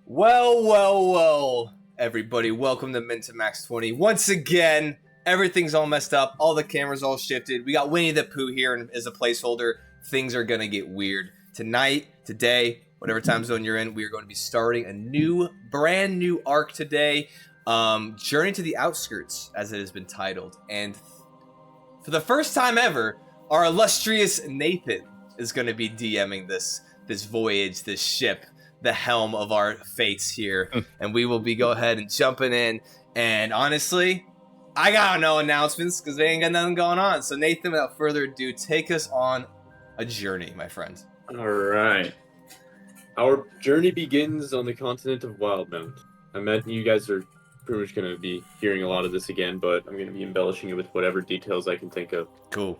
Well, everybody, welcome to Min to Max 20. Once again, everything's all messed up. All the cameras all shifted. We got Winnie the Pooh here as a placeholder. Things are going to get weird. Tonight, today, whatever time zone you're in, we are going to be starting a brand new arc today. Journey to the Outskirts, as it has been titled. And for the first time ever, our illustrious Nathan is going to be DMing this voyage, this ship, the helm of our fates here, and we will be go ahead and jumping in. And honestly, I got no announcements because they ain't got nothing going on. So Nathan, without further ado, take us on a journey, my friend. All right. Our journey begins on the continent of Wildmount. I imagine you guys are pretty much going to be hearing a lot of this again, but I'm going to be embellishing it with whatever details I can think of. Cool.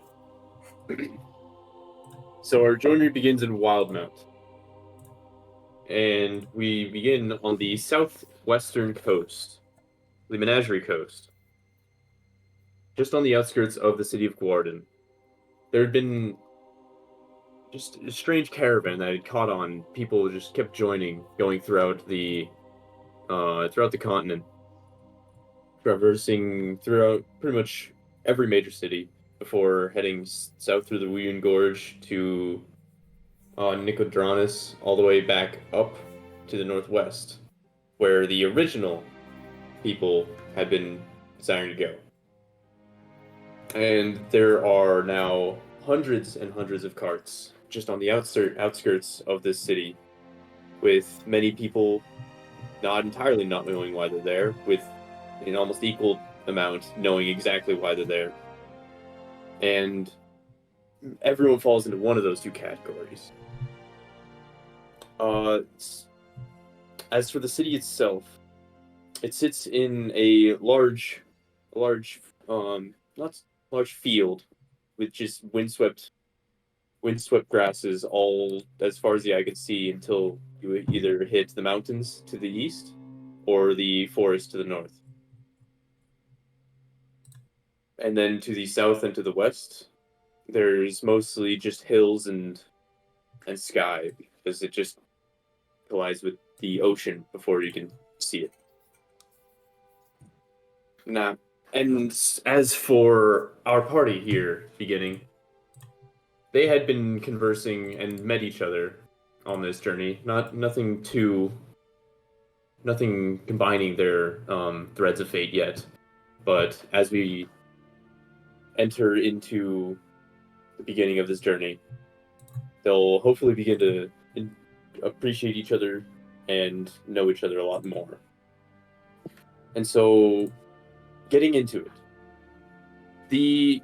So our journey begins in Wildmount. And we begin on the southwestern coast, the Menagerie Coast, just on the outskirts of the city of Gwarden. There had been just a strange caravan that had caught on. People just kept joining, going throughout the continent, traversing throughout pretty much every major city before heading south through the Wuyun Gorge to Nicodranus, all the way back up to the northwest, where the original people had been desiring to go. And there are now hundreds and hundreds of carts just on the outskirts of this city, with many people not entirely not knowing why they're there, with an almost equal amount knowing exactly why they're there. And everyone falls into one of those two categories. As for the city itself, it sits in a large field with just windswept grasses all as far as the eye could see until you either hit the mountains to the east or the forest to the north. And then to the south and to the west, there's mostly just hills and sky, because it just collides with the ocean before you can see it. Now, and as for our party here beginning, they had been conversing and met each other on this journey. Nothing combining their threads of fate yet. But as we enter into the beginning of this journey, they'll hopefully begin to appreciate each other and know each other a lot more. And so, getting into it,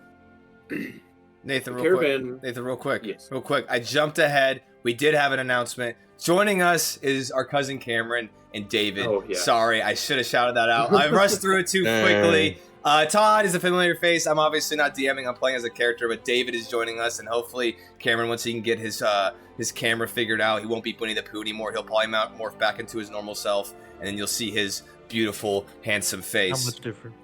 Nathan, real quick. Yes. Real quick. I jumped ahead. We did have an announcement. Joining us is our cousin Cameron and David. Oh, yeah. Sorry, I should have shouted that out. I rushed through it too quickly. Todd is a familiar face. I'm obviously not DMing. I'm playing as a character, but David is joining us, and hopefully Cameron, once he can get his camera figured out, he won't be Winnie the Pooh anymore. He'll probably morph back into his normal self, and then you'll see his beautiful, handsome face. How much different?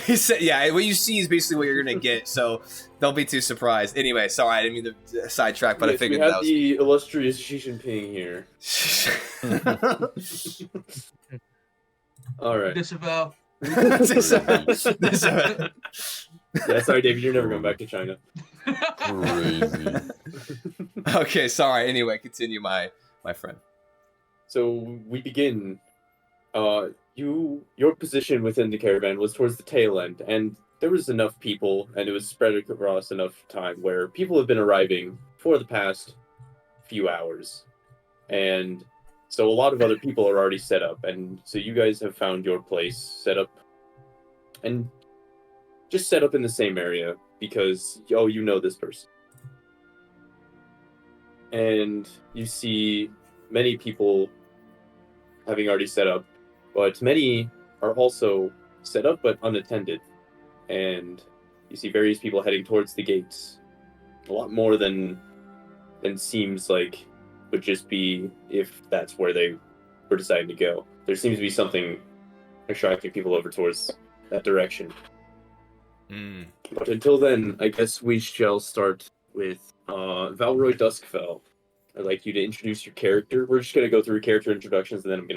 He said, yeah, what you see is basically what you're going to get, so don't be too surprised. Anyway, sorry, I didn't mean to sidetrack, but yes, I figured we have that was... the illustrious Xi Jinping here. All right. Disavow. Yeah, sorry, David, you're never going back to China. Crazy. Okay, sorry. Anyway, continue, my friend. So we begin. Your position within the caravan was towards the tail end, and there was enough people, and it was spread across enough time where people have been arriving for the past few hours, and so a lot of other people are already set up, and so you guys have found your place set up, and just set up in the same area because you know this person, and you see many people having already set up. But many are also set up but unattended, and you see various people heading towards the gates. A lot more than seems like would just be if that's where they were deciding to go. There seems to be something attracting people over towards that direction. But until then, I guess we shall start with Valroy Duskfell. I'd like you to introduce your character. We're just gonna go through character introductions, and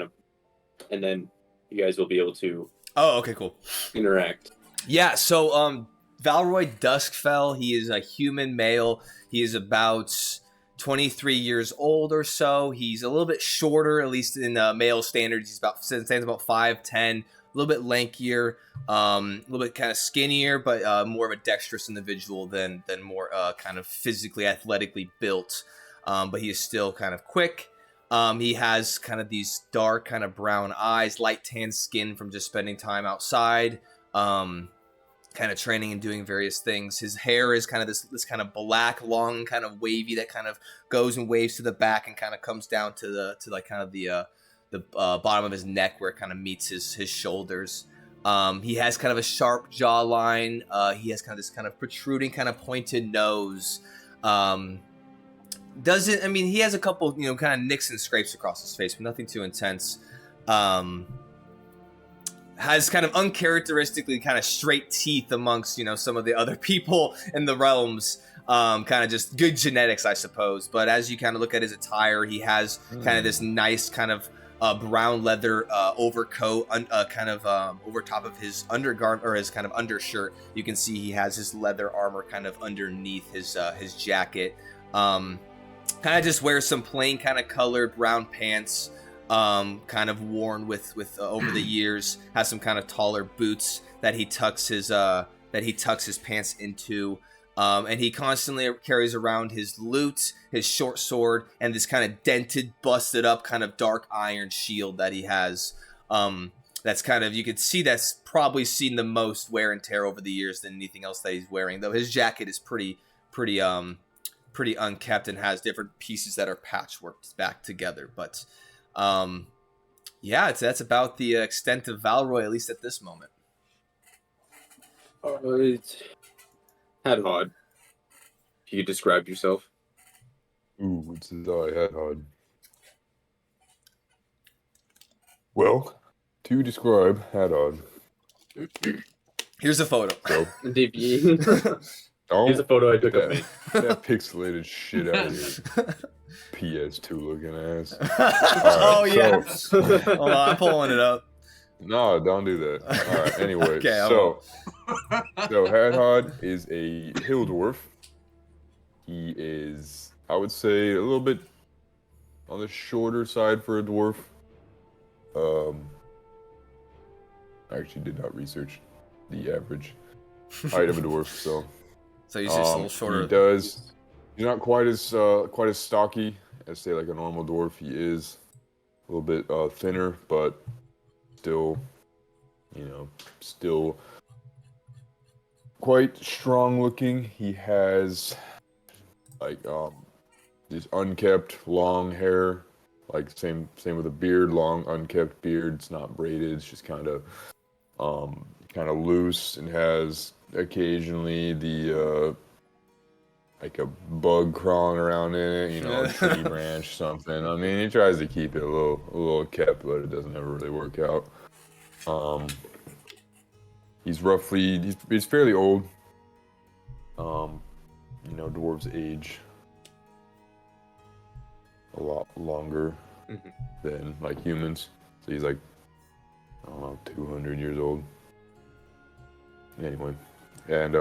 then you guys will be able to Oh, okay, cool. interact. Yeah, so Valroy Duskfell, he is a human male. He is about 23 years old or so. He's a little bit shorter, at least in male standards. He's stands about 5'10", a little bit lankier, a little bit kind of skinnier, but more of a dexterous individual than more kind of physically, athletically built. But he is still kind of quick. He has kind of these dark, kind of brown eyes, light tan skin from just spending time outside. Kind of training and doing various things. His hair is kind of this kind of black, long, kind of wavy that kind of goes and waves to the back and kind of comes down to the bottom of his neck where it kind of meets his shoulders. He has kind of a sharp jawline. He has kind of this kind of protruding, kind of pointed nose. He has a couple, kind of nicks and scrapes across his face, but nothing too intense. Has kind of uncharacteristically kind of straight teeth amongst, some of the other people in the realms. Kind of just good genetics, I suppose. But as you kind of look at his attire, he has kind of this nice kind of brown leather overcoat, kind of over top of his undergarment or his kind of undershirt. You can see he has his leather armor kind of underneath his jacket. Kind of just wears some plain kind of colored brown pants. Kind of worn with over the years. Has some kind of taller boots that he tucks his pants into, and he constantly carries around his lute, his short sword, and this kind of dented, busted up, kind of dark iron shield that he has. That's kind of, you could see that's probably seen the most wear and tear over the years than anything else that he's wearing. Though his jacket is pretty unkept and has different pieces that are patchworked back together, but. That's about the extent of Valroy, at least at this moment. It's Hadhod. If you could describe yourself. Ooh, it's Hadhod. Well, to describe Hadhod. Here's a photo. So, Here's a photo I took of me. That pixelated shit out of here. PS2 looking ass. Hold on, I'm pulling it up. No, don't do that. All right, anyway. Okay, so Hadhod is a hill dwarf. He is, I would say, a little bit on the shorter side for a dwarf. I actually did not research the average height of a dwarf, so he's just a little shorter. He's not quite as stocky as, say, like a normal dwarf. He is a little bit thinner, but still quite strong looking. He has like this unkept long hair, like same with a beard, long unkept beard. It's not braided. It's just kind of loose, and has occasionally the like a bug crawling around in it, a tree branch, something. I mean, he tries to keep it a little kept, but it doesn't ever really work out. He's fairly old. Dwarves age a lot longer than like humans. So he's like, I don't know, 200 years old. Anyway, and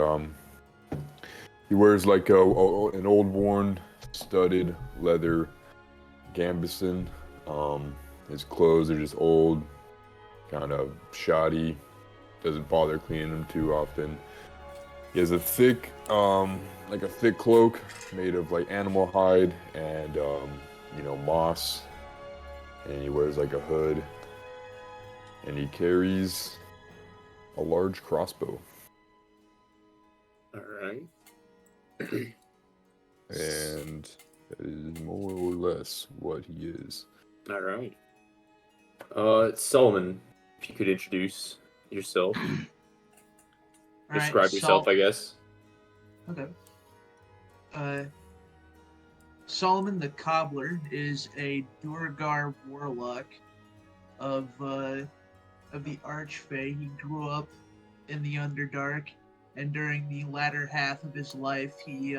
he wears like an old worn studded leather gambeson. His clothes are just old, kind of shoddy. Doesn't bother cleaning them too often. He has a thick cloak made of like animal hide and moss. And he wears like a hood. And he carries a large crossbow. All right. And that is more or less what he is. All right. Solomon, if you could introduce yourself. Describe yourself, I guess. Okay. Solomon the Cobbler is a Duergar warlock of the Archfey. He grew up in the Underdark, and during the latter half of his life, he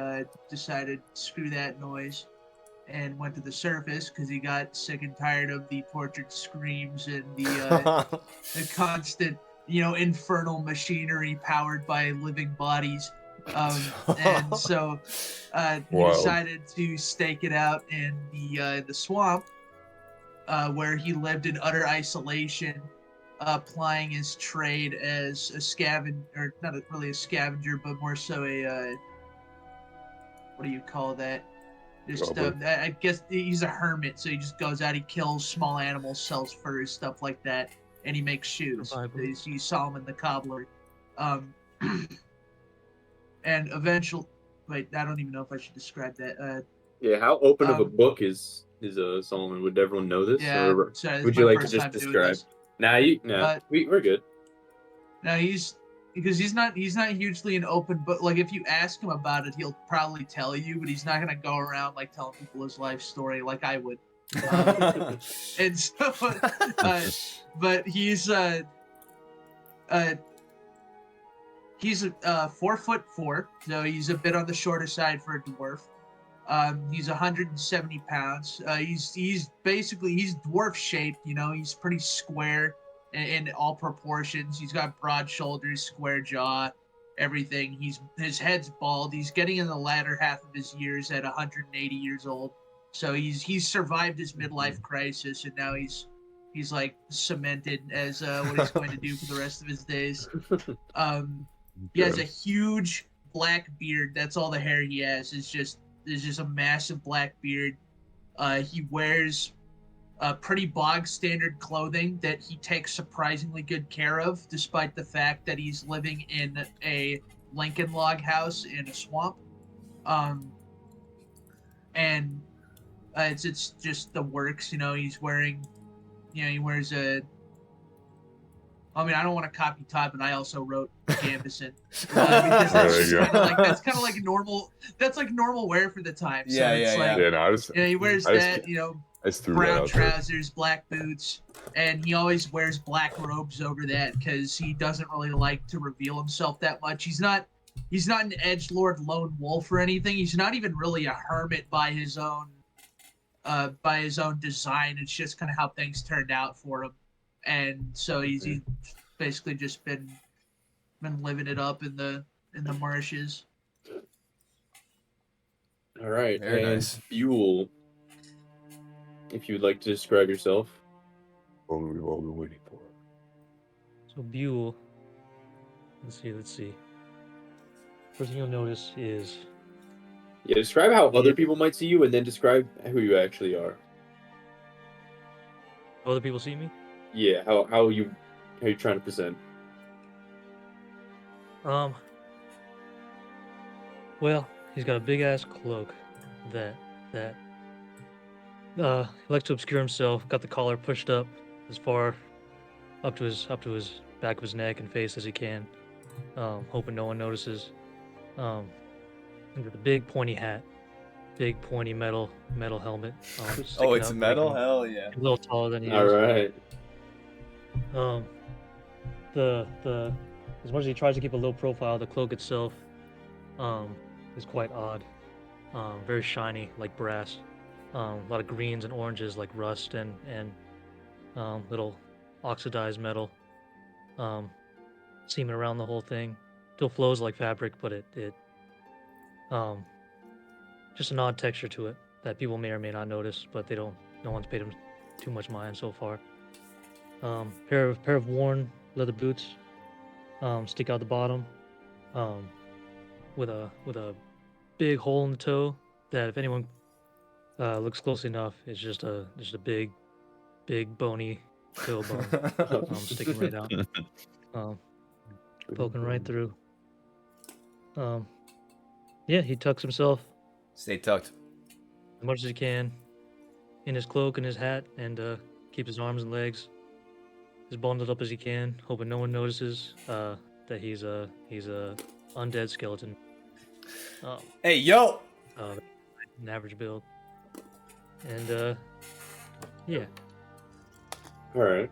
decided, screw that noise. and went to the surface because he got sick and tired of the tortured screams and the constant, infernal machinery powered by living bodies. And so he Wild. decided to stake it out in the swamp, where he lived in utter isolation, plying his trade as a scavenger, or not really a scavenger, but more so a what do you call that? Just I guess he's a hermit, so he just goes out, he kills small animals, sells furs, stuff like that, and he makes shoes. Survival. He's Solomon the cobbler. And eventually, wait, I don't even know if I should describe that. Yeah, how open of a book is Solomon? Would everyone know this? Yeah, Or sorry, this would is you my like to first just time doing describe? this. We're good. Now because he's not hugely an open book. Like if you ask him about it, he'll probably tell you, but he's not gonna go around like telling people his life story like I would. And so, but he's 4'4", so he's a bit on the shorter side for a dwarf. He's 170 pounds. He's dwarf shaped. He's pretty square in all proportions. He's got broad shoulders, square jaw, everything. His head's bald. He's getting in the latter half of his years at 180 years old. So he's survived his midlife crisis, and now he's like cemented as what he's going to do for the rest of his days. He has a huge black beard. That's all the hair he has. Is just a massive black beard. He wears pretty bog standard clothing that he takes surprisingly good care of, despite the fact that he's living in a Lincoln log house in a swamp. And it's just the works. He's wearing, he wears a. I mean, I don't want to copy Todd, but I also wrote Gambison because that's kind of like normal. That's like normal wear for the time. So he wears brown trousers, black boots, and he always wears black robes over that because he doesn't really like to reveal himself that much. He's not an edgelord lone wolf or anything. He's not even really a hermit by his own design. It's just kind of how things turned out for him. And so he's basically just been living it up in the marshes. All right, Very and nice. Buell, if you would like to describe yourself. What we've all been waiting for. So Buell, let's see. First thing you'll notice is Describe how other people might see you, and then describe who you actually are. other people see me. Yeah, how you trying to present? Well, he's got a big ass cloak that he likes to obscure himself. Got the collar pushed up as far up to his back of his neck and face as he can, hoping no one notices. And with a big pointy hat, big pointy metal helmet. Oh, it's metal? Hell yeah. A little taller than he All is. right. The as much as he tries to keep a low profile, the cloak itself is quite odd. Very shiny, like brass. A lot of greens and oranges, like rust and little oxidized metal. Seaming around the whole thing. Still flows like fabric, but it just an odd texture to it that people may or may not notice, but no one's paid him too much mind so far. Pair of worn leather boots stick out the bottom, with a big hole in the toe that if anyone looks closely enough, it's just a big bony toe bone sticking right out, poking right through. He tucks himself Stay tucked. as much as he can in his cloak and his hat, and keeps his arms and legs as bundled up as he can, hoping no one notices that he's a undead skeleton. Hey, yo! An average build, and yeah. All right.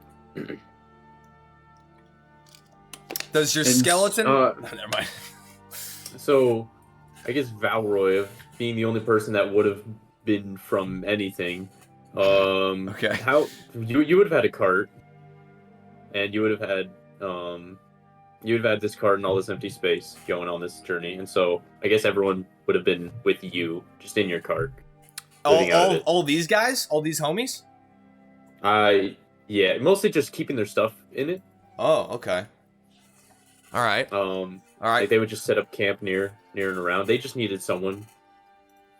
Does your And, skeleton... Never mind. So, I guess Valroy, being the only person that would have been from anything. Okay. How you would have had a cart, and you would have had this cart and all this empty space going on this journey, and so I guess everyone would have been with you, just in your cart. All these guys, all these homies. Yeah, mostly just keeping their stuff in it. Oh, okay. All right. All right. Like they would just set up camp near and around. They just needed someone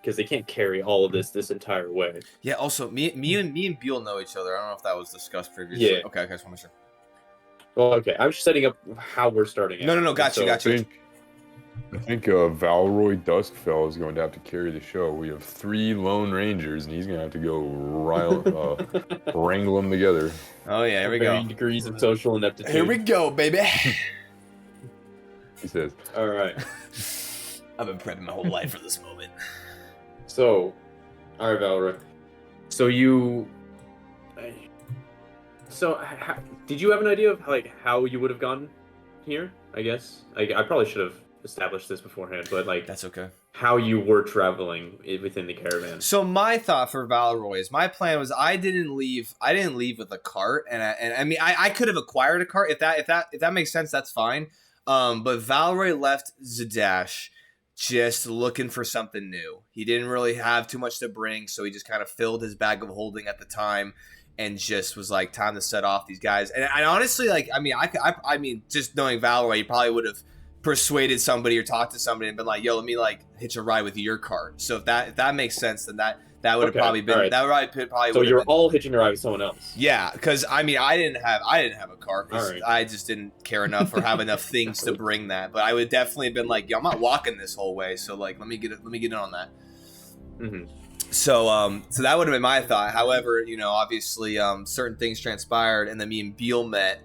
because they can't carry all of this entire way. Yeah. Also, me and Beal know each other. I don't know if that was discussed previously. Yeah. Okay. Just want to make sure. Well, okay. I'm just setting up how we're starting. No. Got you. I think Valroy Duskfell is going to have to carry the show. We have 3 Lone Rangers, and he's going to have to go wrangle them together. Oh yeah, here we go. Degrees of social ineptitude. Here we go, baby. He says. All right. I've been prepping my whole life for this moment. So, all right, Valroy. Did you have an idea of how you would have gone here? I guess I probably should have established this beforehand, but that's okay. How you were traveling within the caravan. So my thought for Valroy is my plan was I didn't leave with a cart, and I mean I could have acquired a cart if that makes sense. That's fine. But Valroy left Zadash just looking for something new. He didn't really have too much to bring, so he just kind of filled his bag of holding at the time. And just was like, time to set off these guys. And I honestly, I mean, just knowing Valroy, he probably would have persuaded somebody or talked to somebody and been like, "Yo, let me hitch a ride with your cart." So if that makes sense, then that would have probably been that would probably. So you're all hitching a ride with someone else. Yeah, because I mean, I didn't have a car. Right. I just didn't care enough or have enough things to bring that. But I would definitely have been like, "Yo, I'm not walking this whole way." So let me get in on that. Mm-hmm. So that would have been my thought. However, obviously, certain things transpired, and then me and Beal met.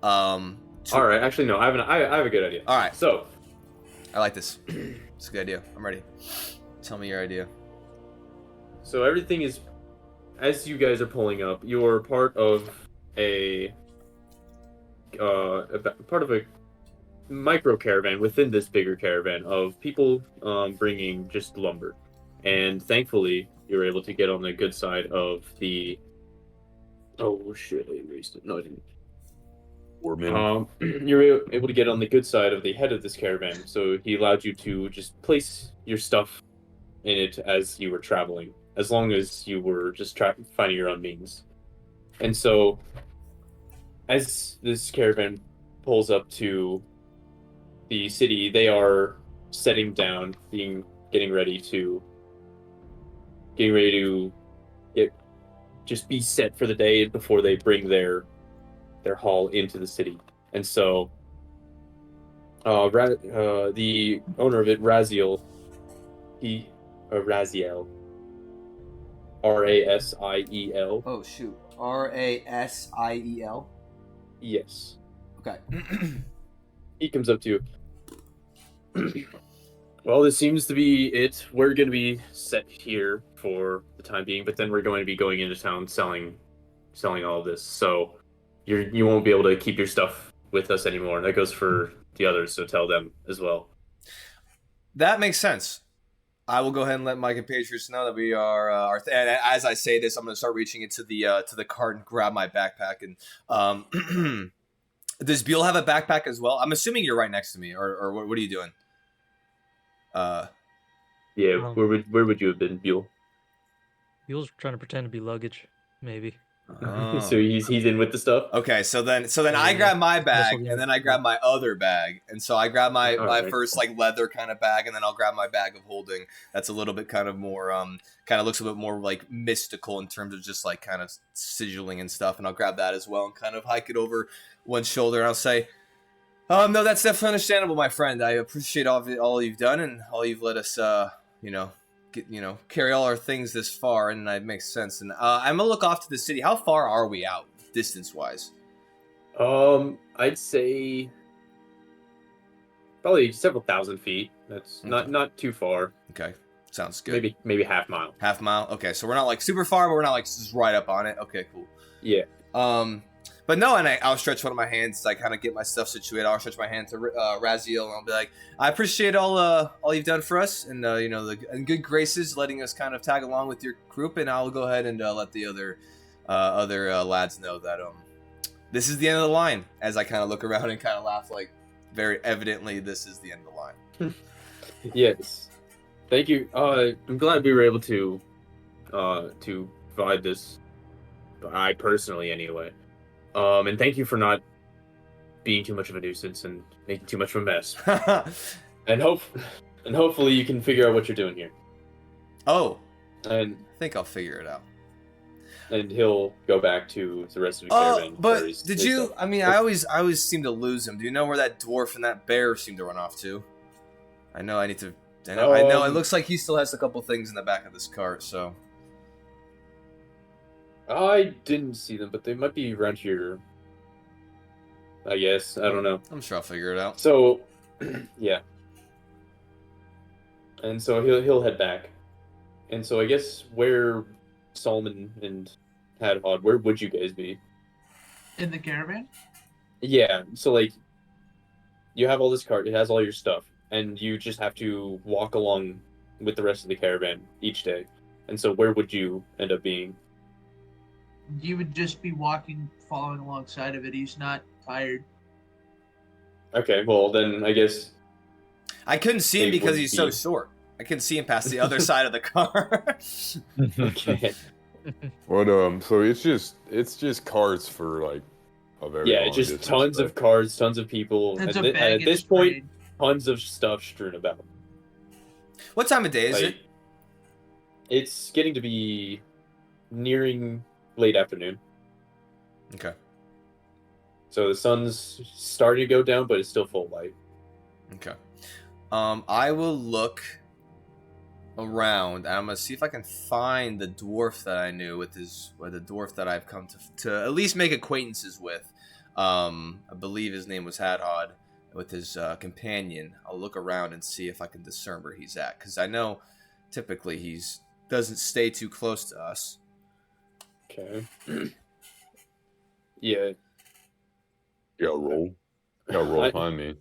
All right, actually, no, I have a good idea. All right, so I like this. It's a good idea. I'm ready. Tell me your idea. So everything is, as you guys are pulling up, you're part of a micro caravan within this bigger caravan of people bringing just lumber. And thankfully, you were able to get on the good side of the. Oh shit! I erased it. No, I didn't. You were able to get on the good side of the head of this caravan, so he allowed you to just place your stuff in it as you were traveling, as long as you were just finding your own means. And so, as this caravan pulls up to the city, they are setting down, getting ready to be set for the day before they bring their haul into the city. And so the owner of it, Raziel, Raziel, Rasiel. Oh shoot, Rasiel. Yes. Okay. He comes up to you. Well, this seems to be it. We're going to be set here for the time being, but then we're going to be going into town selling all of this. So you won't be able to keep your stuff with us anymore. That goes for the others, so tell them as well. That makes sense. I will go ahead and let my compatriots know that we are. And as I say this, I'm going to start reaching into the cart and grab my backpack. And does Beal have a backpack as well? I'm assuming you're right next to me, or what are you doing? Yeah, where would you have been, Beal? Beal's trying to pretend to be luggage, maybe. Oh. So he's in with the stuff. Okay, so then I grab my bag and then I grab my other bag, and so I grab my first leather kind of bag, and then I'll grab my bag of holding. That's a little bit kind of more kind of looks a bit more mystical in terms of just kind of sigilling and stuff, and I'll grab that as well and kind of hike it over one shoulder, and I'll say, no, that's definitely understandable, my friend. I appreciate all you've done and all you've let us carry all our things this far, and it makes sense. And I'm gonna look off to the city. How far are we out, distance-wise? I'd say probably several thousand feet. That's not too far. Okay, sounds good. Maybe half mile. Half mile. Okay, so we're not super far, but we're not just right up on it. Okay, cool. Yeah. But no, and I'll stretch one of my hands to kind of get my stuff situated. I'll stretch my hand to Raziel, and I'll be like, I appreciate all you've done for us, and and good graces, letting us kind of tag along with your group. And I'll go ahead and let the other lads know that this is the end of the line. As I kind of look around and kind of laugh, like very evidently, this is the end of the line. Yes. Thank you. I'm glad we were able to provide this. I personally, anyway. And thank you for not being too much of a nuisance and making too much of a mess. and hopefully you can figure out what you're doing here. Oh, And I think I'll figure it out. and he'll go back to the rest of the caravan. But did you? I mean, I always seem to lose him. Do you know where that dwarf and that bear seem to run off to? I know I need to. I know. It looks like he still has a couple things in the back of this cart. So I didn't see them, but they might be around here. I guess. I don't know. I'm sure I'll figure it out. So, yeah. And so he'll head back. And so I guess where Solomon and Hadhod, where would you guys be? In the caravan? Yeah. So like, you have all this cart. It has all your stuff, and you just have to walk along with the rest of the caravan each day. And so where would you end up being? You would just be walking, following alongside of it. He's not tired. Okay. Well, then I guess. I couldn't see him It because would he's so be- short. I couldn't see him past the other side of the car. Okay. But so it's just carts for like a very Yeah, long just distance, tons right? of cars, tons of people, It's and a at baggage this point, train. tons of stuff strewn about. What time of day is Like, it? It's getting to be nearing late afternoon. Okay. So the sun's starting to go down, but it's still full light. Okay. I will look around. I'm gonna see if I can find the dwarf that I knew or the dwarf that I've come to at least make acquaintances with. I believe his name was Hadhod, with his companion. I'll look around and see if I can discern where he's at, because I know typically he's doesn't stay too close to us. Okay. Yeah. You gotta roll. You gotta roll I- behind me.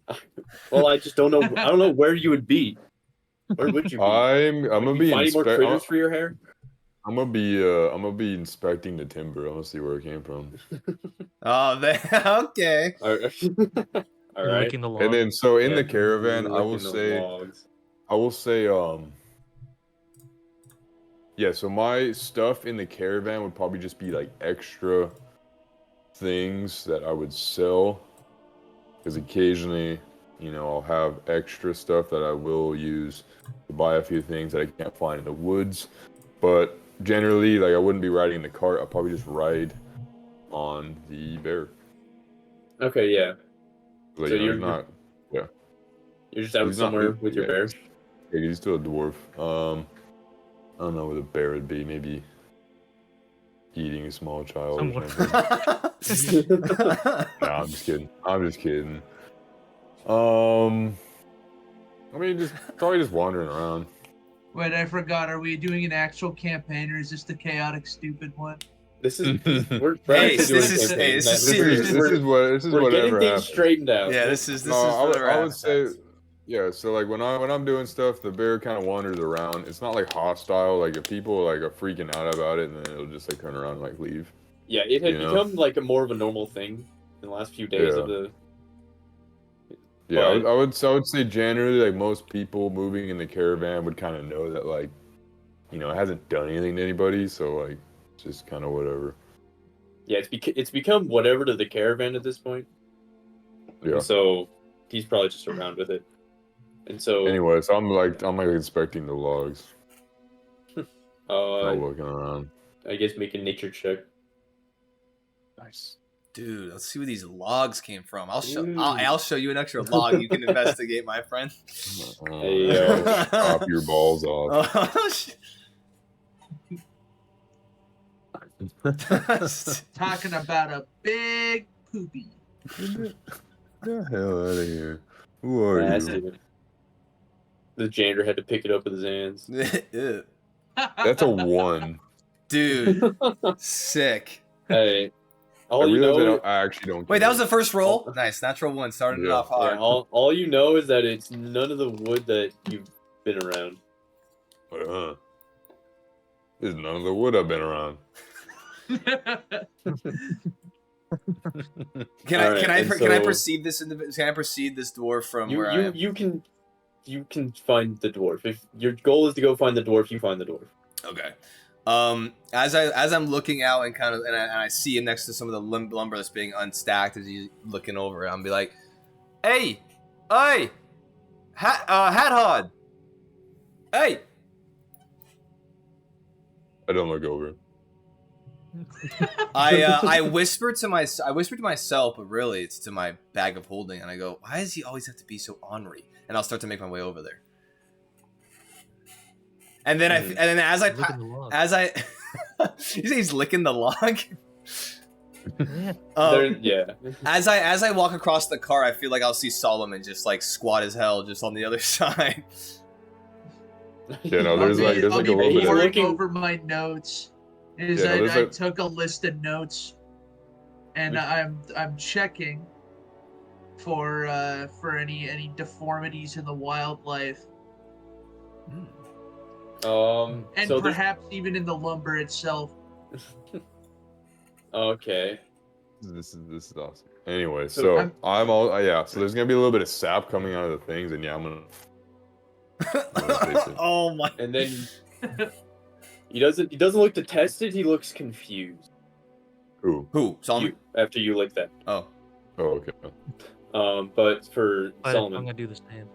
Well, I just don't know. I don't know where you would be. Where would you be? I'm Would gonna you be finding more critters for your hair. I'm gonna be inspecting the timber. I want to see where it came from. Oh, okay. All You're right. licking the log. And then so in Yeah, the caravan, I will licking the say logs. yeah, so my stuff in the caravan would probably just be like extra things that I would sell, because occasionally, I'll have extra stuff that I will use to buy a few things that I can't find in the woods. But generally, like, I wouldn't be riding in the cart. I'll probably just ride on the bear. Okay, yeah. Like, So he's you're not. You're just out He's not- somewhere with your yeah. bear. Yeah, he's still a dwarf. I don't know what a bear would be. Maybe eating a small child Somewhere. or something. No, I'm just kidding. I mean, just probably just wandering around. Wait, I forgot. Are we doing an actual campaign, or is this the chaotic, stupid one? This is we're Hey, actually doing this is- campaign. hey, this is We're- serious. This we're- is We're getting whatever things happens. straightened out. Yeah, this is No, I would whatever say, happens. yeah. So like when I'm doing stuff, the bear kind of wanders around. It's not like hostile. Like if people like are freaking out about it, and then it'll just like turn around and like leave. Yeah, it had You know? become like a more of a normal thing in the last few days Yeah. of the. Yeah, But- I would say generally like most people moving in the caravan would kind of know that like, it hasn't done anything to anybody, so like it's just kind of whatever. Yeah, it's become whatever to the caravan at this point. Yeah. And so he's probably just around with it. And so Anyway, so I'm like inspecting the logs, not uh, looking around. I guess make a nature check. Nice. Dude, let's see where these logs came from. I'll Ooh. I'll show you an extra log you can investigate, my friend. Hey, Chop your balls off. Oh, shit. Talking about a big poopy. Get the hell out of here. Who are That's you? it. The janitor had to pick it up with his hands. Ew. That's a 1. Dude, sick. Hey, All I you realize know, I actually don't. Wait, that care. was the first roll. Nice, natural one, starting it Yeah. off hard. all you know is that it's none of the wood that you've been around. There's none of the wood I've been around. Can Alright, I and can I so- perceive this Can I perceive this dwarf from where I am? You can find the dwarf. If your goal is to go find the dwarf, you find the dwarf. Okay. As I'm looking out and kind of and I see him next to some of the lumber that's being unstacked as he's looking over, I'm be like, "Hey, Hathod, hey." I don't look over. I whisper to myself, but really it's to my bag of holding, and I go, "Why does he always have to be so ornery?" And I'll start to make my way over there. And then you say he's licking the log. Yeah. As I walk across the car, I feel like I'll see Solomon just like squat as hell, just on the other side. Yeah, no, there's like a little bit of poring over my notes. I a- took a list of notes, and I'm checking for any deformities in the wildlife, and so perhaps even in the lumber itself. Okay. This is awesome. Anyway, So so I'm- I'm all yeah. So there's gonna be a little bit of sap coming out of the things, and yeah, I'm gonna taste it. Oh my! And then he doesn't look detested. He looks confused. Who? Solomon? After you lick that. Oh. Oh, okay. But for I'm Solomon, gonna do the same.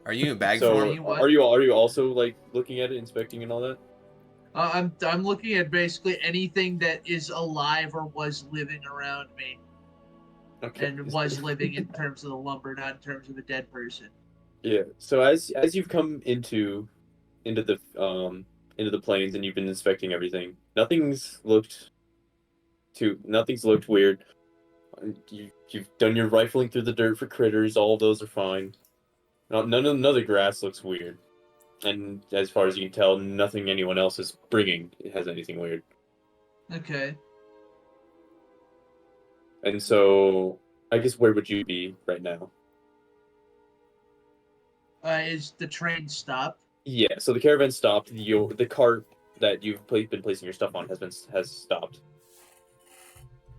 Are you in bag so form? What? are you also like looking at it, inspecting and all that? I'm looking at basically anything that is alive or was living around me, Okay. and was living in terms of the lumber, not in terms of a dead person. Yeah. So as you've come into the plains and you've been inspecting everything, nothing's looked weird. You've done your rifling through the dirt for critters. All of those are fine. None of the grass looks weird, and as far as you can tell, nothing anyone else is bringing has anything weird. Okay. And so, I guess where would you be right now? Is the train stopped? Yeah. So the caravan stopped. The cart that you've been placing your stuff on has stopped.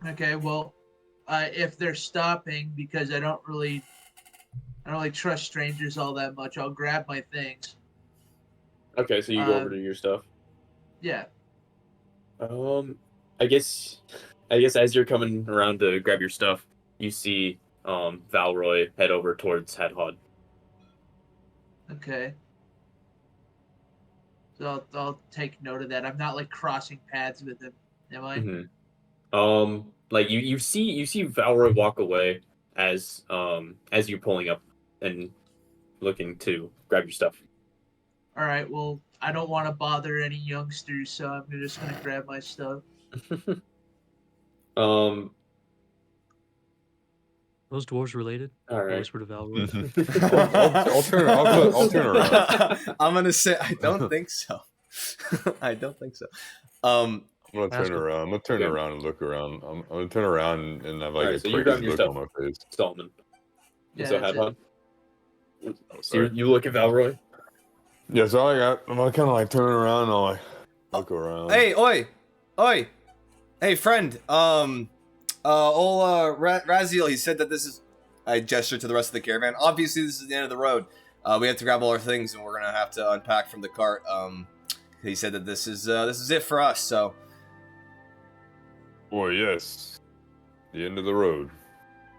Okay, well, if they're stopping, because I don't really trust strangers all that much, I'll grab my things. Okay, so you go over to your stuff. Yeah. I guess as you're coming around to grab your stuff, you see Valroy head over towards Hadhod. Okay. So I'll take note of that. I'm not like crossing paths with him, am I? Mm-hmm. Like you see Valroy walk away as you're pulling up and looking to grab your stuff. All right. Well, I don't want to bother any youngsters, so I'm just gonna grab my stuff. Those dwarves related? All I right. whisper to Valroy. I'll turn around. I'm gonna say I don't think so. I don't think so. I'm gonna Ask turn him. around. I'm gonna turn Okay. around and look around. I'm gonna turn around and have like Alright, a so you quick grab your look stuff. on my face. Solomon. Yeah, So that's it. Hadhod. Oh, So sorry. you look at Valroy. Yeah, so I'm kind of like turn around and I'll like look around. Hey, oi, hey, friend. Raziel, he said that this is. I gesture to the rest of the caravan. Obviously, this is the end of the road. We have to grab all our things, and we're gonna have to unpack from the cart. He said that this is it for us. So, Boy, yes, the end of the road.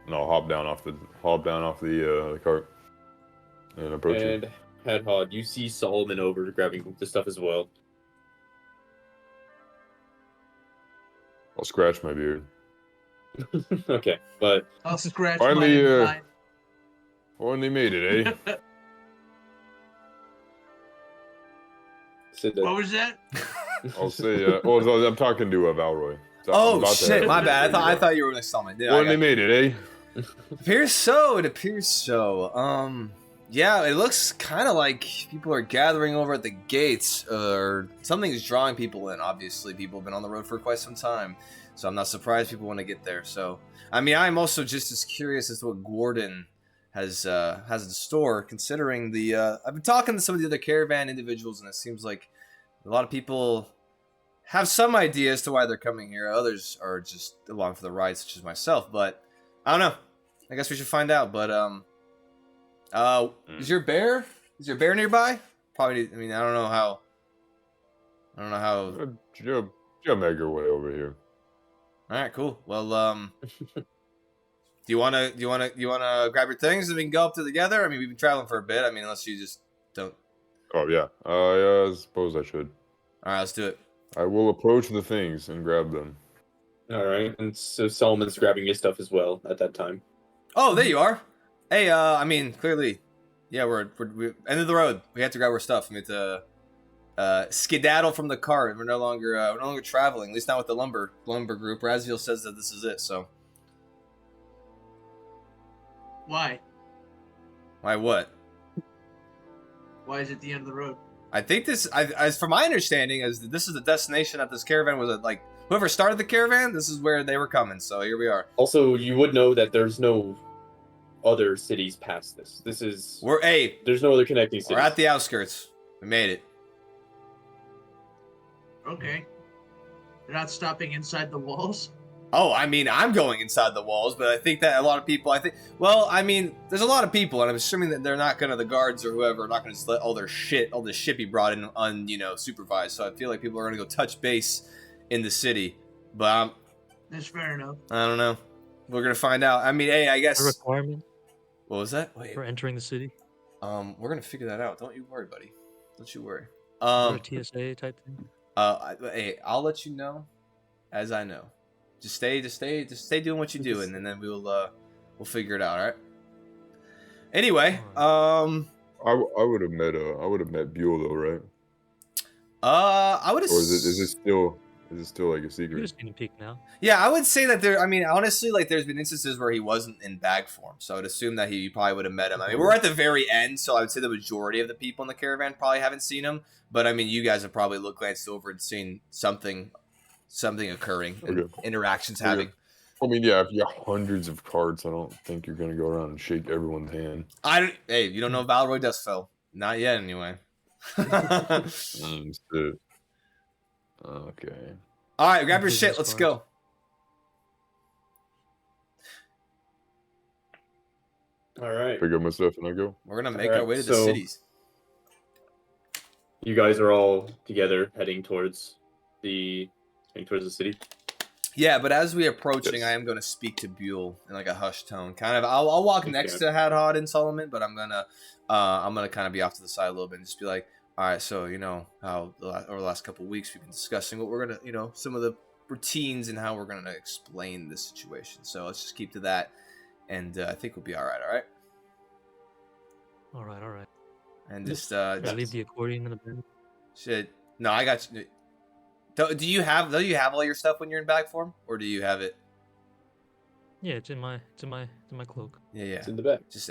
And I'll hop down off the cart and approach And it. Hadhod, you see Solomon over grabbing the stuff as well. I'll scratch my beard. Okay, but I'll scratch Finally, my Finally made it, eh? Sid, What was that? I'll say. Well, I'm talking to Valroy. So I'm oh about to shit, head my over bad. to I you. thought you were gonna summon. Yeah, Finally made it, eh? Appears so. It appears so. Yeah, it looks kind of like people are gathering over at the gates, or something's drawing people in. Obviously, people have been on the road for quite some time, so I'm not surprised people want to get there. So, I mean, I'm also just as curious as to what Gwarden has in store, considering the. I've been talking to some of the other caravan individuals, and it seems like a lot of people have some idea as to why they're coming here. Others are just along for the ride, such as myself. But I don't know. I guess we should find out. But is your bear nearby? Probably. I mean, I don't know how. She'll make her way over here. All right, cool. Well, do you wanna grab your things and we can go up together? I mean, we've been traveling for a bit. I mean, unless you just don't. Oh yeah. Yeah. I suppose I should. All right, let's do it. I will approach the things and grab them. All right, and so Solomon's grabbing his stuff as well at that time. Oh, there you are. Hey, I mean, clearly, yeah, we're end of the road. We have to grab our stuff. We have to skedaddle from the cart. We're no longer traveling. At least not with the lumber group. Razviel says that this is it. So Why? why what? Why is it the end of the road? I think this, as from my understanding, is that this is the destination that this caravan was at. Like whoever started the caravan, this is where they were coming. So here we are. Also, you would know that there's no other cities past this. There's no other connecting cities. We're at the outskirts. We made it. Okay. You're not stopping inside the walls? Oh, I mean, I'm going inside the walls, but I think that a lot of people, well, I mean, there's a lot of people, and I'm assuming that they're not gonna, the guards or whoever, are not gonna just let all this shit be brought in supervised. So I feel like people are gonna go touch base in the city, but That's fair enough. I don't know. We're gonna find out. I mean, hey, I guess. A requirement What was that? Wait. for entering the city? We're gonna figure that out. Don't you worry, buddy. Don't you worry. Or a TSA type thing? Hey, I'll let you know as I know. Just stay doing what you do, and then we'll figure it out. All right. Anyway, I would have met Buell though, right? I would have. Or is it still like a You secret? just need to peek now. Yeah, I would say that there. I mean, honestly, like there's been instances where he wasn't in bag form, so I'd assume that he probably would have met him. I mean, we're at the very end, so I would say the majority of the people in the caravan probably haven't seen him. But I mean, you guys have probably glanced over and seen something occurring, and interactions happening. I mean, yeah, if you got hundreds of cards, I don't think you're gonna go around and shake everyone's hand. Hey, you don't know Valroy Dustfell. Not yet, anyway. Understood. Okay. All right, grab your shit. Let's go. All right. Pick up my stuff and I go. We're gonna make our way to the cities. You guys are all together heading towards the city. Yeah, but as we approaching, Yes. I am going to speak to Buell in like a hushed tone. Kind of, I'll walk next to Hadhod and Solomon, but I'm gonna kind of be off to the side a little bit and just be like, all right, so you know how over the last couple of weeks we've been discussing what we're gonna, some of the routines and how we're gonna explain this situation. So let's just keep to that, and I think we'll be all right. All right. And just Should I leave the accordion in the bed? shit. No, I got you. Do you have all your stuff when you're in bag form, or do you have it? Yeah, it's in my cloak. Yeah. It's in the back. Just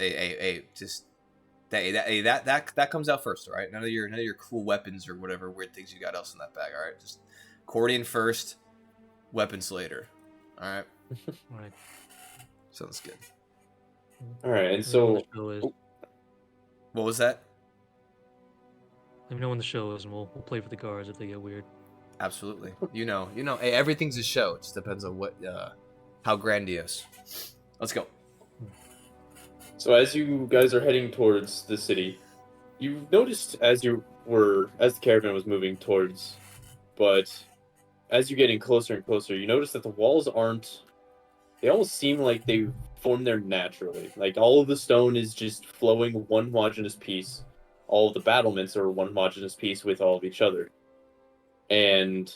that comes out first, all right? None of your cool weapons or whatever weird things you got else in that bag, all right? Just accordion first, weapons later, all right? All right. Sounds good. All right, and Let me know so when the show is. What was that? Let me know when the show is, and we'll play for the guards if they get weird. Absolutely. You know. Hey, everything's a show. It just depends on what, how grandiose. Let's go. So as you guys are heading towards the city, you noticed as the caravan was moving towards, but as you're getting closer and closer, you notice that the walls they almost seem like they formed there naturally. Like all of the stone is just flowing one homogeneous piece. All of the battlements are one homogeneous piece with all of each other. And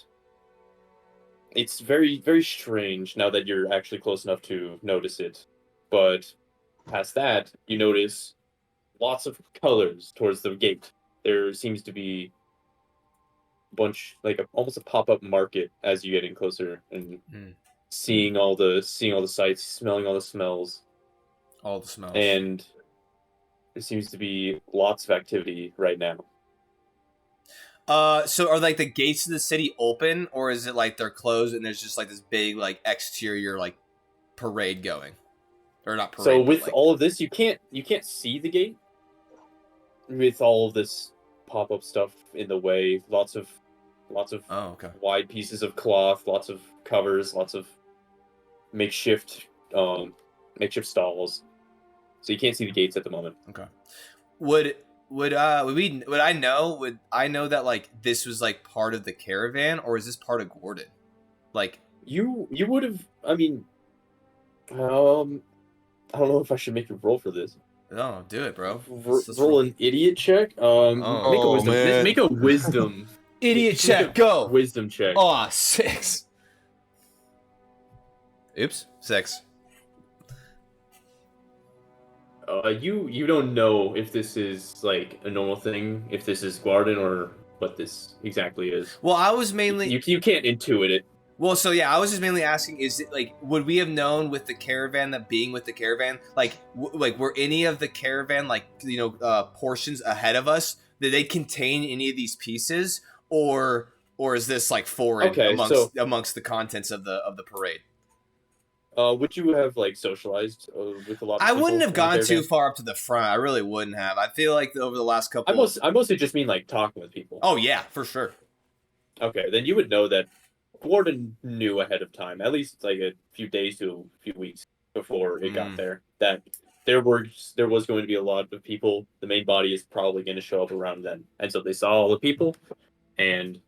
it's very, very strange now that you're actually close enough to notice it. But past that, you notice lots of colors towards the gate. There seems to be a bunch, like almost a pop-up market as you get in closer and seeing all the sights, smelling all the smells. All the smells. And there seems to be lots of activity right now. So are like the gates of the city open, or is it like they're closed and there's just like this big like exterior like parade going, or not parade? So but, with like... all of this, you can't see the gate. With all of this pop-up stuff in the way, lots of Oh, okay. wide pieces of cloth, lots of covers, lots of makeshift stalls. So you can't see the gates at the moment. Okay. Would I know that like this was like part of the caravan, or is this part of Gwarden? Like You would have. I mean, I don't know if I should make you roll for this. no, do it, bro. Roll an idiot check. Make a wisdom. man. Make a wisdom. Idiot check. Go. Wisdom check. Oh, 6. Oops, 6. You don't know if this is like a normal thing, if this is Gwarden or what this exactly is. Well, I was mainly You can't intuit it. Well, so yeah, I was just mainly asking: is it like would we have known with the caravan that being with the caravan, like like were any of the caravan like portions ahead of us? Did they contain any of these pieces, or is this like foreign amongst the contents of the parade? Would you have like socialized with a lot of I people wouldn't have in the gone too caravan? far up to the front. I really wouldn't have. I feel like over the last couple. I mostly just mean like talking with people. Oh yeah, for sure. Okay, then you would know that Gwarden knew ahead of time, at least like a few days to a few weeks before it got there, that there was going to be a lot of people. The main body is probably going to show up around then, and so they saw all the people, and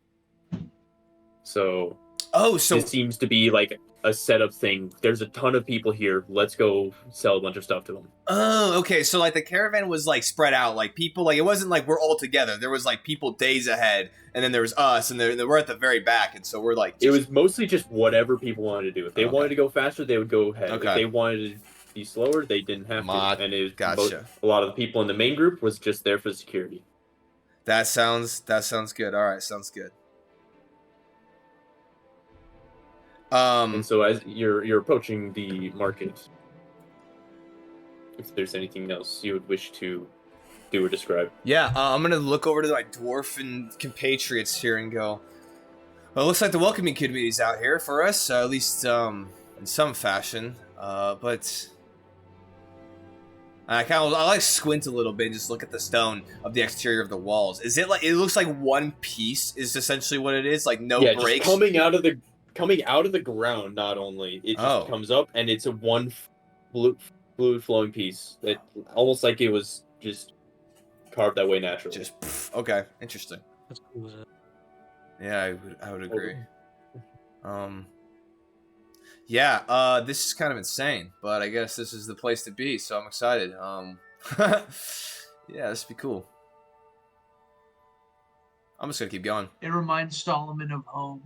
so it seems to be like a setup thing. There's a ton of people here. Let's go sell a bunch of stuff to them. Oh, okay. So like the caravan was like spread out, like people, like it wasn't like we're all together. There was like people days ahead, and then there was us, and then we're at the very back, and so we're like. It was mostly just whatever people wanted to do. If they wanted to go faster, they would go ahead. Okay. If they wanted to be slower, they didn't have to. And it was Gotcha. a lot of the people in the main group was just there for security. That sounds good. All right, sounds good. And so as you're approaching the market, if there's anything else you would wish to do or describe. Yeah, I'm gonna look over to my dwarf and compatriots here and go. Well, it looks like the welcoming committee's out here for us, at least in some fashion. But I like squint a little bit and just look at the stone of the exterior of the walls. Is it like it looks like one piece is essentially what it is, like no breaks? Just coming out of the ground. Not only it just comes up and it's a one fluid flowing piece that almost like it was just carved that way naturally. Just okay, interesting. That's cool. Yeah, I would agree. Yeah, this is kind of insane, but I guess this is the place to be, so I'm excited. Yeah, this would be cool. I'm just gonna keep going. It reminds Solomon of home.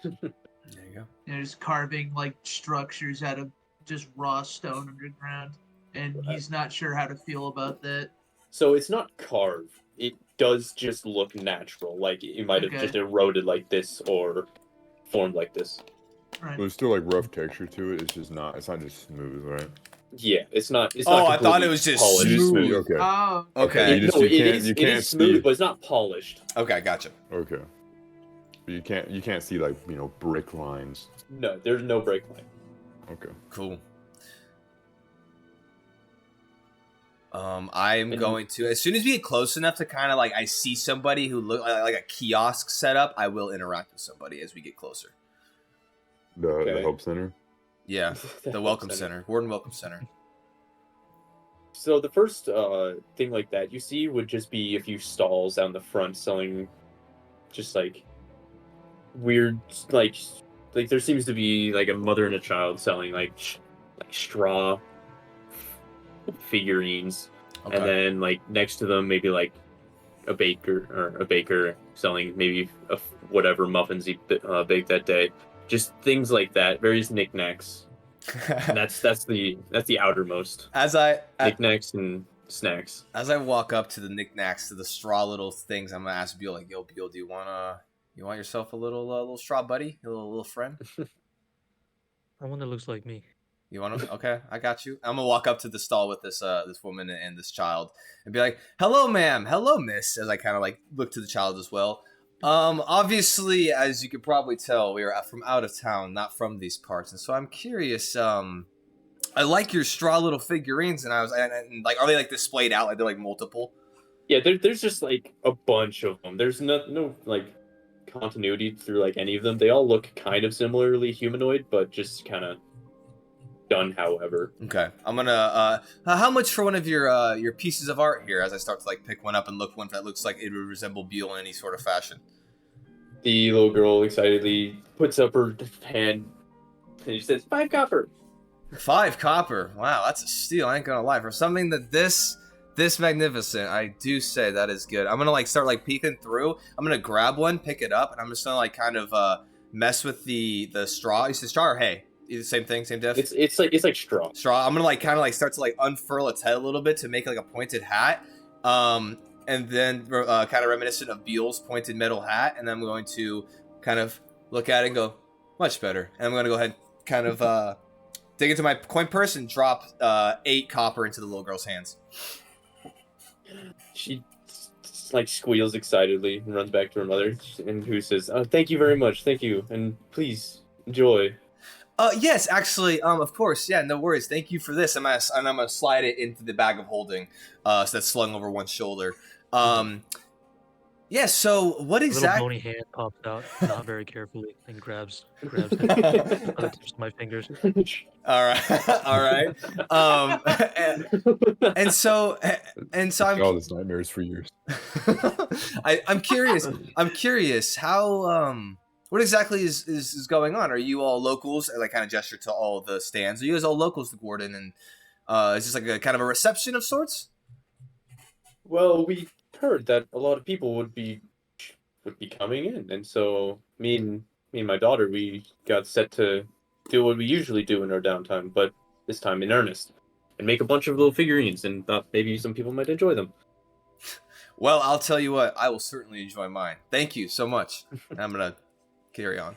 There you go. There's carving like structures out of just raw stone underground, and he's not sure how to feel about that. So it's not carved. It does just look natural, like it might have just eroded like this or formed like this. Right. There's still like rough texture to it. It's not just smooth, right? Yeah, it's not. It's not. Oh, I thought it was just polished. smooth. Okay. Oh. Okay. It is smooth, but it's not polished. Okay, gotcha. Okay. But you can't see like brick lines. No, there's no break line. Okay. Cool. I'm going to, as soon as we get close enough to kind of like I see somebody who look like a kiosk set up, I will interact with somebody as we get closer. The Help Center? Yeah, the Welcome Center. Gwarden Welcome Center. So the first thing like that you see would just be a few stalls down the front selling just like weird, like there seems to be like a mother and a child selling like straw figurines, and then like next to them maybe like a baker selling maybe whatever muffins he baked that day. Just things like that, various knickknacks. that's the outermost. Knickknacks and snacks. As I walk up to the knickknacks, to the straw little things, I'm gonna ask Beal like, "Yo, Beal, do you want yourself a little straw buddy, a little friend?" One that looks like me. You want to? Okay, I got you. I'm gonna walk up to the stall with this woman and this child and be like, "Hello, ma'am. Hello, miss." As I kind of like look to the child as well. Obviously, as you could probably tell, we are from out of town, not from these parts, and so I'm curious. I like your straw little figurines, and and like, are they like displayed out? Like they're like multiple? Yeah, there's just like a bunch of them. There's no like continuity through like any of them. They all look kind of similarly humanoid, but just kind of done. However, Okay, I'm gonna. How much for one of your pieces of art here? As I start to like pick one up and look one that looks like it would resemble Beale in any sort of fashion. the little girl excitedly puts up her hand and she says, 5 copper. 5 copper. Wow, that's a steal. I ain't gonna lie. For something that this magnificent, I do say that is good. I'm gonna like start like peeking through. I'm gonna grab one, pick it up, and I'm just gonna like kind of mess with the straw. Is it straw or hay? The same thing, same diff. It's like straw. Straw. I'm gonna like kind of like start to like unfurl its head a little bit to make like a pointed hat. And then kind of reminiscent of Beale's pointed metal hat. And then I'm going to kind of look at it and go, much better. And I'm gonna go ahead, kind of dig into my coin purse and drop 8 copper into the little girl's hands. She like squeals excitedly and runs back to her mother, and who says, "Thank you very much, thank you, and please enjoy." Yes, actually, of course, yeah, no worries. Thank you for this. I'm gonna slide it into the bag of holding, so that's slung over one shoulder. Yeah. So what exactly? Little bony hand pops out, not very carefully, and grabs the other tips of my fingers. All right, all right. And so I'm all these nightmares for years. I'm curious. I'm curious how what exactly is going on? Are you all locals? I like kind of gesture to all the stands. Are you guys all locals to Gwarden? And is this like a kind of a reception of sorts? Well, we heard that a lot of people would be coming in, and so me and my daughter, we got set to do what we usually do in our downtime, but this time in earnest, and make a bunch of little figurines, and thought maybe some people might enjoy them. Well, I'll tell you what, I will certainly enjoy mine. Thank you so much. I'm gonna carry on.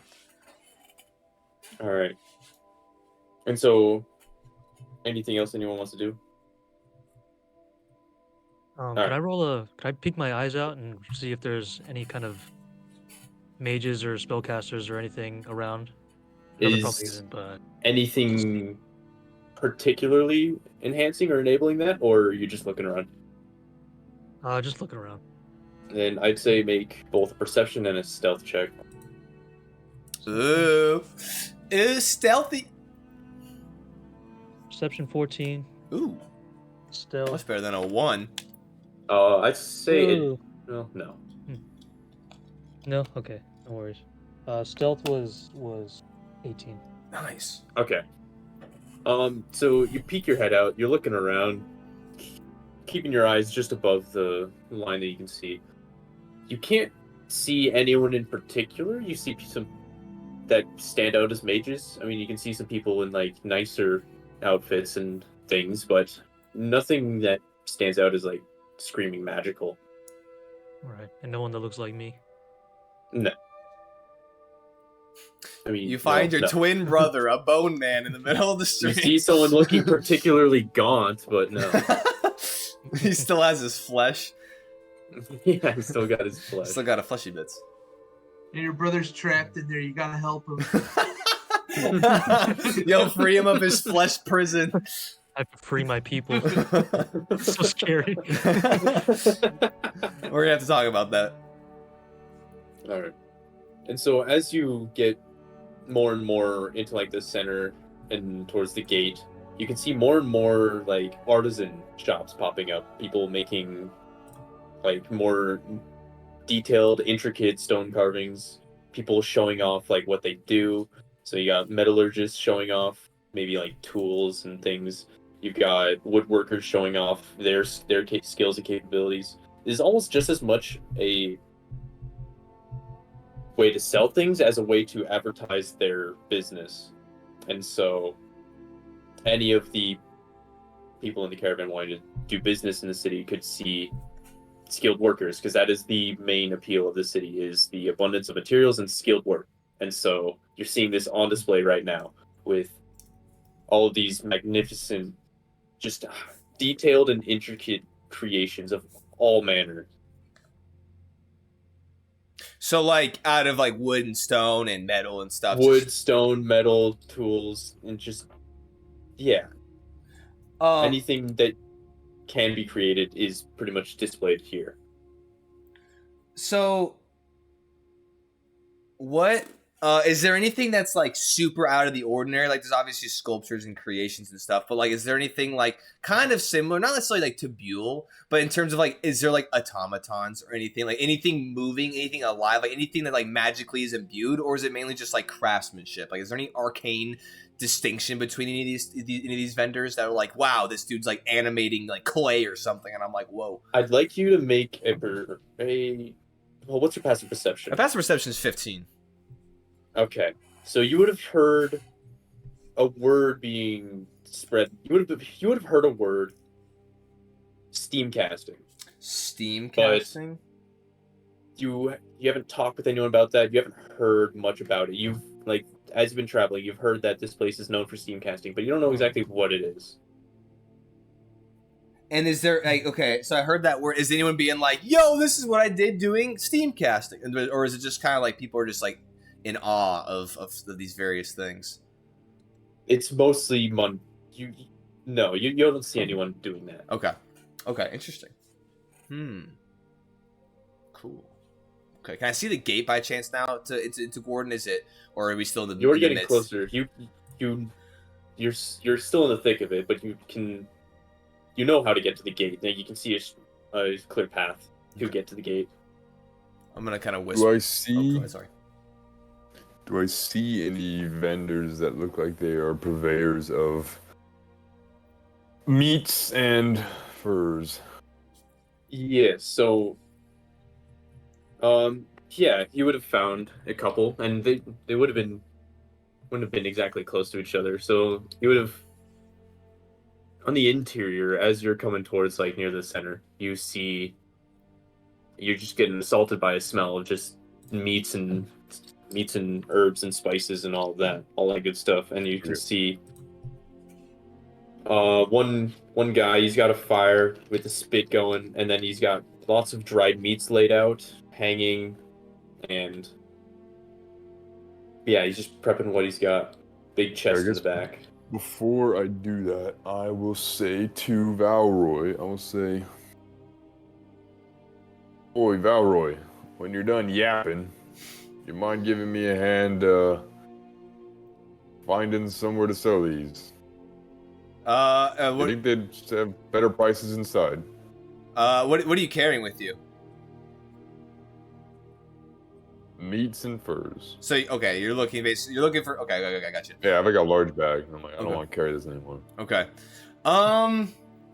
All right. And so, anything else anyone wants to do? Could I peek my eyes out and see if there's any kind of mages or spellcasters or anything around? No, there probably isn't, but anything particularly enhancing or enabling that, or are you just looking around? just looking around. Then I'd say make both a perception and a stealth check. Ooh, stealthy. Perception 14. Ooh, Stealth. much better than a 1. I'd say Ooh. no. No, okay, no worries. Stealth was 18. Nice. Okay. So you peek your head out. You're looking around, keeping your eyes just above the line that you can see. You can't see anyone in particular. You see some that stand out as mages. I mean, you can see some people in like nicer outfits and things, but nothing that stands out as like screaming magical. Alright, and no one that looks like me. No. I mean, You find your twin brother, a bone man, in the middle of the You street. see someone looking particularly gaunt, but no. He still has his flesh. Yeah, he's still got his flesh. Still got a fleshy bits. And your brother's trapped in there. You gotta help him. Yo, free him of his flesh prison. I have to free my people. It's so scary. We're gonna have to talk about that. All right. And so as you get more and more into like the center and towards the gate, you can see more and more like artisan shops popping up. People making like more detailed, intricate stone carvings. People showing off like what they do. So you got metallurgists showing off maybe like tools and things. You've got woodworkers showing off their skills and capabilities. It's almost just as much a way to sell things as a way to advertise their business. And so any of the people in the caravan wanting to do business in the city could see skilled workers, because that is the main appeal of the city, is the abundance of materials and skilled work. And so you're seeing this on display right now with all of these magnificent, just detailed and intricate creations of all manner. So like out of like wood and stone and metal and stuff. Wood, stone, metal, tools, and just yeah, Um. anything that can be created is pretty much displayed here. So, what is there anything that's like super out of the ordinary? Like, there's obviously sculptures and creations and stuff, but like, is there anything like kind of similar? Not necessarily like to Buell, but in terms of like, is there like automatons or anything like anything moving, anything alive, like anything that like magically is imbued, or is it mainly just like craftsmanship? Like, is there any arcane distinction between any of these vendors that are like, wow, this dude's like animating like clay or something, and I'm like, whoa. I'd like you to make well, what's your passive perception? My passive perception is 15. Okay, so you would have heard a word being spread. You would have heard a word, steam casting. Steam But- casting. You haven't talked with anyone about that. You haven't heard much about it. You've like as you've been traveling, you've heard that this place is known for steam casting, but you don't know exactly what it is. And is there like, okay, so I heard that word. Is anyone being like, "Yo, this is what I did doing steam casting," or is it just kind of like people are just like in awe of these various things? It's mostly you don't see anyone doing that. Okay, interesting. Cool. Okay, can I see the gate by chance now into Gwarden? Is it, or are we still in the? You're in the getting midst? closer. You're still in the thick of it, but you know how to get to the gate. Now you can see a clear path to get to the gate. I'm gonna kind of whisper. Do I Oh, see? go ahead, sorry. Do I see any vendors that look like they are purveyors of meats and furs? Yeah, so yeah, you would have found a couple, and they wouldn't have been exactly close to each other. So you would have on the interior, as you're coming towards like near the center, you're just getting assaulted by a smell of just meats and herbs and spices and all that good stuff. And you can see one guy, he's got a fire with the spit going, and then he's got lots of dried meats laid out, hanging, and yeah, he's just prepping what he's got. Big chest in the back. Before I do that, I will say to Valroy, "Oi, Valroy, when you're done yapping, you mind giving me a hand finding somewhere to sell these? I What think they'd have better prices inside." what are you carrying with you? Meats and furs. So okay, you're looking for okay, I got you. Yeah, I've got a large bag. I'm like, I don't Okay. want to carry this anymore. Okay.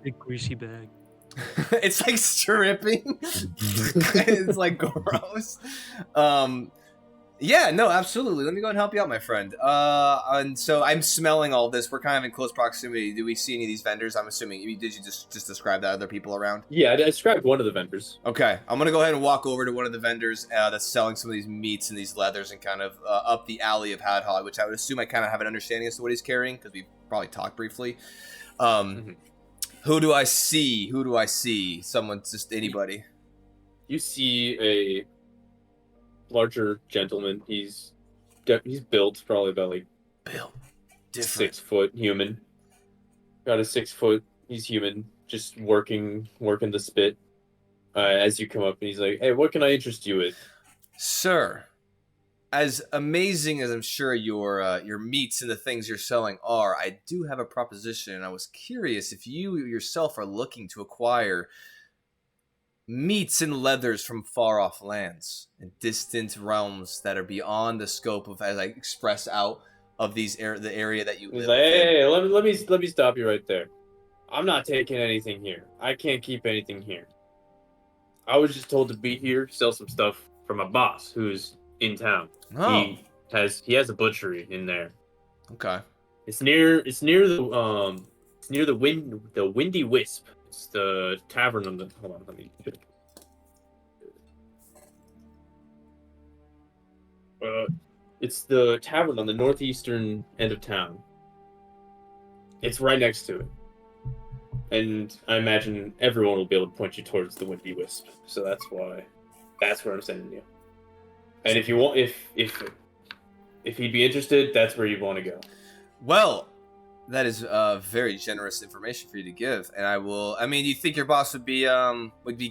Big greasy bag. It's like stripping. It's like gross. Yeah, no, absolutely. Let me go and help you out, my friend. And so I'm smelling all this. We're kind of in close proximity. Do we see any of these vendors? I'm assuming. Did you just describe the other people around? Yeah, I described one of the vendors. Okay, I'm gonna go ahead and walk over to one of the vendors that's selling some of these meats and these leathers, and kind of up the alley of Hadhog, which I would assume I kind of have an understanding as to what he's carrying because we probably talked briefly. Who do I see? Someone, just anybody. You see a larger gentleman. He's built probably about like Bill, different. 6 foot human. Got a 6 foot. He's human, just working the spit. As you come up, and he's like, "Hey, what can I interest you with?" Sir, as amazing as I'm sure your meats and the things you're selling are, I do have a proposition, and I was curious if you yourself are looking to acquire meats and leathers from far-off lands and distant realms that are beyond the scope of, as I express out, of the area that you He's live like, in. "Hey, let me stop you right there. I'm not taking anything here. I can't keep anything here. I was just told to be here, sell some stuff for my boss, who's in town. Oh, He has a butchery in there. okay. It's near the Windy Wisp. It's the tavern on the. Hold on, let me. It's the tavern on the northeastern end of town. It's right next to it. And I imagine everyone will be able to point you towards the Windy Wisp. So that's where I'm sending you. And if you want, if he'd be interested, that's where you want to go. Well, that is very generous information for you to give, and I will. I mean, you think your boss would be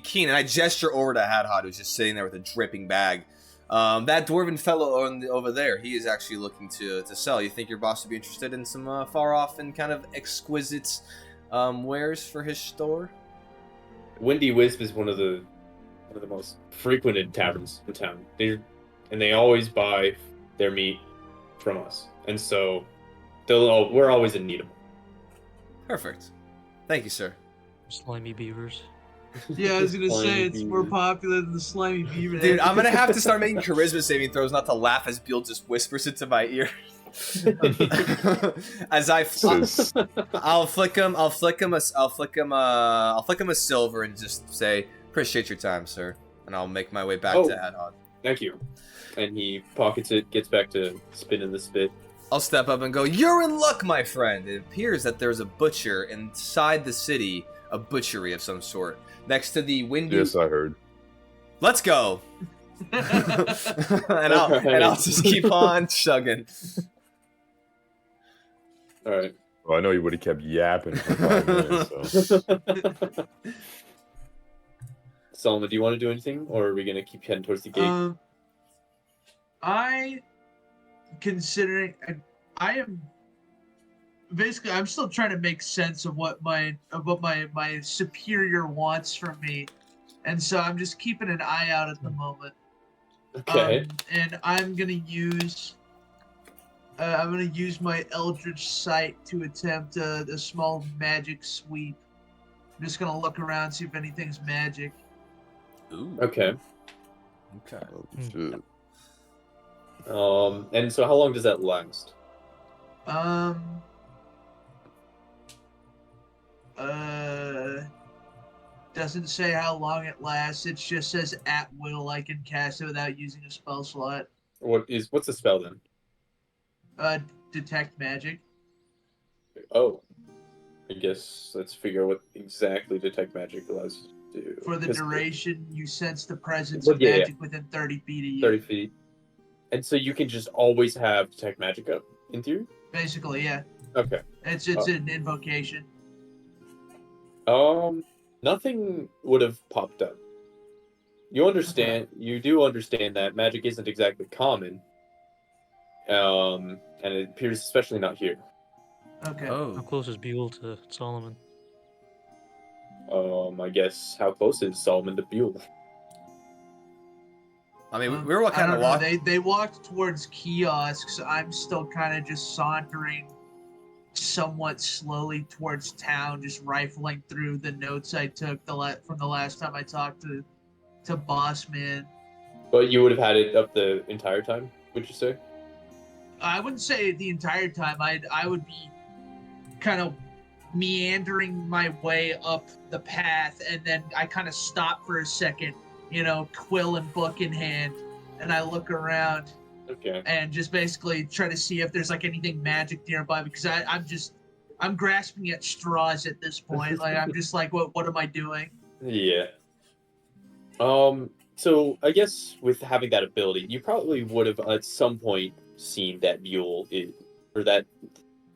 keen? And I gesture over to Hadhad, who's just sitting there with a dripping bag. That dwarven fellow over there, he is actually looking to sell. You think your boss would be interested in some far off and kind of exquisite wares for his store? Windy Wisp is one of the most frequented taverns in town. They always buy their meat from us, and so we're always in need of them. Perfect. Thank you, sir. Slimy beavers. Yeah, I was gonna Slimy say it's more beaver. popular than the slimy beaver. Dude, I'm gonna have to start making charisma saving throws not to laugh as Beal just whispers into my ear. As I'll flick him a silver and just say, appreciate your time, sir. And I'll make my way back to Hadhad. Thank you. And he pockets it, gets back to spinning the spit. I'll step up and go, you're in luck, my friend. It appears that there's a butcher inside the city, a butchery of some sort, next to the windy... Yes, I heard. Let's go. and I'll just keep on chugging. All right. Well, I know you would have kept yapping for 5 minutes, so. Solomon, do you want to do anything, or are we going to keep heading towards the gate? I'm still trying to make sense of what my superior wants from me, and so I'm just keeping an eye out at the moment. Okay. And I'm gonna use my Eldritch Sight to attempt a small magic sweep. I'm just gonna look around, see if anything's magic. Ooh. Okay. Okay. Oh, shit. And so how long does that last? Doesn't say how long it lasts. It just says at will I can cast it without using a spell slot. What's the spell then? Detect magic. Oh. I guess let's figure out what exactly detect magic allows you to do. For the duration, you sense the presence Well, of yeah, magic within 30 feet of you. 30 feet. And so you can just always have detect magic up, in theory? Basically, yeah. Okay. It's an invocation. Nothing would have popped up. You do understand that magic isn't exactly common. And it appears especially not here. Okay. How Oh. close is Buell to Solomon? I guess how close is Solomon to Buell? I mean, we were I kind of don't know. walking. They walked towards kiosks. I'm still kind of just sauntering somewhat slowly towards town, just rifling through the notes I took from the last time I talked to Boss Man. But you would have had it up the entire time, would you say? I wouldn't say the entire time. I would be kind of meandering my way up the path, and then I kind of stop for a second, quill and book in hand, and I look around. Okay. And just basically try to see if there's like anything magic nearby, because I'm grasping at straws at this point. Like I'm just like, what am I doing? Yeah. So I guess with having that ability, you probably would have at some point seen that mule or that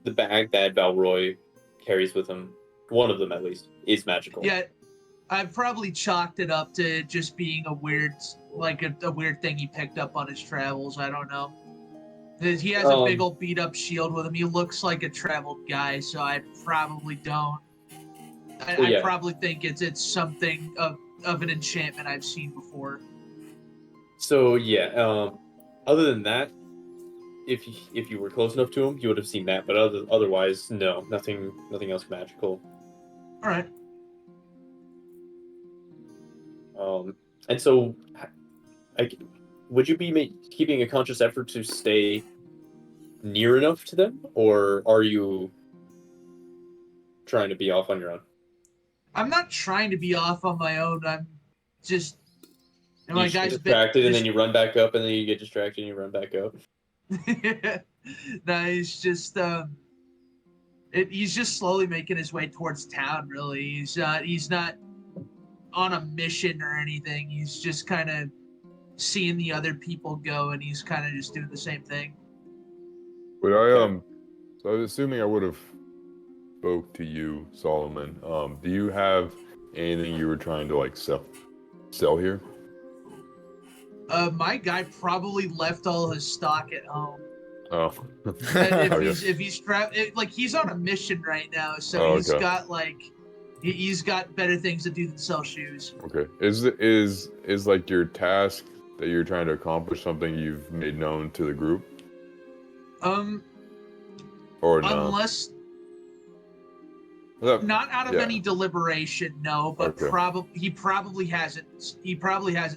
the bag that Valroy carries with him, one of them at least, is magical. Yeah, I've probably chalked it up to just being a weird thing he picked up on his travels. I don't know. He has a big old beat up shield with him. He looks like a traveled guy, so I probably don't. I probably think it's something of an enchantment I've seen before. So yeah, other than that, if you were close enough to him, you would have seen that. But otherwise, no, nothing else magical. All right. And so, would you be keeping a conscious effort to stay near enough to them, or are you trying to be off on your own? I'm not trying to be off on my own. I'm just. You get distracted, and then you run back up, and then you get distracted, and you run back up. No, it's just He's just slowly making his way towards town. Really, he's not on a mission or anything. He's just kind of seeing the other people go, and he's kind of just doing the same thing. But Okay. so I was assuming I would have spoke to you, Solomon. Do you have anything you were trying to like sell here? My guy probably left all his stock at home. Oh. And Okay. if he's like he's on a mission right now, so Oh, he's okay. got like he's got better things to do than sell shoes. Okay. Is like your task that you're trying to accomplish something you've made known to the group? Or no? Unless Well, not out of yeah. any deliberation, no, but Okay. he probably hasn't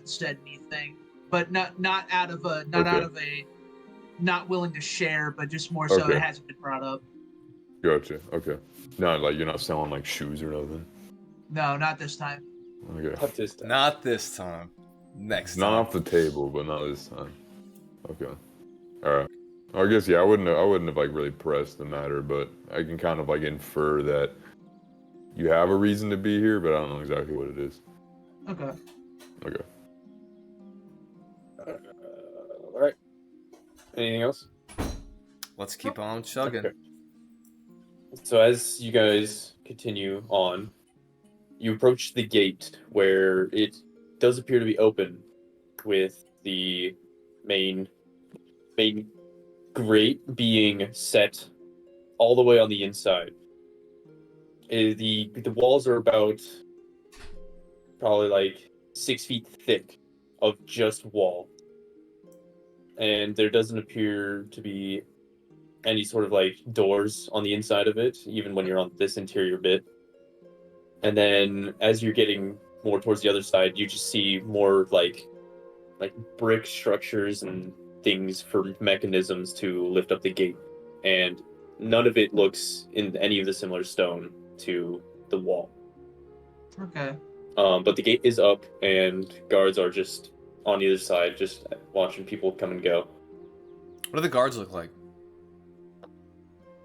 said anything, but not out of a not willing to share, but just more so Okay. it hasn't been brought up. Gotcha. Okay. Not like you're not selling like shoes or nothing. No, not this time. Okay. Not this time. Not this time. Next Not time. off the table, but not this time. Okay. All right. I guess yeah. I wouldn't have like really pressed the matter, but I can kind of like infer that you have a reason to be here, but I don't know exactly what it is. Okay. Okay. All right. Anything else? Let's keep on chugging. Okay. So as you guys continue on, you approach the gate where it does appear to be open, with the main grate being set all the way on the inside. The walls are about probably like 6 feet thick of just wall, and there doesn't appear to be any sort of like doors on the inside of it, even when you're on this interior bit. And then as you're getting more towards the other side, you just see more like brick structures and things for mechanisms to lift up the gate, and none of it looks in any of the similar stone to the wall. Okay. But the gate is up, and guards are just on either side, just watching people come and go. What do the guards look like?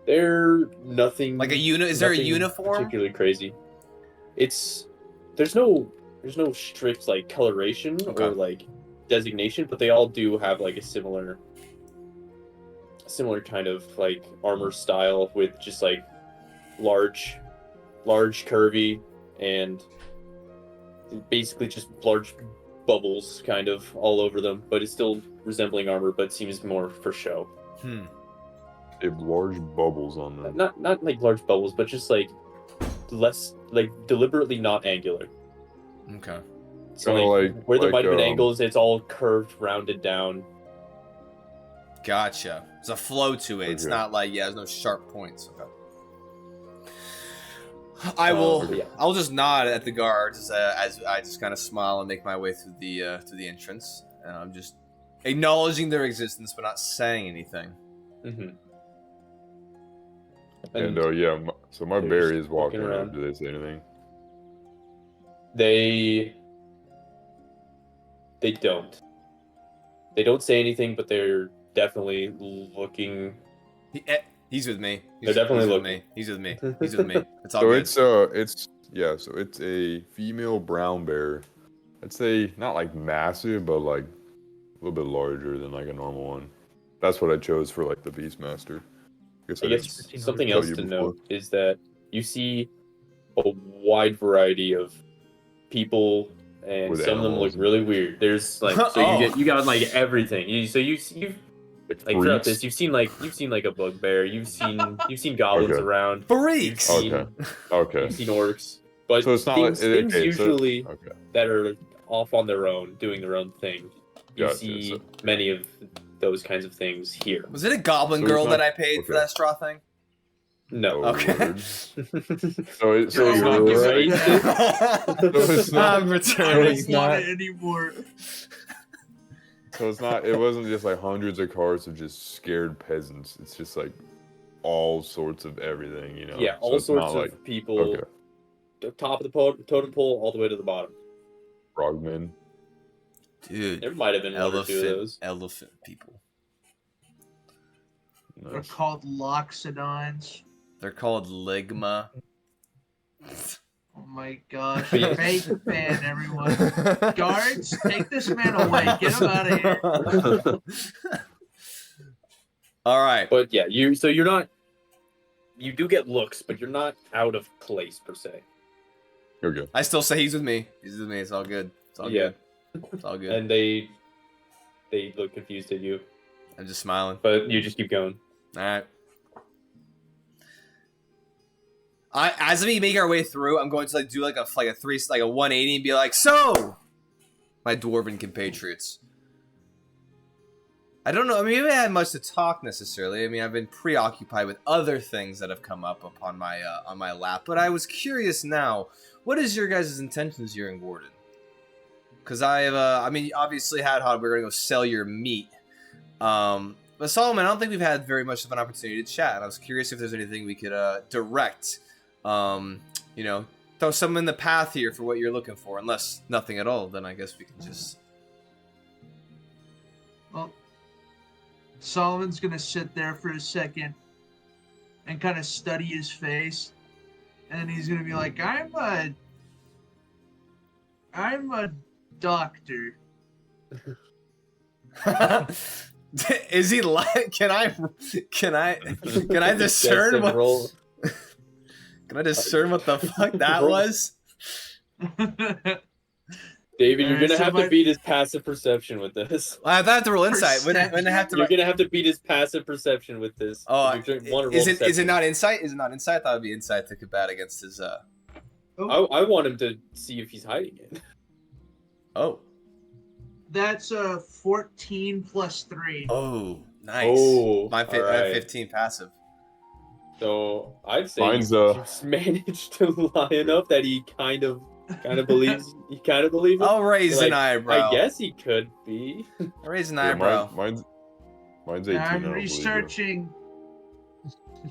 They're nothing Like a Is there a nothing uniform? particularly crazy. There's no strict like coloration Okay. or like designation, but they all do have like a similar kind of like armor style, with just like large curvy and basically just large bubbles kind of all over them, but it's still resembling armor, but seems more for show. They have large bubbles on them. Not like large bubbles, but just like less, like deliberately not angular. Okay. So Kinda like where there like, might have been angles, it's all curved, rounded down. Gotcha. There's a flow to it. It's Okay. not like there's no sharp points. Okay. I will. Yeah. I'll just nod at the guards as I just kind of smile and make my way through the entrance. And I'm just acknowledging their existence, but not saying anything. Mm-hmm. And yeah, so my they're berry just is walking walking around. around. Do they say anything? They don't. They don't say anything, but they're definitely looking. He's with me. They're definitely with looking. me. He's with me. He's with me. It's all So good. it's a female brown bear. I'd say not like massive, but like a little bit larger than like a normal one. That's what I chose for like the Beastmaster. I didn't guess something tell else you to before. note is that you see a wide variety of people, and With some of them animals look really weird. There's like Oh. you got like everything. You've like throughout this, freaks. you've seen like a bugbear. You've seen goblins Okay. around. Freaks. You've seen, Okay. You've seen orcs, but So it's not things like okay, usually okay. that are off on their own, doing their own thing. You Gotcha, see so- many of those kinds of things here. Was it a goblin So girl it's that not- I paid for okay. that straw thing? No. Okay. Lord. So it's You're not welcome. right. it's not- I'm I returning. it's don't want not- it anymore. So it's not. It wasn't just like hundreds of cars of just scared peasants. It's just like all sorts of everything, you know. Yeah, So all it's sorts not of like people. okay, The top of the totem pole all the way to the bottom. frogmen. Dude. There might have been one or two of those. Elephant people. They're Nice. called loxodons. They're called ligma. Oh my gosh. Fake fan, everyone. Guards, take this man away. Get him out of here. All right. But yeah, you're not. You do get looks, but you're not out of place per se. You're good. I still say he's with me. He's with me. It's all good. It's all good. It's all good. And they look confused at you, I'm just smiling. but you just keep going. All right. As we make our way through, I'm going to like do like a 180 and be like, so, my dwarven compatriots. I don't know. I mean, we haven't had much to talk necessarily. I mean, I've been preoccupied with other things that have come up upon my on my lap. But I was curious now. What is your guys' intentions here in Gwarden? Because I mean, obviously, Hadhod, we're gonna go sell your meat. But Solomon, I don't think we've had very much of an opportunity to chat. And I was curious if there's anything we could direct. You know, throw some in the path here for what you're looking for. Unless nothing at all, then I guess we can just. Well, Solomon's gonna sit there for a second and kind of study his face, and he's gonna be like, I'm a doctor. Is he like? Can I discern what? Roll. Can I discern what the fuck that was? David, you're Alright, gonna so have to beat his passive perception with this. I have to roll insight. When I have to. You're gonna have to beat his passive perception with this. Oh, You wanna roll is it deception. not insight? Is it not insight? I thought it'd be insight to combat against his. I want him to see if he's hiding it. Oh. That's a 14 plus 3. Oh, nice. Oh, My all right. 15 passive. So I'd say Mine's, you just managed to lie enough that he kind of believes. He kind of believes it. I'll raise Like, an eyebrow. I guess he could be. I'll raise an Yeah, eyebrow. mine's 18. I I'm don't believe you.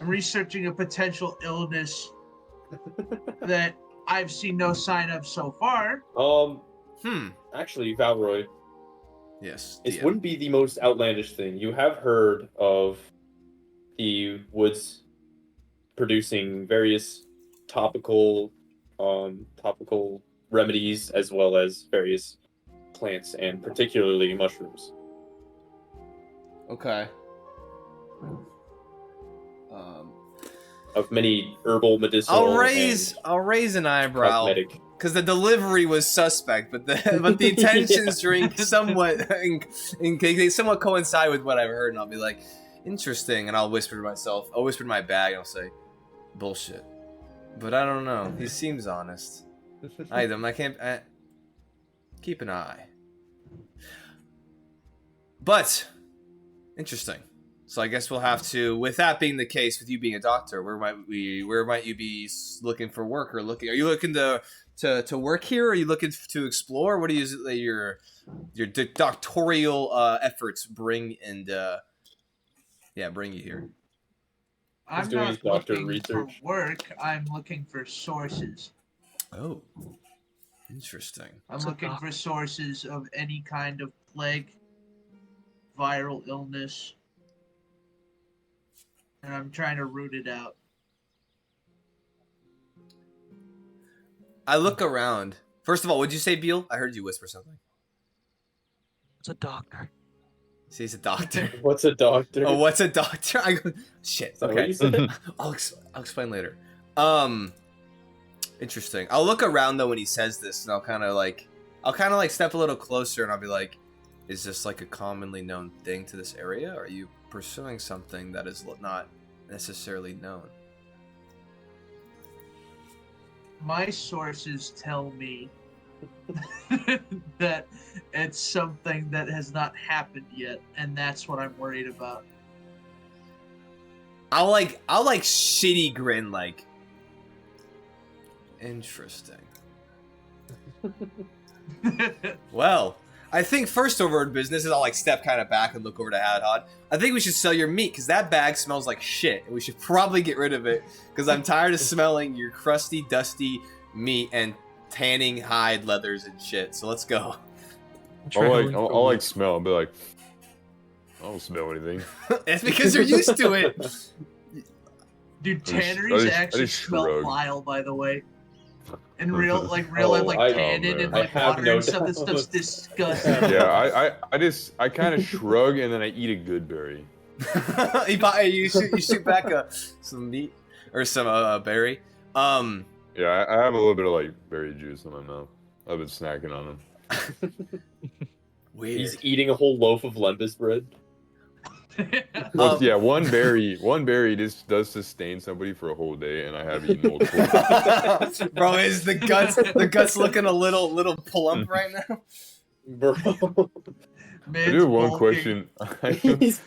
researching a potential illness that I've seen no sign of so far. Actually, Valroy, Yes. it DM. wouldn't be the most outlandish thing. You have heard of the woods producing various topical remedies as well as various plants and particularly mushrooms. Okay. Of many herbal, medicinal, I'll raise an and eyebrow cosmetic. because the delivery was suspect, but the intentions ring somewhat they somewhat coincide with what I've heard, and I'll be like, interesting, and I'll whisper to myself. I'll whisper to my bag, and I'll say, bullshit. But I don't know. He seems honest. I can't. Keep an eye. But interesting. So I guess we'll have to. With that being the case, with you being a doctor, where might you be looking for work or looking? Are you looking to work here? Or are you looking to explore? What do your doctoral efforts bring bring you here? I'm doing not his doctor looking research. for work. I'm looking for sources. Oh, interesting. I'm looking for sources of any kind of plague, viral illness, and I'm trying to root it out. I look around. First of all, would you say, Beal? I heard you whisper something. It's a doctor. See, he's a doctor. What's a doctor? Oh, what's a doctor? I go, shit. Is that what Okay, you said? I'll explain later. Interesting. I'll look around though when he says this, and I'll kind of like step a little closer, and I'll be like, "Is this like a commonly known thing to this area? Or are you pursuing something that is not necessarily known?" My sources tell me that it's something that has not happened yet, and that's what I'm worried about. I'll like shitty grin like. Interesting. Well, I think first order of business is I'll like step kind of back and look over to Hadhod. I think we should sell your meat because that bag smells like shit, and we should probably get rid of it because I'm tired of smelling your crusty, dusty meat and tanning hide leathers and shit. So let's go. I'll like smell. I'll be like, I don't smell anything. It's because you're used to it. Dude, I just- tanneries I just actually smell shrug. vile, by the way. In real life, like I- tannin and I like have water no and stuff. That doubt. stuff's disgusting. Yeah, I kind of shrug and then I eat a good berry. you shoot back some meat or some berry. Yeah, I have a little bit of like berry juice in my mouth. I've been snacking on them. Weird. He's eating a whole loaf of lembas bread. Well, yeah, one berry just does sustain somebody for a whole day, and I have eaten multiple. Bro, is the guts looking a little plump right now? Bro. Man's I do have one bulking. question. He's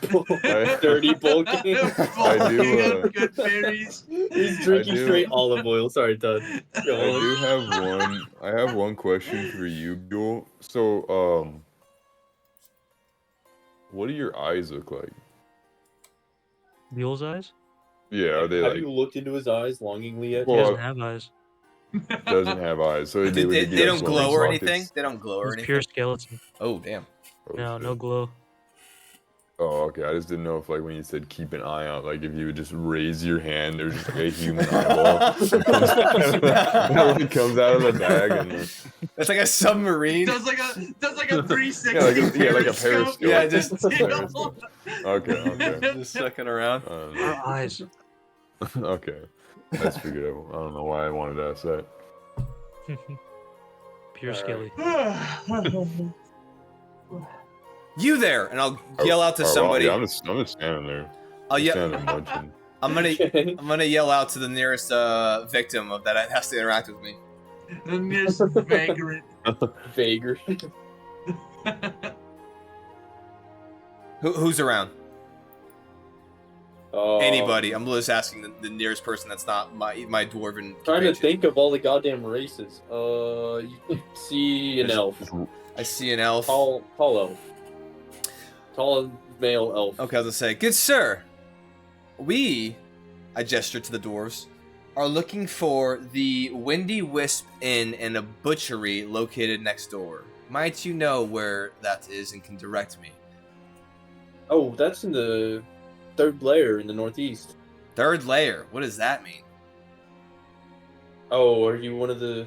dirty bulking. I do, Bulking on good berries. He's drinking straight olive oil. Sorry, Todd. Go I on. do have one. I have one question for you, Buell. So, what do your eyes look like? Buell's eyes? Yeah, are they Have like you looked into his eyes longingly yet? He Well, doesn't have eyes. doesn't have eyes? So they, would They be like don't glow glowing or sockets? anything. They don't glow or He's anything. pure skeleton. Oh damn. Oh, No, shit. no glow. Oh, okay. I just didn't know if, like, when you said keep an eye out, like, if you would just raise your hand, there's just like a human eyeball that comes out of the bag, and That's like a submarine. does like a 360. yeah, like a periscope. Yeah, just Okay. just sucking around. Our eyes. Okay, that's forgettable. I don't know why I wanted to ask that. Pure Alright. skelly. You there, and I'll yell out to Oh, well, somebody. yeah, I'm just standing there. I'll yell. Standing there munching. I'm gonna yell out to the nearest victim of that has to interact with me. The nearest vagrant. Vagrant. Who's around? Oh, Anybody. I'm just asking the nearest person that's not my dwarven. Trying to compatriot. think of all the goddamn races. You can see an elf. I see an elf. Tall elf. Tall male elf. Okay, I was gonna say, good sir, I gesture to the dwarves, are looking for the Windy Wisp Inn and a butchery located next door. Might you know where that is and can direct me? Oh, that's in the third layer in the northeast. Third layer. What does that mean? Oh, are you one of the...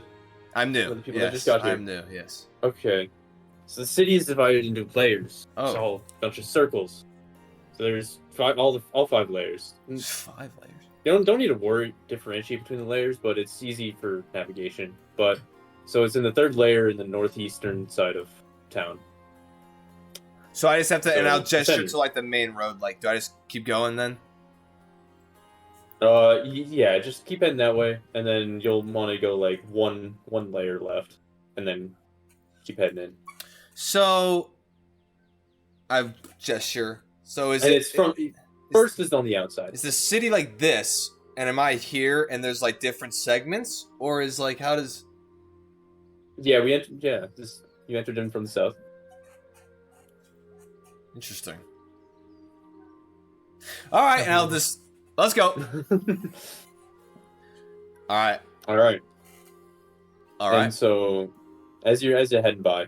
I'm One new. of the people that Yes, just got here. I'm new. Yes. Okay. So the city is divided into layers. Oh. It's all a bunch of circles. So there's all 5 layers. There's 5 layers. You don't need to differentiate between the layers, but it's easy for navigation. But so it's in the third layer in the northeastern side of town. So I just have to, and So, I'll gesture center. to like the main road. Like, do I just keep going then? Yeah, just keep heading that way, and then you'll want to go like one layer left, and then keep heading in. So I gesture. So is And it? it's from first is on the outside. Is the city like this? And am I here? And there's like different segments, or is like how does? Yeah, we entered. Yeah, you entered in from the south. Interesting. All right, and I'll just let's go. All right, All right. all And right. so, as you're heading by,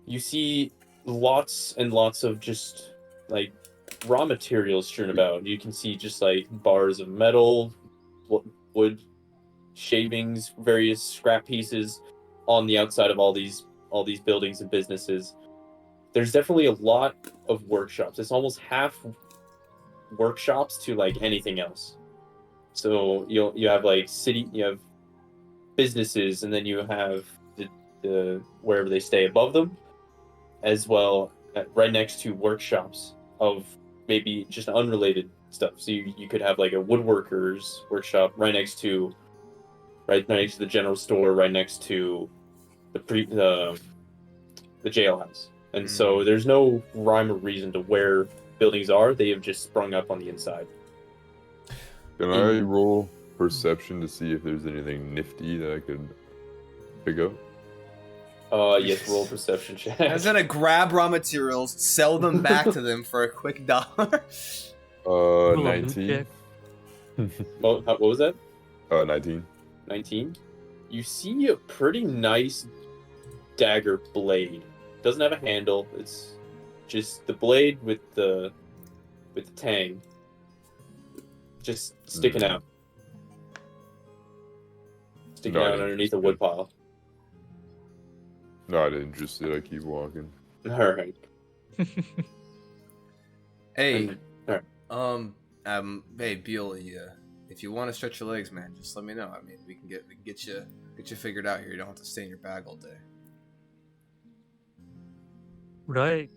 you see lots and lots of just like raw materials strewn about. You can see just like bars of metal, wood, shavings, various scrap pieces on the outside of all these buildings and businesses. There's definitely a lot of workshops. It's almost half workshops to like anything else. So you have like you have businesses, and then you have the wherever they stay above them, as well right next to workshops of maybe just unrelated stuff. So you could have like a woodworker's workshop right next to the general store, right next to the jailhouse. And so there's no rhyme or reason to where buildings are. They have just sprung up on the inside. Can I roll perception to see if there's anything nifty that I could pick up? Yes, roll perception check. I was gonna grab raw materials, sell them back to them for a quick $1. Roll a loot 19. check. What was that? 19. 19. You see a pretty nice dagger blade. Doesn't have a handle. It's just the blade with the tang just sticking out. sticking No, I out didn't underneath just a wood pile. Not interested. I keep walking. All right. Hey, Alright. hey, Beal, if you want to stretch your legs, man, just let me know. I mean, we can get you figured out here. You don't have to stay in your bag all day.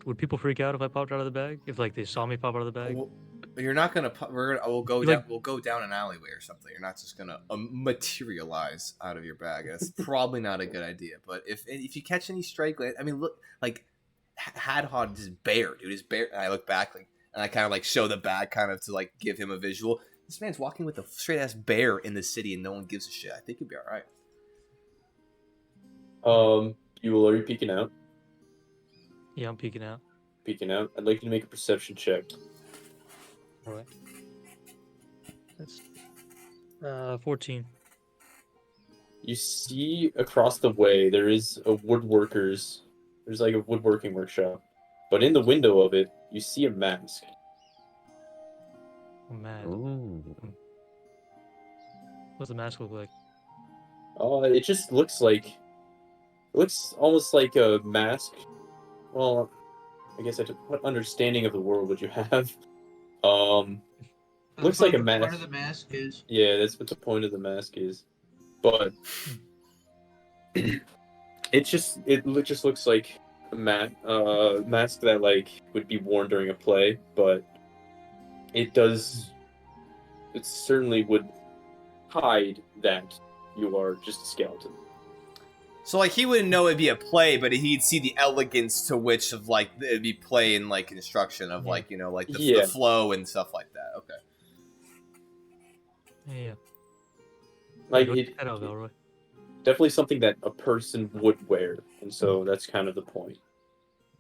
Would people freak out if I popped out of the bag? If like they saw me pop out of the bag? Well, you're not gonna. We'll go You down. like- We'll go down an alleyway or something. You're not just gonna materialize out of your bag. That's probably not a good idea. But if you catch any stray glance, I mean, look, like Hadhod is bare, dude. Is bare. And I look back, like, and I kind of like show the bag, kind of to like give him a visual. This man's walking with a straight ass bear in the city, and no one gives a shit. I think he'll be all right. Are you peeking out? Yeah, I'm peeking out. Peeking out. I'd like you to make a perception check. All right. That's 14. You see across the way there is a woodworker's. There's like a woodworking workshop, but in the window of it, you see a mask. I'm mad. Ooh. What's the mask look like? It just looks like. It looks almost like a mask. Well, I guess what understanding of the world would you have? Looks like a Part mask. of the mask is. Yeah, that's what the point of the mask is. But it just looks like a mask that like would be worn during a play, but it certainly would hide that you are just a skeleton. So like he wouldn't know it'd be a play, but he'd see the elegance to which of like it'd be play and like construction of like like the flow and stuff like that. Okay. Yeah. Like Go it, check that out, Elroy. definitely something that a person would wear, and so that's kind of the point.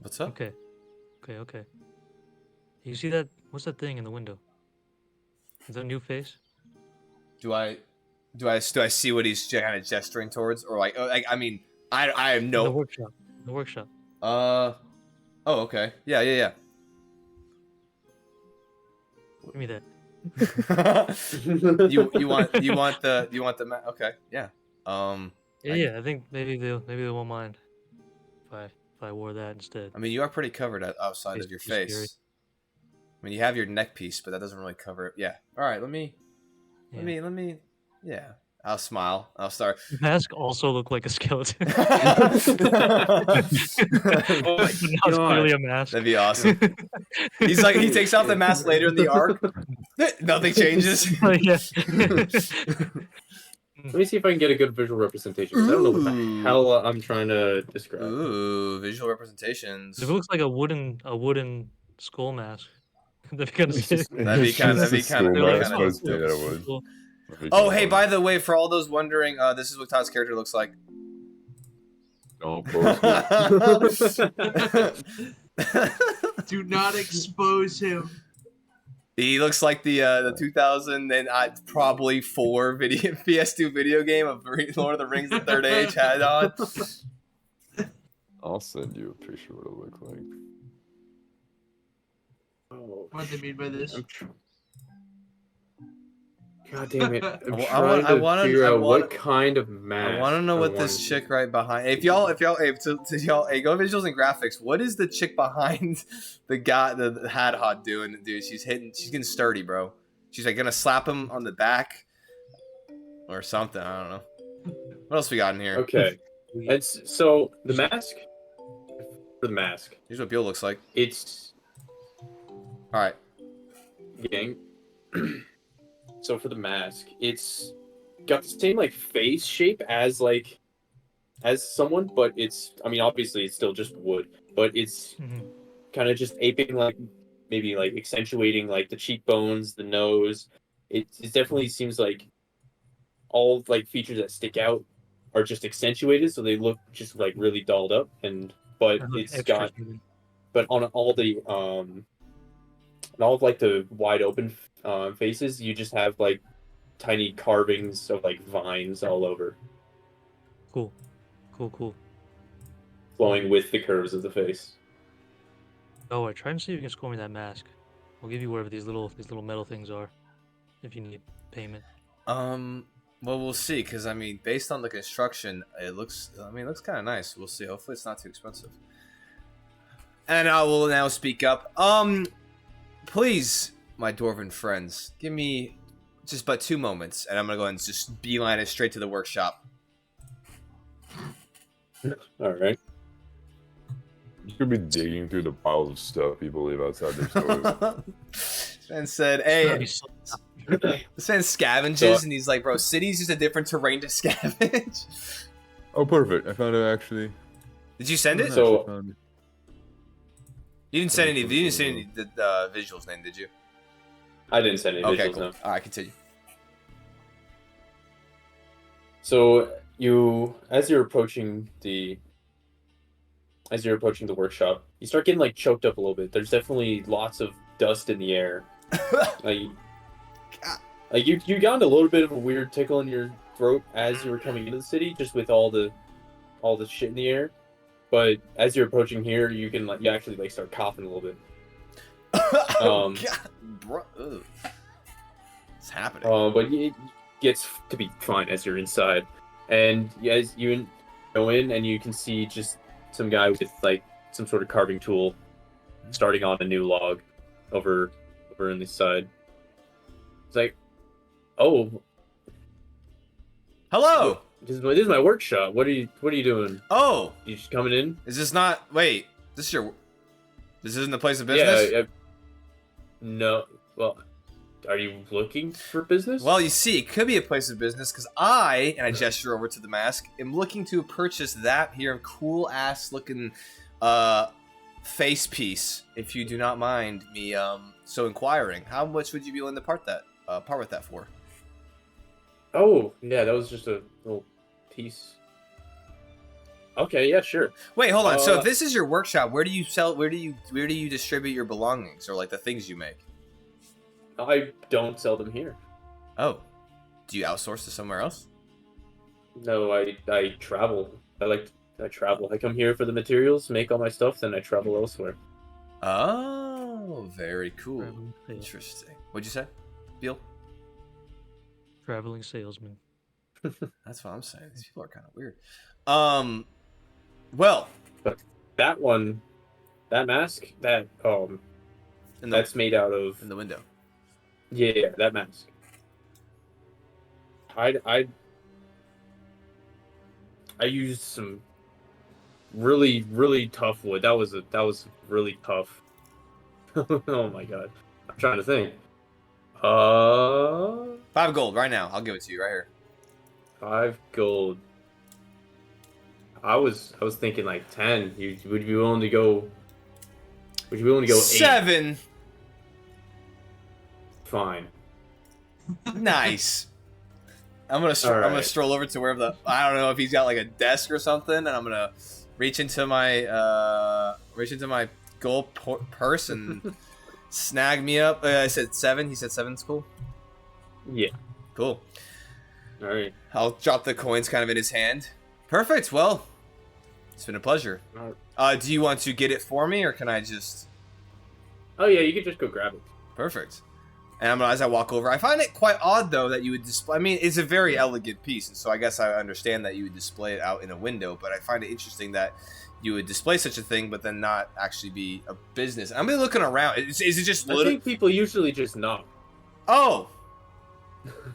What's up? Okay. You see that? What's that thing in the window? Is that a new face? Do I see what he's kind of gesturing towards, or like I mean I have In the no. workshop. In the workshop. Oh, okay. Yeah. Give me that. you want the okay, yeah. Yeah, I think maybe they won't mind if I wore that instead. I mean, you are pretty covered outside It's of your pretty face. scary. I mean, you have your neck piece, but that doesn't really cover it. Yeah. All right. Let me. Yeah. I'll smile. I'll start. The mask also looked like a skeleton. Oh my But now it's clearly a mask. That'd be awesome. He's like, he takes off the mask later in the arc. Nothing changes. Yeah. Let me see if I can get a good visual representation. 'Cause I don't know what the Ooh. hell I'm trying to describe. Ooh, visual representations. If it looks like a wooden skull mask, that'd be kind of sick. That'd be kind of. Cool. Oh, hey, by the way, for all those wondering, this is what Todd's character looks like. Don't post it. Do not expose him. He looks like the 2000 and probably 4 PS2 video game of Lord of the Rings: The Third Age had on. I'll send you a picture of what it look like. Oh, What do they mean by this? God damn it! I'm I trying to wanna- figure I out wanna- what kind of mask. I want to know what I this want. chick right behind. If y'all, hey, go visuals and graphics. What is the chick behind the guy, the Hadhod doing? Dude, she's getting sturdy, bro. She's like gonna slap him on the back or something. I don't know. What else we got in here? Okay, so the mask. For the mask, Here's what Beal looks like. it's All right. gang. So for the mask, it's got the same like face shape as someone, but I mean obviously it's still just wood, but it's Mhm. kind of just aping like maybe like accentuating like the cheekbones, the nose. It definitely seems like all like features that stick out are just accentuated, so they look just like really dolled up, but That look it's extra got human. but on all of like the wide open faces, you just have like tiny carvings of like vines all over, Cool. flowing with the curves of the face. Oh, try and see if you can score me that mask. I'll give you whatever these little metal things are, if you need payment. Well, we'll see, because I mean, based on the construction, it looks kind of nice. We'll see. Hopefully, it's not too expensive. And I will now speak up. Please, my dwarven friends, give me just about 2 moments, and I'm gonna go and just beeline it straight to the workshop. All right. You could be digging through the piles of stuff people leave outside their stores. This man said, "Hey." This man scavenges, and he's like, "Bro, city's just a different terrain to scavenge." Oh, perfect. I found it actually. Did you send it? So- I found it. You didn't send any. You didn't send any the visuals name, did you? I didn't send any Okay, visuals. cool. No. All right, continue. So as you're approaching the workshop, you start getting like choked up a little bit. There's definitely lots of dust in the air. Like you got a little bit of a weird tickle in your throat as you were coming into the city, just with all the shit in the air. But as you're approaching here, you actually like start coughing a little bit. Oh, God, bro. Ugh. What's happening? But it gets to be fine as you're inside, and as you go in, and you can see just some guy with like some sort of carving tool, starting on a new log, over in this side. It's like, oh, Hello. this is my workshop. What are you doing? Oh, You just coming in? is this not? Wait, this isn't the place of business. Yeah. No. Well, are you looking for business? Well, you see, it could be a place of business because I gesture over to the mask, am looking to purchase that here cool ass looking face piece. If you do not mind me so inquiring, how much would you be willing to part with that for? Oh, yeah, that was just a little piece. Okay, yeah, sure. Wait, hold on. So if this is your workshop, where do you sell? Where do you distribute your belongings or like the things you make? I don't sell them here. Oh, do you outsource to somewhere else? No, I travel. I travel. I come here for the materials, make all my stuff, then I travel elsewhere. Oh, very cool. Traveling sales- Interesting. What'd you say, Beal? Traveling salesman. That's what I'm saying. These people are kind of weird. Well, That one, that mask, in that's made out of the window. yeah, that mask. I used some really tough wood. That was really tough. Oh my god. I'm trying to think. 5 gold right now. I'll give it to you right here. 5 gold. I was thinking like 10. Would you be willing to go? Would you be willing to go 8? 7. Fine. Nice. I'm gonna Alright. stroll over to wherever I don't know if he's got like a desk or something, and I'm gonna reach into my gold purse and snag me up. I said 7. He said 7's cool. Yeah. Cool. All right. I'll drop the coins kind of in his hand. Perfect. Well, it's been a pleasure. Do you want to get it for me, or can I just? Oh yeah, you could just go grab it. Perfect. And I'm gonna, as I walk over, I find it quite odd though that you would display. I mean, it's a very elegant piece, and so I guess I understand that you would display it out in a window. But I find it interesting that you would display such a thing, but then not actually be a business. I'm really looking around. Is it just I little? think people usually just knock. Oh.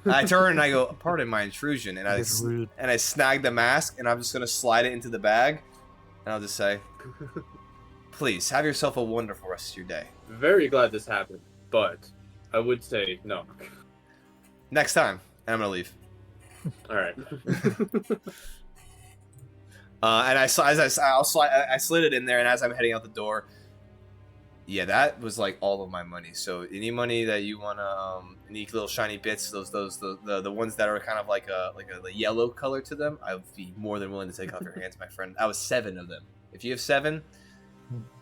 I turn and I go, pardon my intrusion, and That's rude. I snag the mask, and I'm just gonna slide it into the bag, and I'll just say, please have yourself a wonderful rest of your day. Very glad this happened, but I would say no. Next time, and I'm gonna leave. All right. And I slid it in there, and as I'm heading out the door, yeah, that was like all of my money. So any money that you wanna, any little shiny bits, the ones that are kind of like a yellow color to them, I would be more than willing to take off your hands, my friend. I was 7 of them. If you have 7,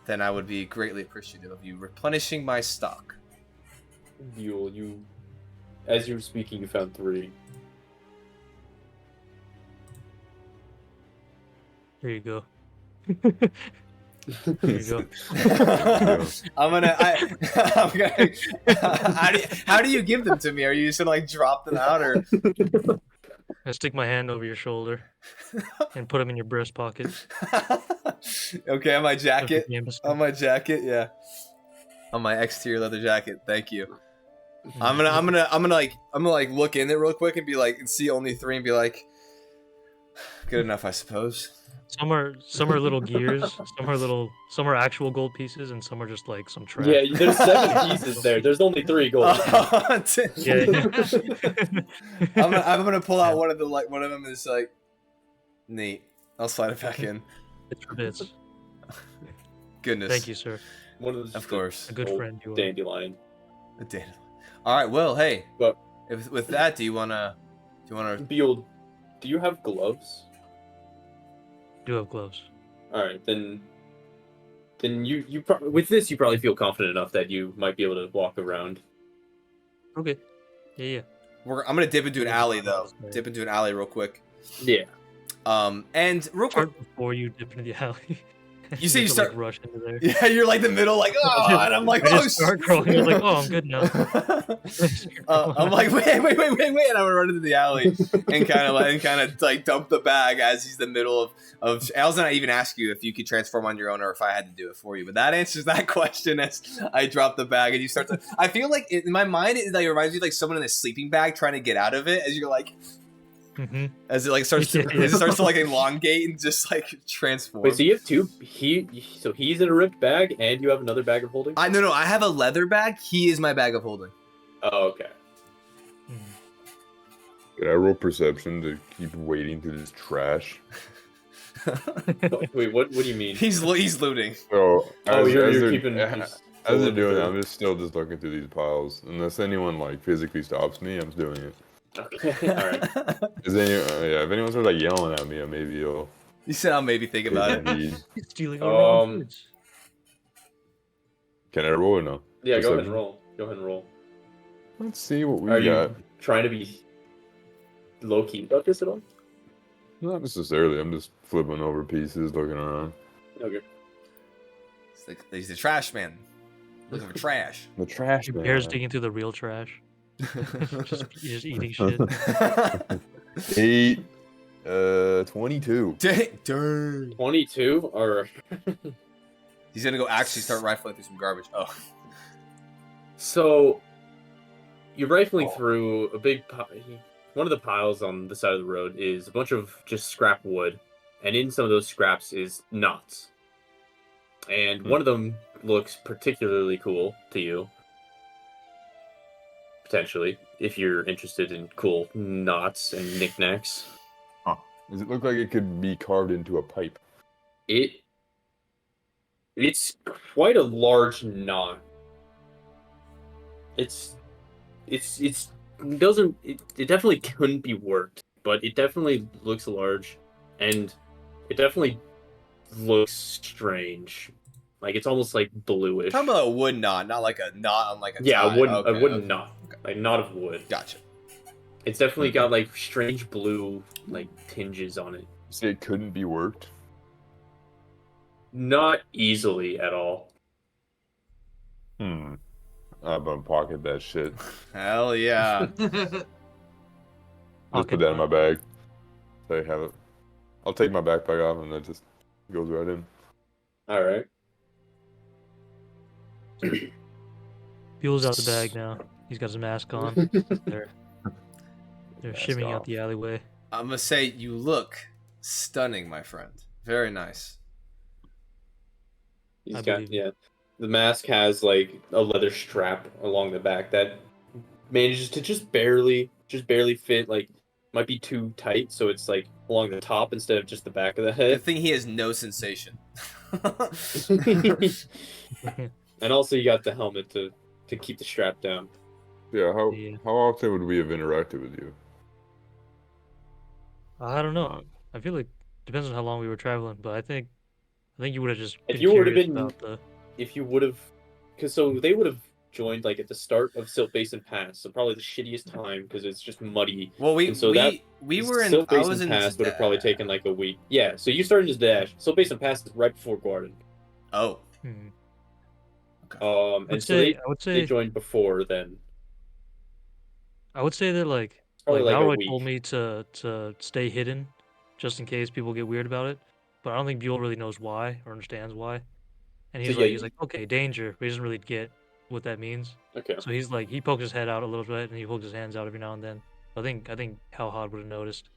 then I would be greatly appreciative of you replenishing my stock. You, as you were speaking, you found 3. There you go. There you go. I'm gonna. How do you give them to me? Are you just gonna like drop them out, or? I stick my hand over your shoulder and put them in your breast pocket. Okay, on my jacket. Campus. On my jacket, yeah. On my exterior leather jacket. Thank you. Mm. I'm gonna like look in there real quick and be like, and see only 3 and be like, good enough, I suppose. Some are little gears, some are actual gold pieces, and some are just like some trash. Yeah, there's 7 pieces there. There's only 3 gold. Yeah. I'm gonna pull out one of them is like, neat. I'll slide it back in. It's for bits. Goodness. Thank you, sir. One of those Of course. A good friend you are. dandelion. A dandelion. All right. Well, hey. But With that, do you wanna? Beald, do you have gloves? Do have gloves. All right, then you with this you probably feel confident enough that you might be able to walk around. Okay. Yeah. I'm gonna dip into an alley though. Right. Dip into an alley real quick. Yeah. And real quick, Start before you dip into the alley. You see, you have to, start like, rush into there. yeah, you're like the middle, like oh, and I'm like I oh, just start crawling. You're like, oh, I'm good now. I'm like wait, and I'm gonna run into the alley and kind of like dump the bag as he's in the middle of. I was gonna even ask you if you could transform on your own or if I had to do it for you, but that answers that question as I drop the bag and you start to. I feel like in my mind it like reminds me of like someone in a sleeping bag trying to get out of it as you're like. Mm-hmm. As it like starts to, it starts to like elongate and just like transform. Wait, so you have 2? So he's in a ripped bag, and you have another bag of holding. No, I have a leather bag. He is my bag of holding. Oh, okay. Can I roll perception to keep wading through this trash? Wait, what do you mean? He's looting. So, You're keeping. as they're doing it, I'm just looking through these piles. Unless anyone like physically stops me, I'm doing it. Okay, all right. If anyone starts like yelling at me, maybe you'll. You said I'll maybe think about it. Indeed. Stealing our own goods. Can I roll or no? Yeah, go ahead and Perception? roll. Go ahead and roll. Let's see what we Are got. you trying to be low key about this at all? Not necessarily. I'm just flipping over pieces, looking around. Okay. It's like he's the trash man, looking for trash. The trash Your man. bear's digging through the real trash. You're just eating shit. 8, 22. Dang. 22 or He's gonna go actually start rifling through some garbage. Oh, so you're rifling through a big one of the piles on the side of the road is a bunch of just scrap wood, and in some of those scraps is knots. And one of them looks particularly cool to you. Potentially, if you're interested in cool knots and knickknacks. Does it look like it could be carved into a pipe? It's quite a large knot. It definitely couldn't be worked, but it definitely looks large, and it definitely looks strange. Like it's almost like bluish. talking about a wood knot, not like a knot on like a Yeah, tie. a wooden Okay. knot, like knot of wood. Gotcha. It's definitely got like strange blue like tinges on it. You say it couldn't be worked? Not easily at all. I'm gonna pocket that shit. Hell yeah. Just put that in my bag. So I have it. I'll take my backpack off and that just goes right in. All right. Fuel's out the bag now. He's got his mask on. They're Mask shimmying out off. the alleyway. I'm gonna say you look stunning, my friend. Very nice. He's I got believe yeah. The mask has like a leather strap along the back that manages to just barely fit. Like might be too tight, so it's like along the top instead of just the back of the Good head. thing he has no sensation. And also you got the helmet to keep the strap down. Yeah, Yeah. how often would we have interacted with you? I don't know. I feel like depends on how long we were traveling, but I think you would have just. If been you would have curious been- about the. If you would have, because so they would have joined like at the start of Silt Basin Pass, so probably the shittiest time because it's just muddy. Well, we And so that- we were in. Silt I Basin was in. Pass would have probably taken like a week. Yeah, so you started as Dash. Silt Basin Pass is right before Gwarden. Oh. Hmm. And so they I would they say joined before then. I would say that like Probably like a Malroy week. told me to stay hidden, just in case people get weird about it. But I don't think Buell really knows why or understands why. And So he's yeah, like, okay, danger, but he doesn't really get what that means. Okay. So he's like, he pokes his head out a little bit and he pokes his hands out every now and then. I think Howhod would have noticed.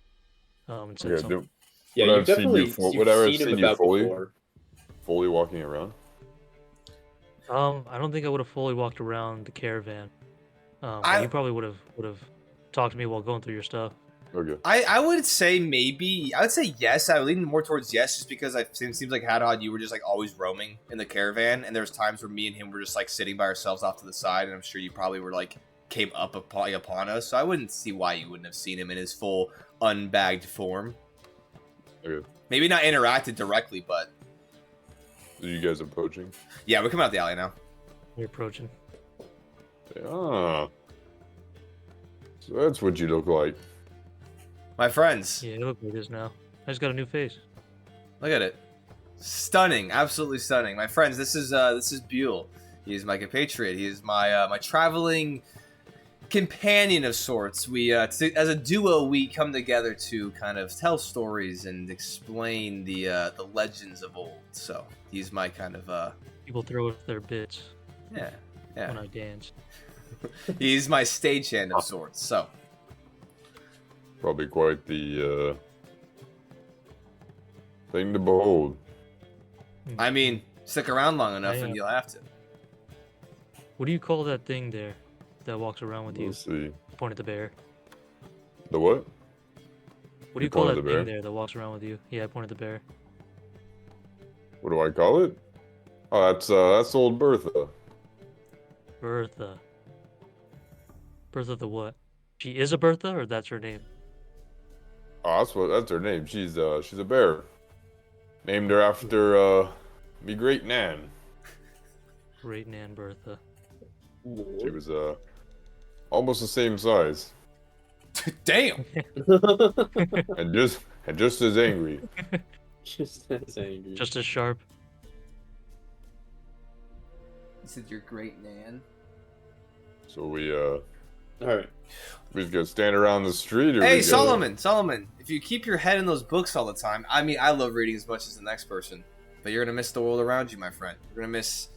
And said Okay, something. Yeah, would I you've have seen you definitely would you've I have seen him seen you about fully before. walking around? I don't think I would have fully walked around the caravan. But you probably would have talked to me while going through your stuff. Okay. I would say maybe. I would say yes. I would lean more towards yes, just because it seems like Hadad, you were just like always roaming in the caravan, and there's times where me and him were just like sitting by ourselves off to the side, and I'm sure you probably were like came up upon us. So I wouldn't see why you wouldn't have seen him in his full unbagged form. Okay. Maybe not interacted directly, but Are you guys approaching? yeah, we're coming out the alley now. You're approaching. Ah. So that's what you look like. My friends, Yeah, you look like this now. I just got a new face. look at it. Stunning, absolutely stunning. My friends, this is Buell. He is my compatriot. He is my my traveling companion of sorts. We as a duo, we come together to kind of tell stories and explain the legends of old. So he's my kind of People throw it their bits yeah. when I dance. He's my stagehand of sorts. So Probably quite the thing to behold. I mean, stick around long enough and you'll have to. What do you call that thing there that walks around with you? Let's see. Point at the bear. The what? What do you call that thing there that walks around with you? Yeah, I point at the bear. What do I call it? Oh, that's old Bertha. Bertha. Bertha the what? She is a Bertha, or that's her name? Oh, that's her name. She's a bear. Named her after me great nan. Great Nan Bertha. She was almost the same size Damn. and just as angry. Just as angry. Just as sharp. You said you're great, Nan. So we All right. we just gotta stand around the street. Or Hey, we gotta- Solomon, if you keep your head in those books all the time, I mean, I love reading as much as the next person, but you're gonna miss the world around you, my friend. You're gonna miss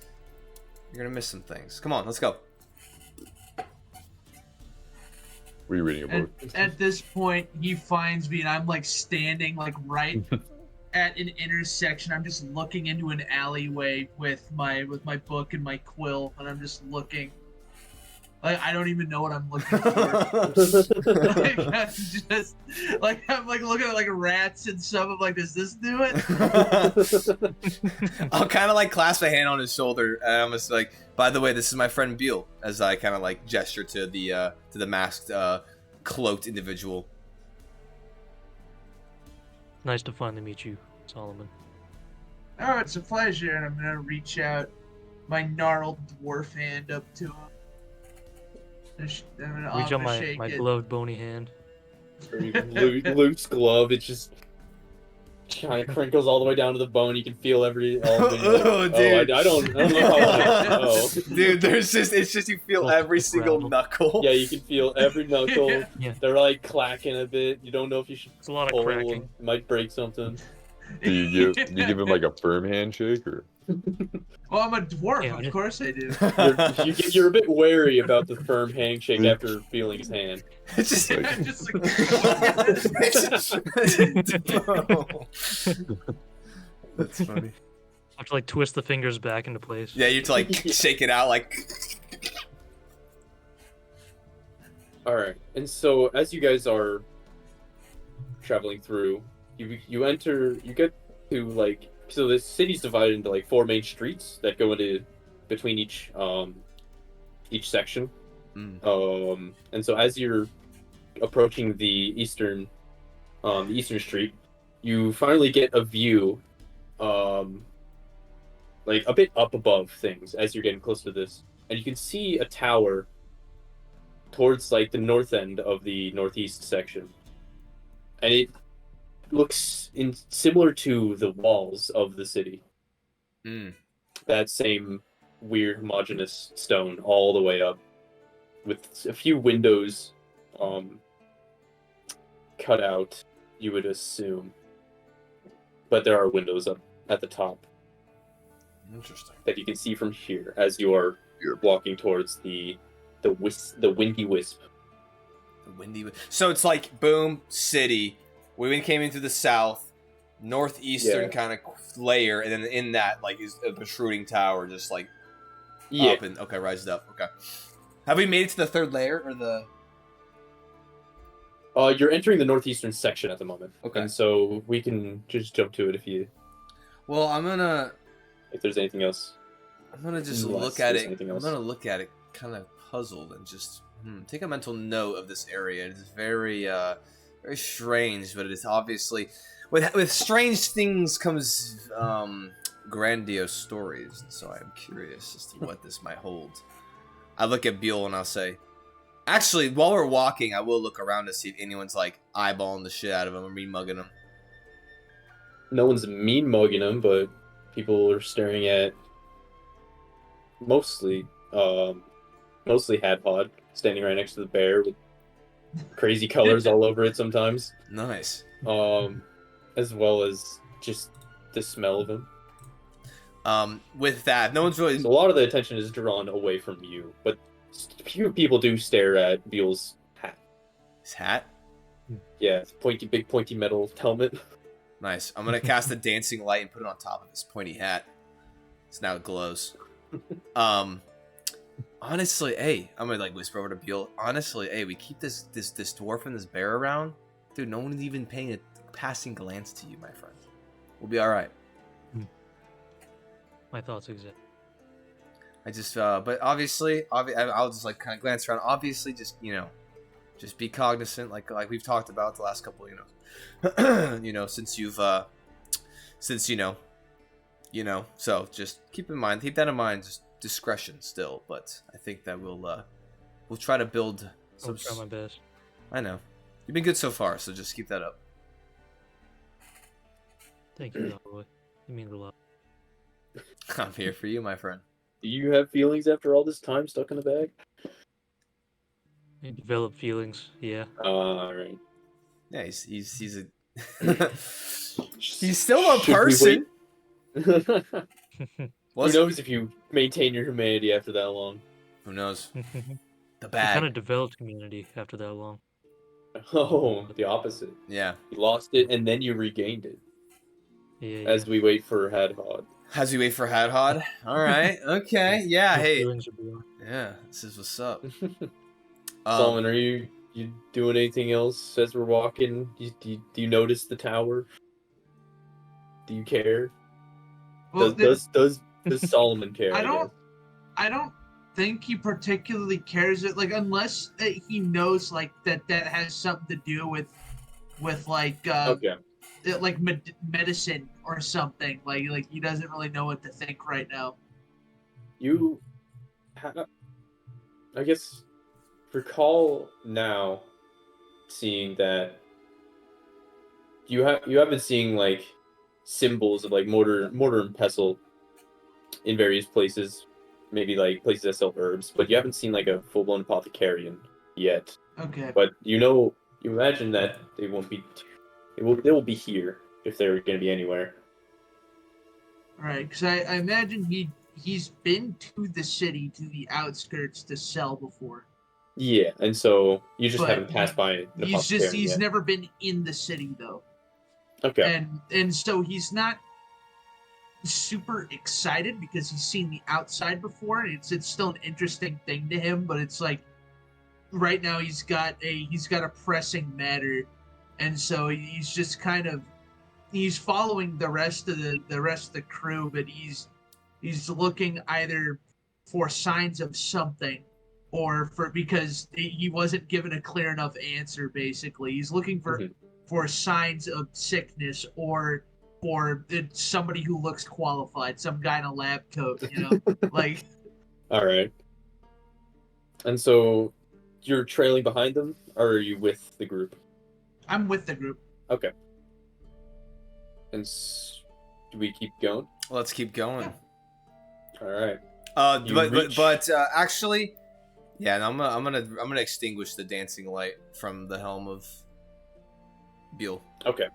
some things. Come on, let's go. Were you reading a book? At this point, he finds me, and I'm like standing like right at an intersection. I'm just looking into an alleyway with my book and my quill, and I'm just looking. Like I don't even know what I'm looking for. Like, I'm just like I'm like looking at like rats and stuff. I'm like, does this do it? I'll kind of like clasp a hand on his shoulder, and I'm just like, by the way, this is my friend Buell, as I kind of like gesture to the masked, cloaked individual. Nice to finally meet you, Solomon. Oh, it's a pleasure, and I'm gonna reach out my gnarled dwarf hand up to him. I'm gonna Reach out shake my it. gloved bony hand. Luke's glove, it just kind of crinkles all the way down to the bone. You can feel all the Oh, dude. I don't know how oh. Dude, it's just you feel Well, every it's single rattled. knuckle. Yeah, you can feel every knuckle. Yeah. They're like clacking a bit. You don't know if you should It's a lot of pull. cracking. It might break something. Do you give him like a firm handshake or? Well, I'm a dwarf, Yeah, of just- course I do. You're a bit wary about the firm handshake after feeling his hand. It's just, Just like, That's funny. I have to like twist the fingers back into place. Yeah, you have to like shake it out like. All right, and so as you guys are traveling through, you get to like, so the city's divided into like 4 main streets that go into between each section. And so as you're approaching the eastern street, you finally get a view, like a bit up above things as you're getting close to this, and you can see a tower towards like the north end of the northeast section, and it looks similar to the walls of the city. That same weird homogeneous stone all the way up, with a few windows cut out, you would assume. But there are windows up at the top Interesting. that you can see from here as you are walking towards the windy wisp. The windy. So it's like boom, city. We came into the south, northeastern kind of layer, and then in that like is a protruding tower, just like up and rises up. Okay. Have we made it to the third layer or the? You're entering the northeastern section at the moment. Okay. And so we can just jump to it if you. Well, If there's anything else. I'm gonna just look at it. I'm gonna look at it, kind of puzzled, and just take a mental note of this area. It's very, very strange, but it is obviously with strange things comes grandiose stories. And so I'm curious as to what this might hold. I look at Buell and I'll say, actually, while we're walking, I will look around to see if anyone's like eyeballing the shit out of him or mean mugging him. No one's mean mugging him, but people are staring at mostly Hadpod standing right next to the bear with crazy colors all over it sometimes. Nice. As well as just the smell of him. With that, no one's really. So a lot of the attention is drawn away from you, but few people do stare at Buell's hat. His hat? Yeah, it's big pointy metal helmet. Nice. I'm gonna cast a dancing light and put it on top of his pointy hat. So now it glows. Honestly, hey, I'm gonna like whisper over to Buell. Honestly, hey, we keep this dwarf and this bear around, dude. No one's even paying a passing glance to you, my friend. We'll be all right. My thoughts exist. I just, but obviously, I'll just like kind of glance around. Obviously, just just be cognizant, like we've talked about the last couple, since you've, so just keep that in mind, just discretion still. But I think that we'll try to build. I'll try my best. I know you've been good so far, so just keep that up. Thank you, Roy. You mean a lot. I'm here for you, my friend. Do you have feelings after all this time stuck in the bag? You develop feelings, yeah. Alright. Yeah, he's a he's still a person. Who knows if you maintain your humanity after that long? Who knows? The You bag. kind of developed community after that long. Oh, the opposite. Yeah. You lost it and then you regained it. Yeah. As we wait for Hadhod. As we wait for Hadhod. All right. Okay. Yeah. No Hey. feelings are beyond. Yeah. This is what's up. Solomon, are you doing anything else as we're walking? Do you notice the tower? Do you care? Well, Does Solomon care? I don't think he particularly cares it, like, unless he knows like that has something to do with like Okay. like medicine or something. Like he doesn't really know what to think right now. I guess recall now seeing that you have been seeing like symbols of like mortar and pestle in various places, maybe like places that sell herbs, but you haven't seen like a full-blown apothecarian yet. Okay. But you imagine that they will be here if they're going to be anywhere. Right, because I imagine he's been to the city, to the outskirts to sell before. Yeah, and so you just But haven't passed by an apothecarian he's yet. never been in the city though. Okay. And so he's not super excited because he's seen the outside before. It's still an interesting thing to him, but it's like right now he's got a pressing matter, and so he's just kind of following the rest of the crew, but he's looking either for signs of something or because he wasn't given a clear enough answer. Basically, he's looking for signs of sickness or somebody who looks qualified, some guy in a lab coat, like. All right. And so you're trailing behind them, or are you with the group? I'm with the group. Okay. And do we keep going? Let's keep going. All right. But actually, yeah. No, I'm gonna extinguish the dancing light from the helm of Buell. Okay.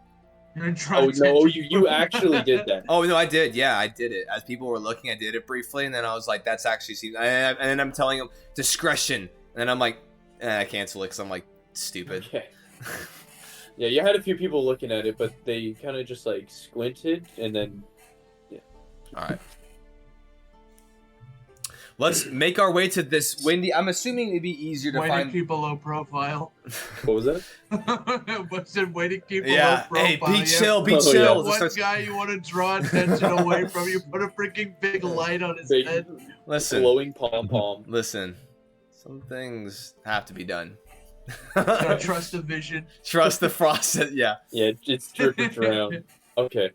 You're gonna draw Oh no, attention you from- actually did that. Oh no, I did. Yeah, I did it. As people were looking, I did it briefly, and then I was like, "That's actually seems." And then I'm telling them discretion, and then I'm like, I cancel it because I'm like stupid. Okay. Yeah, you had a few people looking at it, but they kind of just like squinted, and then All right. Let's make our way to this windy. I'm assuming it'd be easier to Way to find. keep a low profile. what was that? What's it? Way to keep a Yeah. low Hey, profile. be chill. Be Oh, chill. yeah. This One starts- guy you want to draw attention away from, you put a freaking big light on his Big, head. Listen. glowing pom pom. Listen. Some things have to be done. Gotta trust the vision. Trust the process. Yeah. Yeah, it's dripping around. Okay.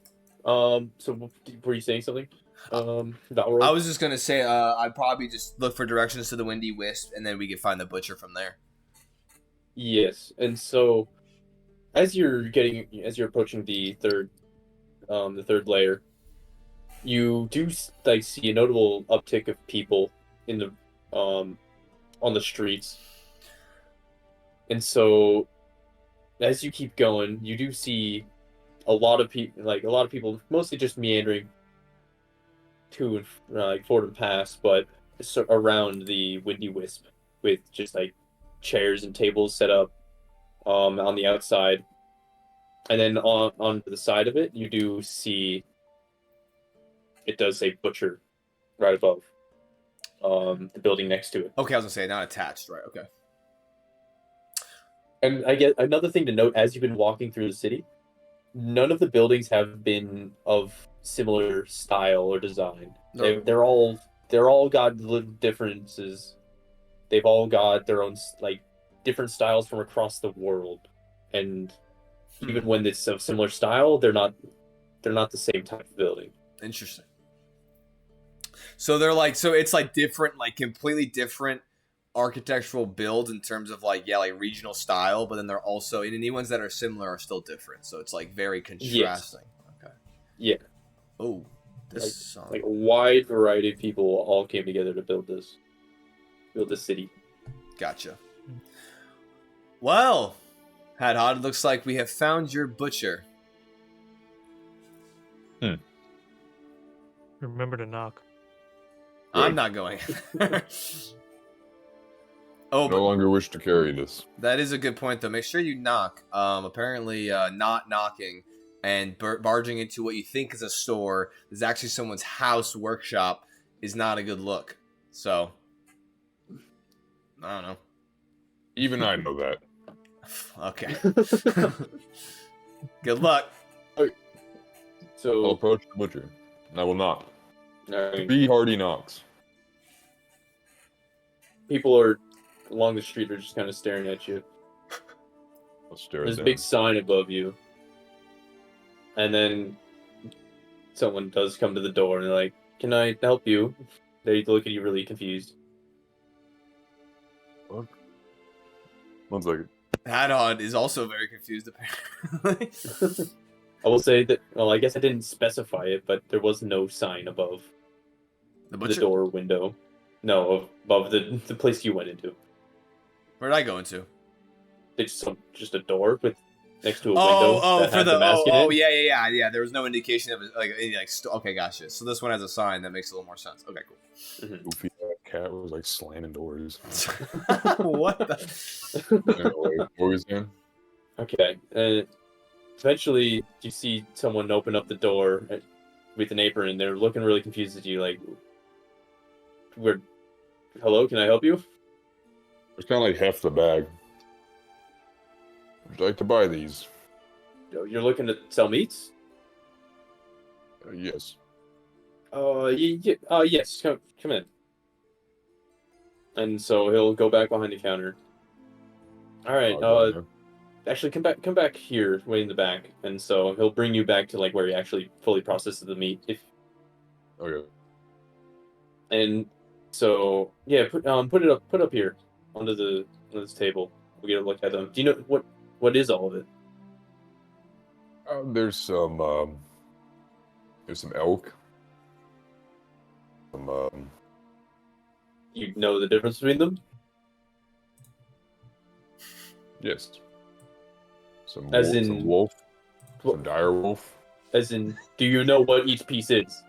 So were you saying something? Valro? I was just gonna say, I'd probably just look for directions to the windy wisp, and then we could find the butcher from there. Yes, and so as you're approaching the third layer, you do like see a notable uptick of people in the on the streets, and so as you keep going, you do see a lot of people, mostly just meandering to and forward and past, but around the windy wisp with just like chairs and tables set up on the outside, and then on the side of it, you do see it does say butcher right above the building next to it. Okay, I was gonna say not attached, right? Okay. And I get another thing to note as you've been walking through the city, none of the buildings have been of similar style or design. No. They're all got little differences. They've all got their own like different styles from across the world, and even when it's of similar style, they're not the same type of building. Interesting. So they're like, so it's like different, like completely different architectural builds in terms of like, yeah, like regional style, but then they're also, and any ones that are similar are still different. So it's like very contrasting. Okay. Yeah, Oh, this song. like a wide variety of people all came together to build this city. Gotcha. Well, Hadhod, looks like we have found your butcher. Remember to knock. I'm not going. Oh, No but longer wish to carry this. that is a good point, though. Make sure you knock. Apparently, not knocking and barging into what you think is a store is actually someone's house workshop is not a good look. So, I don't know. Even I know that. Okay. Good luck. I'll So approach the butcher, and I will knock. I mean, Be hearty knocks. people are along the street are just kind of staring at you. I'll stare There's at a them. big sign above you. And then someone does come to the door and they're like, "Can I help you?" They look at you really confused. Fuck. 1 second. Hadhod is also very confused, apparently. I will say that, well, I guess I didn't specify it, but there was no sign above The the butcher? door or window. No, above the place you went into. Where'd I go into? It's just a door with next to a window Oh, that for had the mask in it. yeah. There was no indication of it, like any, like okay, gotcha. So this one has a sign that makes a little more sense. Okay, cool. Mhm. Goofy cat was like slamming doors. What the? Anyway, what was saying? Okay. Eventually, you see someone open up the door with an apron, and they're looking really confused at you, like, hello, can I help you?" It's kind of like half the bag. Would you like to buy these? You're looking to sell meats? Yes. Yes, come in. And so he'll go back behind the counter. All right, actually, come back here, way in the back. And so he'll bring you back to like where he actually fully processes the meat. Okay. And so yeah, put it up here on this table. We'll get a look at them. Do you know what is all of it? There's some elk. Some You know the difference between them? yes. Some As wolf, in- some wolf, some dire wolf. As in, do you know what each piece is?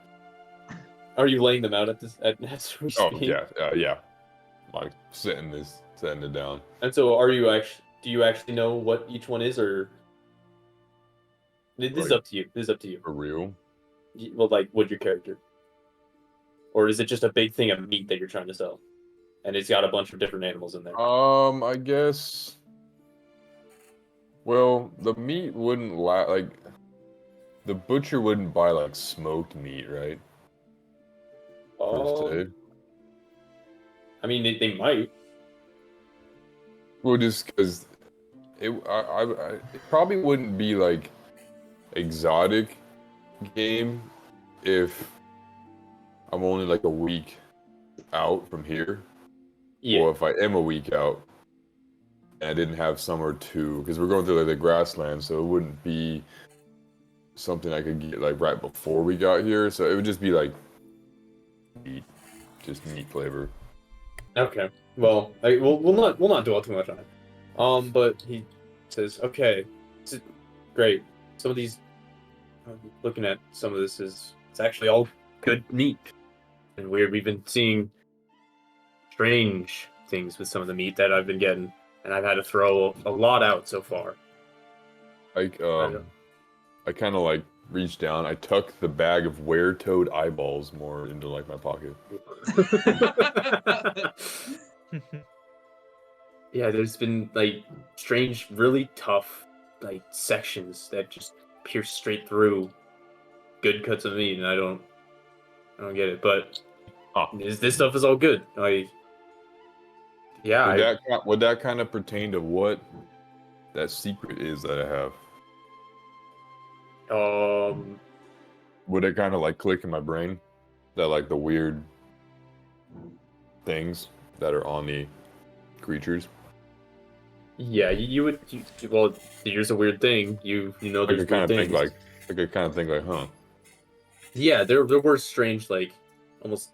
Are you laying them out as we Oh speak? yeah. Like setting it down. And so, are you actually? Do you actually know what each one is, or this is Like- up to you? This is up to you. For real. Well, like, what's your character? Or is it just a big thing of meat that you're trying to sell, and it's got a bunch of different animals in there? I guess. Well, the meat wouldn't like. The butcher wouldn't buy like smoked meat, right? Per se. I mean, they might. Well, just because it probably wouldn't be like exotic game if I'm only like a week out from here, Yeah. or if I am a week out and I didn't have somewhere to, because we're going through like the grassland, so it wouldn't be something I could get like right before we got here. So it would just be like meat, just meat flavor. Okay. Well, we'll not dwell too much on it. But he says, okay, great. Some of these, looking at some of this it's actually all good meat, and we've been seeing strange things with some of the meat that I've been getting, and I've had to throw a lot out so far. Like I kind of like reach down, I tuck the bag of were-toad eyeballs more into like my pocket. Yeah, there's been like strange, really tough like sections that just pierce straight through good cuts of meat, and I don't get it. But this stuff is all good. Like, yeah, Would that kind of pertain to what that secret is that I have? Would it kind of like click in my brain that like the weird things that are on the creatures? yeah, you would. Well, here's a weird thing. You know, I there's could kind weird of think things. I could kind of think like, huh? Yeah, there were strange, like almost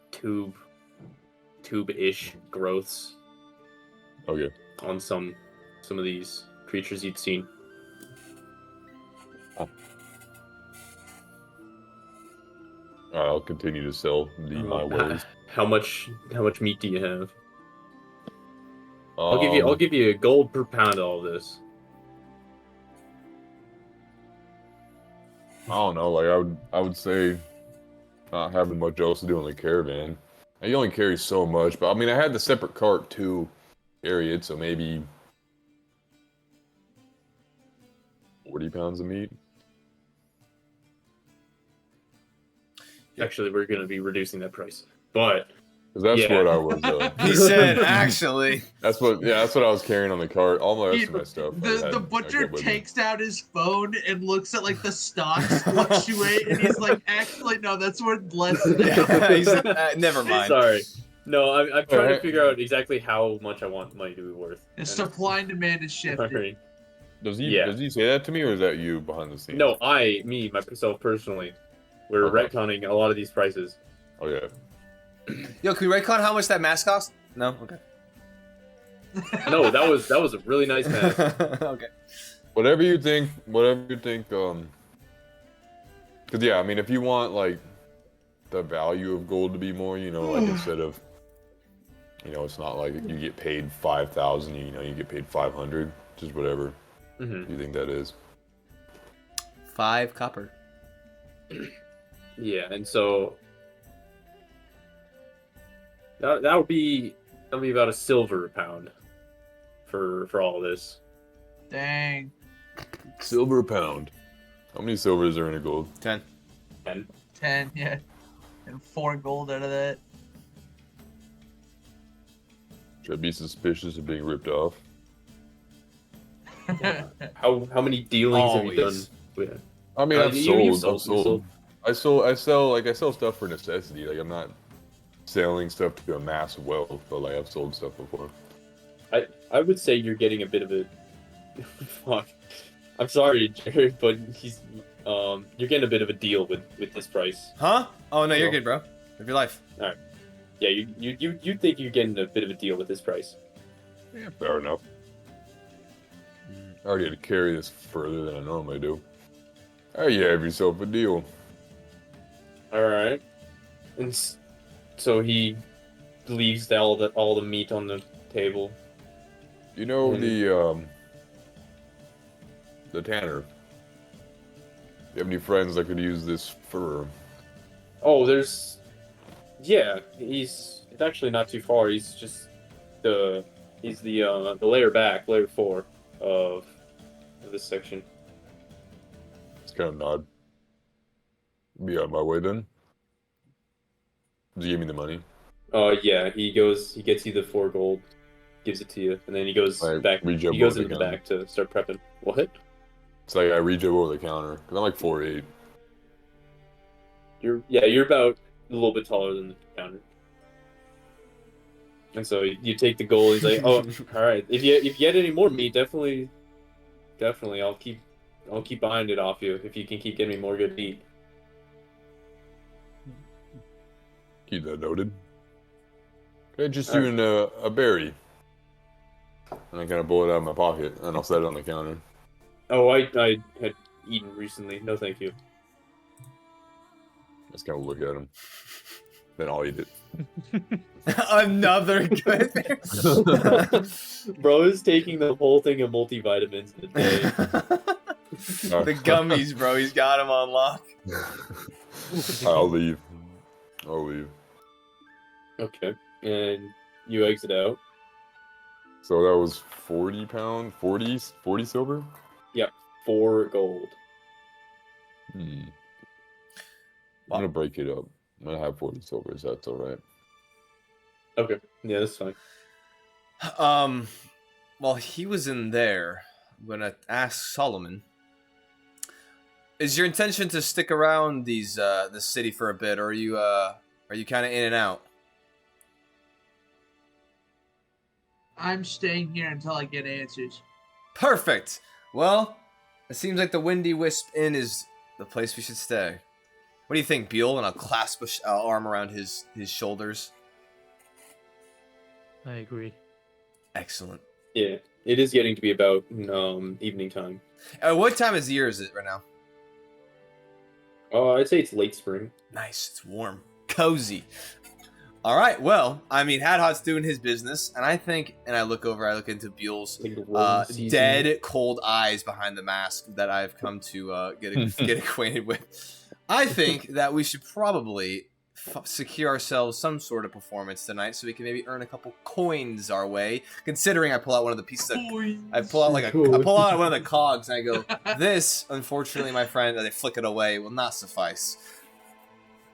tube-ish growths Okay. on some of these creatures you'd seen. I'll continue to sell my wares. How much meat do you have? Um, I'll give you a gold per pound of all this. I don't know. Like I would say, not having much else to do in the caravan. You only carry so much, but I mean, I had the separate cart to carry it, so maybe 40 pounds of meat. Actually, we're going to be reducing that price, but Because that's yeah. what I was. He said, actually. That's what I was carrying on the cart. All my rest of my stuff. The butcher takes out his phone and looks at like the stocks fluctuate, and he's like, "Actually, no, that's worth less now." He said, never mind. Sorry. No, I'm trying to figure out exactly how much I want money to be worth. And supply and demand is shifted. Sorry. Does he say that to me, or is that you behind the scenes? No, myself personally, we're retconning a lot of these prices. Oh yeah. Yo, can we retcon how much that mask cost? No? Okay. No, that was a really nice mask. Okay. Whatever you think. Because yeah, I mean, if you want like the value of gold to be more, like instead of, it's not like you get paid 5,000, you get paid 500, just whatever you think that is. 5 copper. Yeah, and so that'll be about a silver a pound for all this. Dang. Silver a pound. How many silvers are in a gold? 10. 10, yeah. And 4 gold out of that. Should I be suspicious of being ripped off? How many dealings have you done Always. with? I mean, I've you've sold. I sell stuff for necessity. Like, I'm not selling stuff to amass wealth, but like I've sold stuff before. I would say you're getting a bit of a fuck. I'm sorry, Jared, but you're getting a bit of a deal with this price. Huh? Oh, no, you're good, bro. Live your life. Yeah, you think you're getting a bit of a deal with this price. Yeah, fair enough. I already had to carry this further than I normally do. Oh, you have yourself a deal. All right. And so he leaves all the meat on the table. You know And- the tanner. You have any friends that could use this fur? Oh, yeah. It's actually not too far. He's just the layer back, layer 4 of this section. It's kind of nod. Be on my way then. Does he give me the money? Yeah. He gets you the 4 gold, gives it to you, and then he goes I back. reach He up goes over into the the counter. back to start prepping. What? It's like I reach up over the counter because I'm like 4'8". You're about a little bit taller than the counter. And so you take the gold. He's like, "Oh, all right. If you get any more meat, definitely, I'll keep buying it off you if you can keep getting me more good meat." Keep that noted. Can I just All you in a berry? And I kind of pull it out of my pocket and I'll set it on the counter. Oh, I had eaten recently. No, thank you. Just kind of look at him. Then I'll eat it. Another good Bro is taking the whole thing of multivitamins in a day. The gummies, bro. He's got them on lock. I'll leave. Okay, and you exit out. So that was 40 pounds, 40 silver? 4 gold. I'm gonna break it up. I'm gonna have 40 silver, so that's alright. Okay, yeah, that's fine. While he was in there, I'm gonna ask Solomon. Is your intention to stick around this city for a bit, or are you kind of in and out? I'm staying here until I get answers. Perfect. Well, it seems like the Windy Wisp Inn is the place we should stay. What do you think, Beal? And I'll clasp an arm around his shoulders. I agree. Excellent. Yeah, it is getting to be about evening time. What time of year is it right now? I'd say it's late spring. Nice. It's warm. Cozy. All right. Well, I mean, Hadhot's doing his business, and I look into Beal's Like the rolling season. dead, cold eyes behind the mask that I've come to get acquainted with. I think that we should probably secure ourselves some sort of performance tonight, so we can maybe earn a couple coins our way. Considering I pull out one of the pieces, I pull out I pull out one of the cogs, and I go, "This, unfortunately, my friend," and they flick it away, will not suffice.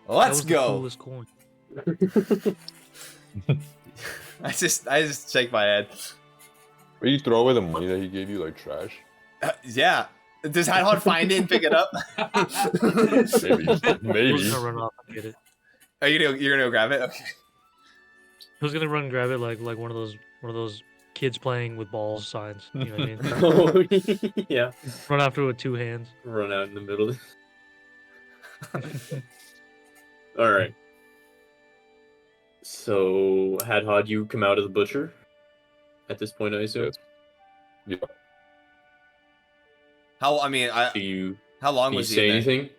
Let's That was go. The coolest coin. I just shake my head. Will you throw away the money that he gave you like trash? Yeah. Does Hadhot find it and pick it up? Maybe. Who's gonna run off and get it? Are you're gonna go grab it? Okay. Who's gonna run and grab it like one of those kids playing with balls signs? You know what I mean? Oh, yeah. Run after it with 2 hands. Run out in the middle. All right. So, Hadhod, you come out of the butcher at this point, I assume. Yeah. How long Do you was he say in there? anything?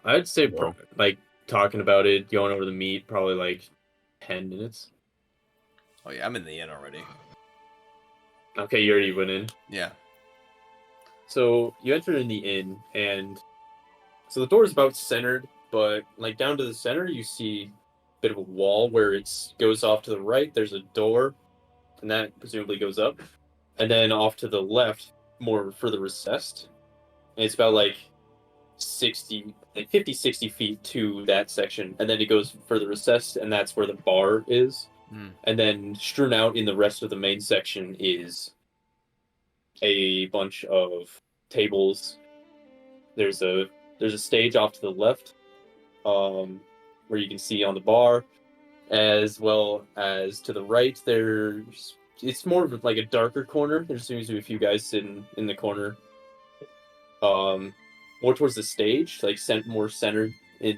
I'd say No. like talking about it, going over the meat, probably like 10 minutes. Oh yeah, I'm in the inn already. Okay, you already went in. Yeah. So you enter in the inn, and so the door is about centered, but like down to the center, you see a bit of a wall where it goes off to the right. There's a door, and that presumably goes up, and then off to the left, more further recessed. And it's about like 50, 60 feet to that section, and then it goes further recessed, and that's where the bar is. And then strewn out in the rest of the main section is a bunch of tables. There's a stage off to the left, where you can see on the bar, as well as to the right. It's more of like a darker corner. There seems to be a few guys sitting in the corner, more towards the stage, like more centered in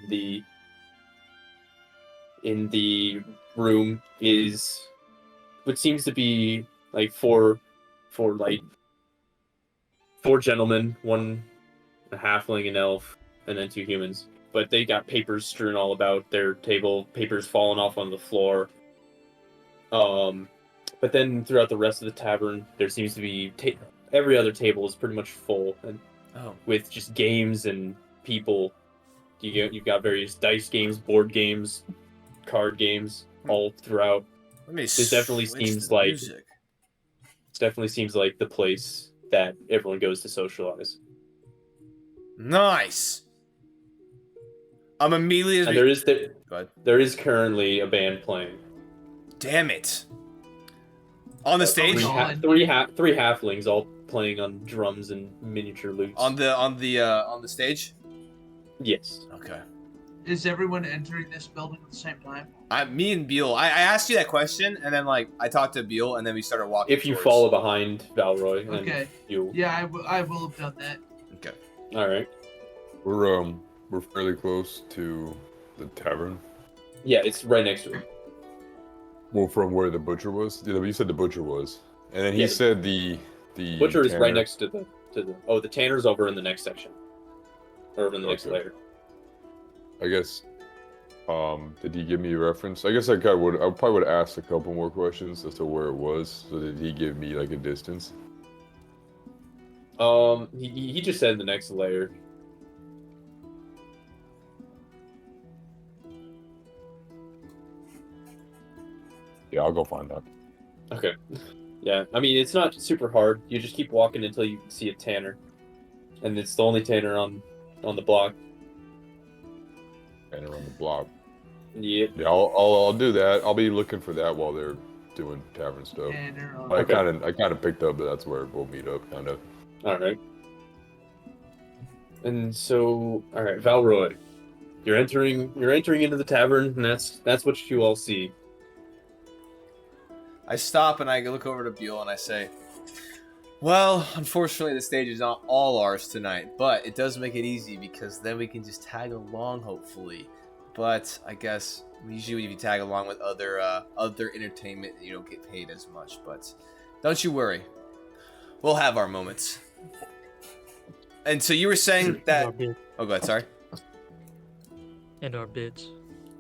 the room is what seems to be like four like 4 gentlemen, 1 a halfling, an elf, and then 2 humans. But they got papers strewn all about their table, papers falling off on the floor. But then throughout the rest of the tavern, there seems to be every other table is pretty much full, and with just games and people. You've got various dice games, board games, card games, all throughout. This definitely seems like the place that everyone goes to socialize. Nice. I'm immediately. And there is currently a band playing. Damn it. On the stage? Three halflings all playing on drums and miniature lutes. On the stage? Yes. Okay. Is everyone entering this building at the same time? Me and Beal. I asked you that question, and then I talked to Beal, and then we started walking. If you follow behind Valroy, okay. Yeah, I will have done that. Okay. All right. We're fairly close to the tavern. Yeah, it's right next to it. Well, from where the butcher was. Yeah, you said the butcher was, and then he said the butcher is tanner. right next to the. The tanner's over in the next section, or over in the next layer. I guess. Did he give me a reference? I guess I probably would ask a couple more questions as to where it was. So did he give me like a distance? He just said the next layer. Yeah, I'll go find out. Okay. Yeah, I mean, it's not super hard. You just keep walking until you see a tanner. And it's the only tanner on the block. Tanner on the block. Yep. Yeah, I'll do that. I'll be looking for that while they're doing tavern stuff. I kind of picked up that that's where we'll meet up, kind of. All right. And so, all right, Valroy, you're entering into the tavern, and that's what you all see. I stop and I look over to Beal and I say, well, unfortunately the stage is not all ours tonight, but it does make it easy because then we can just tag along, hopefully. But I guess usually if you tag along with other entertainment, you don't get paid as much. But don't you worry, we'll have our moments. And so you were saying that... Oh, go ahead, sorry. And our bits.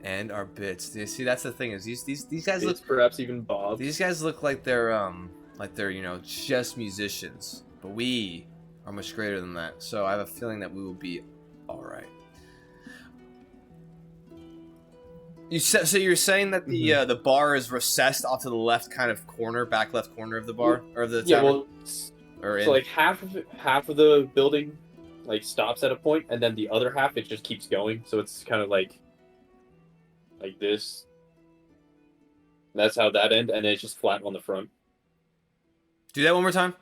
And our bits. You see, that's the thing is these guys look perhaps even Bob. These guys look like they're just musicians, but we are much greater than that. So I have a feeling that we will be all right. So you're saying that the bar is recessed off to the left kind of corner, back left corner of the bar or of the tavern? So like half of the building like stops at a point, and then the other half it just keeps going. So it's kind of like this. That's how that ends, and it's just flat on the front. Do that one more time.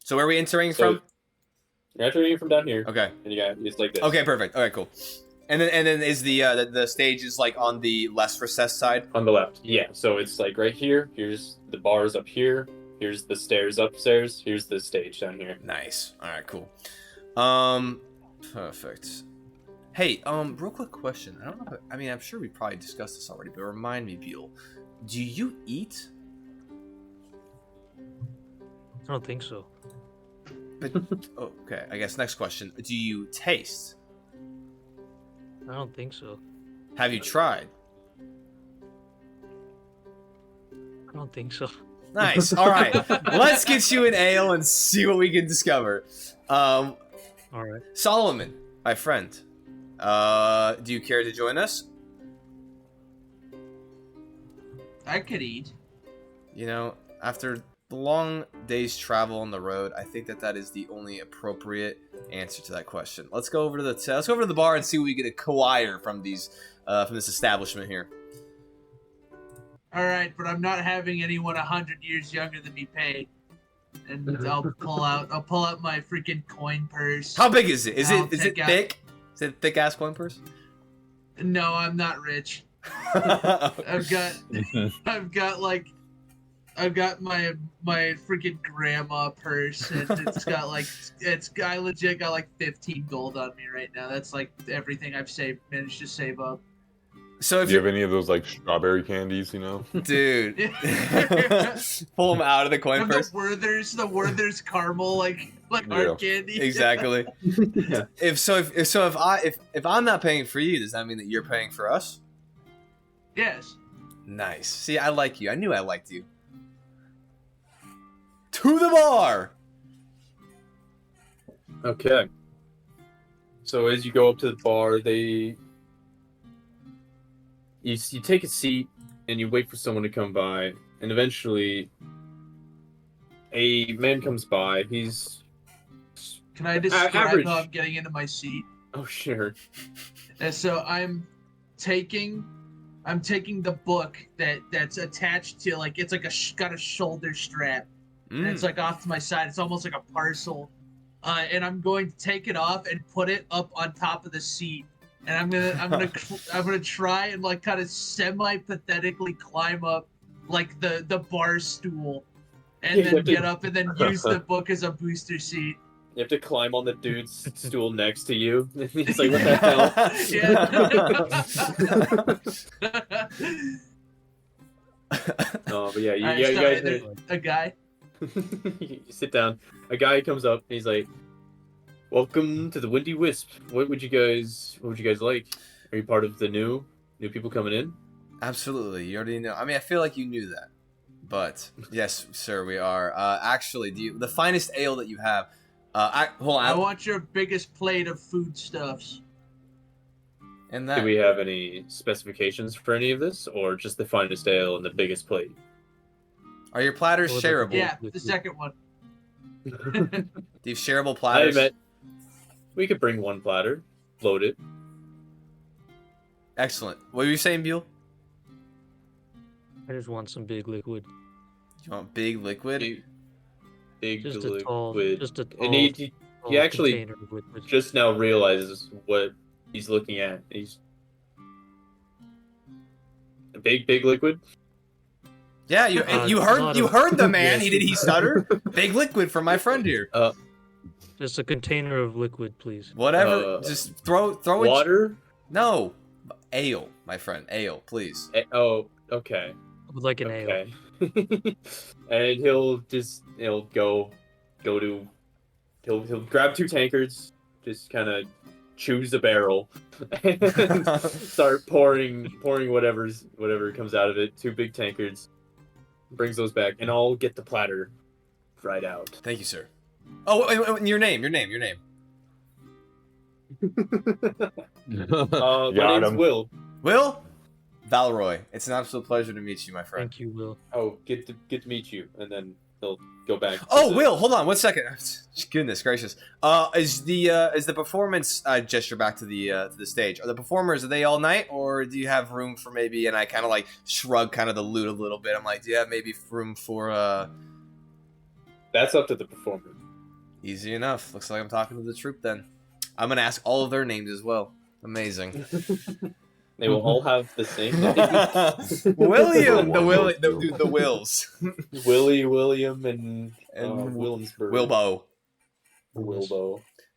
So where are we entering from? You're entering from down here. Okay. And it's like this. Okay, perfect. Okay, cool. And then is the stage is like on the less recessed side? On the left. Yeah. So it's like right here. Here's the bars up here. Here's the stairs upstairs. Here's the stage down here. Nice. All right, cool. Perfect. Hey, real quick question. I don't know. I'm sure we probably discussed this already, but remind me, Beal. Do you eat? I don't think so. But okay. I guess next question. Do you taste? I don't think so. Have you tried? I don't think so. Nice. All right. Let's get you an ale and see what we can discover. All right. Solomon, my friend, do you care to join us? I could eat. You know, after the long day's travel on the road, I think that is the only appropriate answer to that question. Let's go over to the bar and see what we can acquire from this establishment here. All right, but I'm not having anyone 100 years younger than me pay. And I'll pull out my freaking coin purse. How big is it? Is it thick? Is it a thick ass coin purse? No, I'm not rich. I've got my freaking grandma purse, and I legit got like 15 gold on me right now. That's like everything I've managed to save up. So if Do you have any of those like strawberry candies? dude, pull them out of the coin And purse. the Werther's caramel, like Yeah. hard candy. Exactly. Yeah. If I'm not paying for you, does that mean that you're paying for us? Yes. Nice. See, I like you. I knew I liked you. To the bar. Okay. So as you go up to the bar, you take a seat and you wait for someone to come by, and eventually a man comes by. He's Can I describe average. how I'm getting into my seat? oh sure. And so I'm taking the book that's attached to, like, it's like got a shoulder strap, and it's like off to my side. It's almost like a parcel, and I'm going to take it off and put it up on top of the seat, and I'm gonna try and like kind of semi-pathetically climb up like the bar stool, and then get up and then use the book as a booster seat. You have to climb on the dude's stool next to you. He's like, what the hell? No, but yeah, you guys a guy. you sit down. A guy comes up and he's like, welcome to the Windy Wisp. What would you guys like? Are you part of the new people coming in? Absolutely. You already know. I mean, I feel like you knew that. But yes, sir, we are. Actually, the finest ale that you have. Hold on. I want your biggest plate of foodstuffs. And that. Do we have any specifications for any of this, or just the finest ale and the biggest plate? Are your platters Or the- shareable? Yeah, the second one. Do you have shareable I platters? bet we could bring one platter, load it. Excellent. What were you saying, Buell? I just want some big liquid. You want big liquid? Big Just liquid. a tall, just a tall, And he tall actually container of liquid. just now realizes what he's looking at. He's a big liquid. Yeah, you not heard the a- man. Yes. He stuttered. Big liquid for my friend here. Just a container of liquid, please. Whatever. Just throw it. Water. No, ale, my friend. Ale, please. Oh, okay. I would like an ale. Okay. And he'll grab 2 tankards, just kind of choose a barrel, and start pouring whatever comes out of it. 2 big tankards, brings those back, and I'll get the platter right out. Thank you, sir. Oh, your name. My Got name's him. Will. Will? Valroy. It's an absolute pleasure to meet you, my friend. Thank you, Will. Oh, get to meet you, and then he'll go back. to Oh, the- Will, hold on 1 second. Goodness gracious. Is the performance? I gesture back to the stage. Are the performers? Are they all night, or do you have room for maybe? And I kind of like shrug kind of the loot a little bit. I'm like, do you have maybe room for? That's up to the performer. Easy enough. Looks like I'm talking to the troupe then. I'm gonna ask all of their names as well. Amazing. They will all have the same name. William, One, the Wills, Willie, William, and and Williamsburg. Wilbo.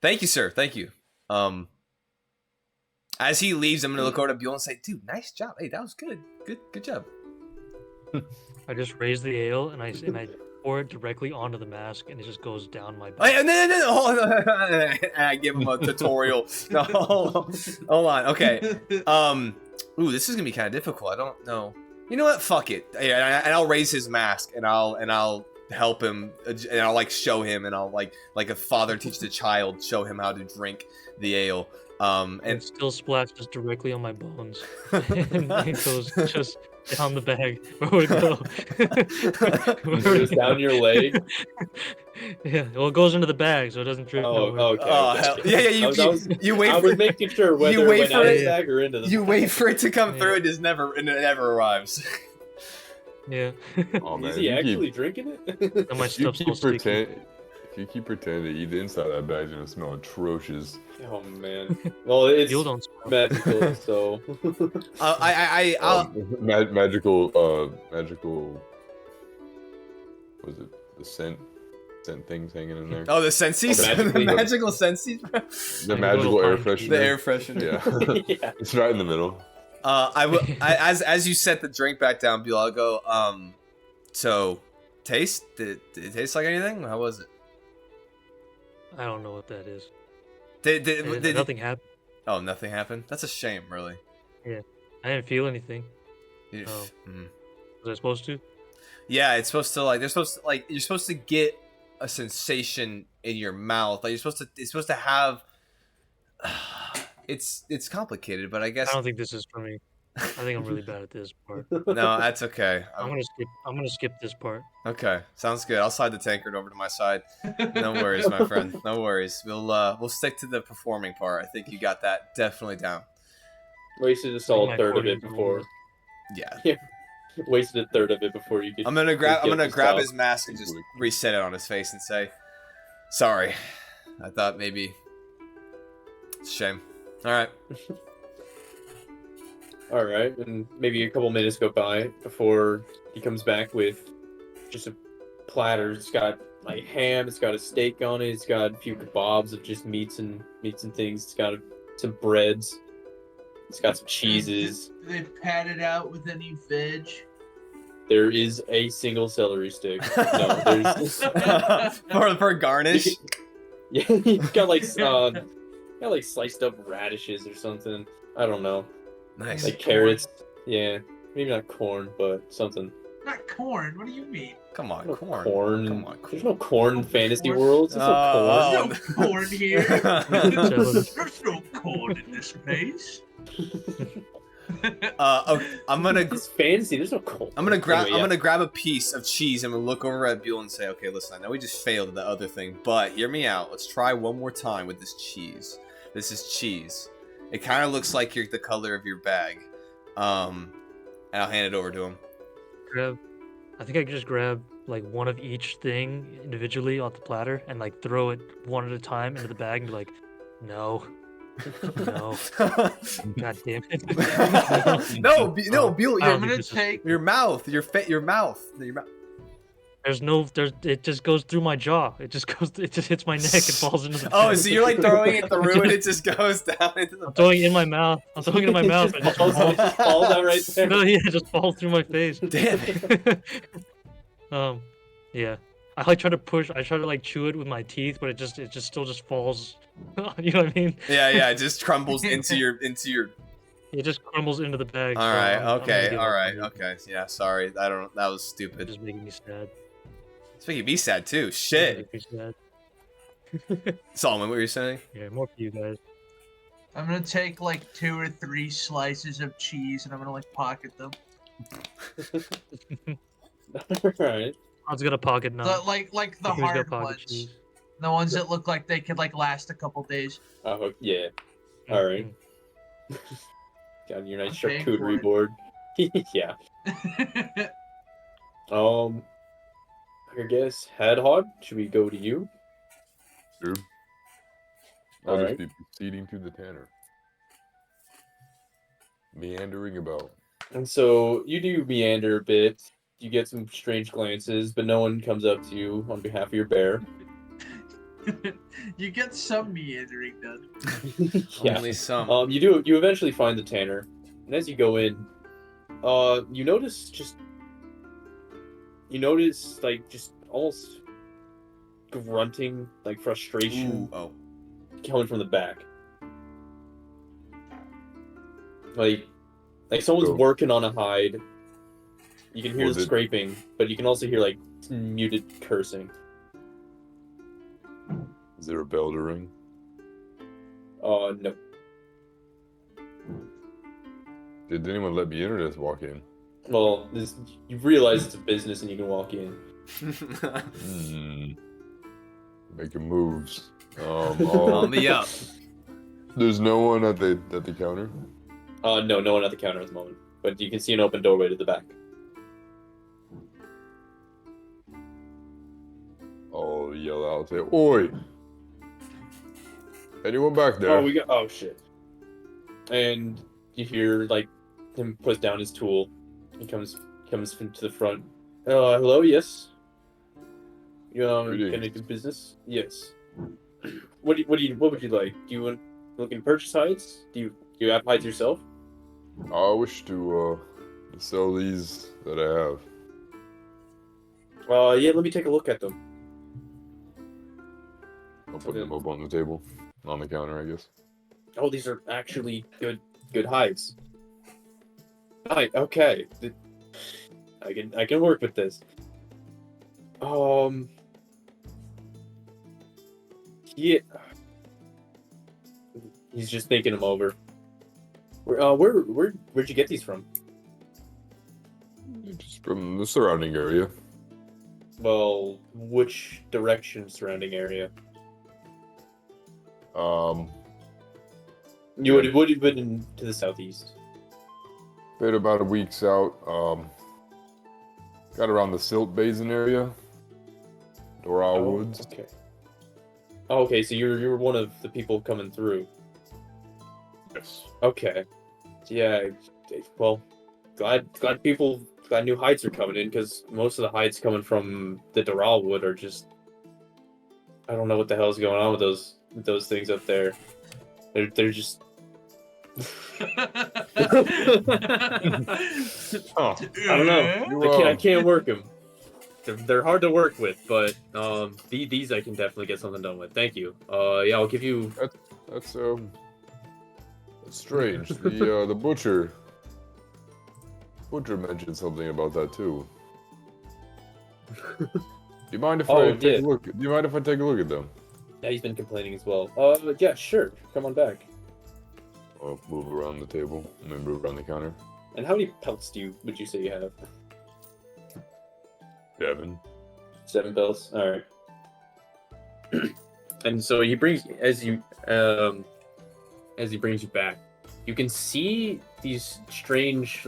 Thank you, sir. Thank you. As he leaves, I'm gonna look over to Buell and say, "Dude, nice job. Hey, that was good. Good job." I just raise the ale and I pour it directly onto the mask, and it just goes down my back. Wait, no, hold on. And I give him a tutorial. No, hold on. Okay. Ooh, this is gonna be kind of difficult. I don't know. You know what? Fuck it. Yeah, and I'll raise his mask, and I'll help him, and I'll like show him, and I'll like a father teaches a child, show him how to drink the ale. And And it still splashes directly on my bones, and it goes just down the bag. Where would it go? Goes down your leg. Yeah, well, it goes into the bag, so it doesn't drip. Oh, nowhere. okay. oh hell, yeah. You wait I for was making sure whether wait it went for out it- of the bag or into the you wait for it to come Yeah. through. It never arrives. Yeah. Oh man, Is if he you actually drinking it? And my if you stuff's so keep sticky. if you keep pretending to eat the inside of that bag, it's gonna smell atrocious. Oh man. Well, it's You don't smell. magical, so. I'll Magical. Was it the scent things hanging in there? Oh, the sensies, Magically- the magical sensies, The Like a magical little air pine tree. the freshener. air freshener. Yeah, Yeah. it's right in the middle. As you set the drink back down, Bill, I'll go. So, taste? Did it taste like anything? How was it? I don't know what that is. Did Nothing happened. Oh, nothing happened. That's a shame, really. Yeah, I didn't feel anything. You- Oh. mhm. Was I supposed to? Yeah, it's supposed to like you're supposed to get a sensation in your mouth. Like it's supposed to have. It's complicated, but I guess I don't think this is for me. I think I'm really bad at this part. no, that's okay. I'm gonna skip this part. Okay, sounds good. I'll slide the tankard over to my side. No worries, my friend. No worries. We'll stick to the performing part. I think you got that definitely down. Wasted a solid third of it accordion before. Yeah. Wasted a third of it before you could. I'm gonna grab stop. his mask and just reset it on his face and say, "Sorry, I thought maybe it's a shame." All right. All right, and maybe a couple minutes go by before he comes back with just a platter. It's got like ham. It's got a steak on it. It's got a few kebabs of just meats and things. It's got some breads. It's got some cheeses. Do they pat it out with any veg? There is a single celery stick. No, there's for garnish. yeah, you've got like sliced up radishes or something. I don't know. Nice. Like carrots. Yeah, maybe not corn, but something. Not corn. What do you mean? Come on, No corn. corn. Come on, There's no corn in fantasy Corn. worlds. There's no corn. There's no corn here. Jealous. There's no corn in this place. Okay, I'm gonna It's fantasy. There's no corn. grab Anyway, yeah. I'm gonna grab a piece of cheese and I'm gonna look over at Buell and say, okay, listen, I know we just failed at the other thing, but hear me out. Let's try one more time with this cheese. This is cheese. It kind of looks like the color of your bag. And I'll hand it over to him. I think I could just grab like one of each thing individually off the platter and like throw it one at a time into the bag and be like, no, no, god damn it. no, Buell, I I'm don't gonna think this is- take. your mouth. There's it just goes through my jaw. It just hits my neck and falls into the Oh, bag. so you're like throwing it through and it just goes down into the. I'm throwing it in my mouth. I'm throwing it in my mouth. And it Falls out right there. no, yeah, it just falls through my face. Damn it. Yeah. I like try to push. I try to like chew it with my teeth, but it still falls. You know what I mean? Yeah, it just crumbles into your. It just crumbles into the bag. All so right, I'm gonna okay, give all up right, on it. okay. Yeah, sorry. That was It's stupid. just making me sad. It's making me sad too. Shit. It's making me sad. Solomon, what were you saying? Yeah, more for you guys. I'm gonna take like 2 or 3 slices of cheese and I'm gonna like pocket them. Alright. I was gonna pocket now. Like the Who's got hard pocket ones. cheese? The ones that look like they could like last a couple days. Oh, yeah. Alright. Got your nice I'm paying for charcuterie it. board. Yeah. I guess, Hadhog, should we go to you? Sure. I'll just Alright. be proceeding to the tanner. Meandering about. And so you do meander a bit. You get some strange glances, but no one comes up to you on behalf of your bear. You get some meandering done. Yeah. Only some. You eventually find the tanner, and as you go in, you notice like just almost grunting, like frustration Ooh, oh. coming from the back. Like someone's Oh. working on a hide. You can hear Was the it- scraping, but you can also hear like muted cursing. Is there a bell to ring? No. Did anyone let me in or just walk in? Well, you realize it's a business and you can walk in. Making moves. On the up. There's no one at the counter. No one at the counter at the moment, but you can see an open doorway to the back. I'll yell out, say, "Oi! Anyone back there?" Oh shit! And you hear like him put down his tool. He comes to the front. Hello, yes. You Greetings. gonna do business? Yes. What would you like? Do you looking to purchase hides? Do you have hides yourself? I wish to sell these that I have. Yeah, let me take a look at them. I'll put them up on the table, on the counter, I guess. Oh, these are actually good hides. Right, okay. I can work with this. Yeah. He's just thinking them over. Where'd you get these from? Just from the surrounding area. Well, which direction surrounding area? You would have been to the southeast. Been about a week's out. Got around the Silt Basin area. Doral Woods. Okay. Oh, okay, so you're one of the people coming through. Yes. Okay. Yeah. Well, glad new hides are coming in, because most of the hides coming from the Doral Wood are just, I don't know what the hell's going on with those things up there. They're just. Oh, I don't know. I can't work them. They're hard to work with, but these I can definitely get something done with. Thank you. Yeah, I'll give you. That's strange. The butcher mentioned something about that too. Do you mind if I take a look? Do you mind if I take a look at them? Yeah, he's been complaining as well. Yeah, sure. Come on back. I'll move around the table and then move around the counter. And how many pelts would you say you have? 7. 7 pelts. All right. And so he brings as he brings you back, you can see these strange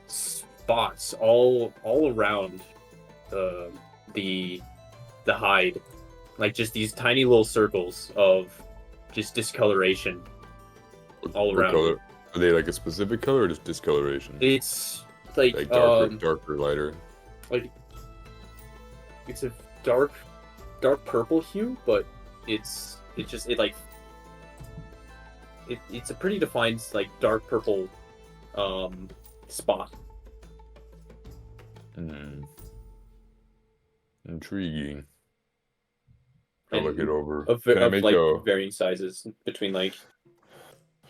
spots all around the hide, just these tiny little circles of just discoloration all around. Color? Are they a specific color or just discoloration? It's darker, lighter. It's a dark purple hue, but it's a pretty defined dark purple spot. Intriguing. I'll look it over. Varying sizes between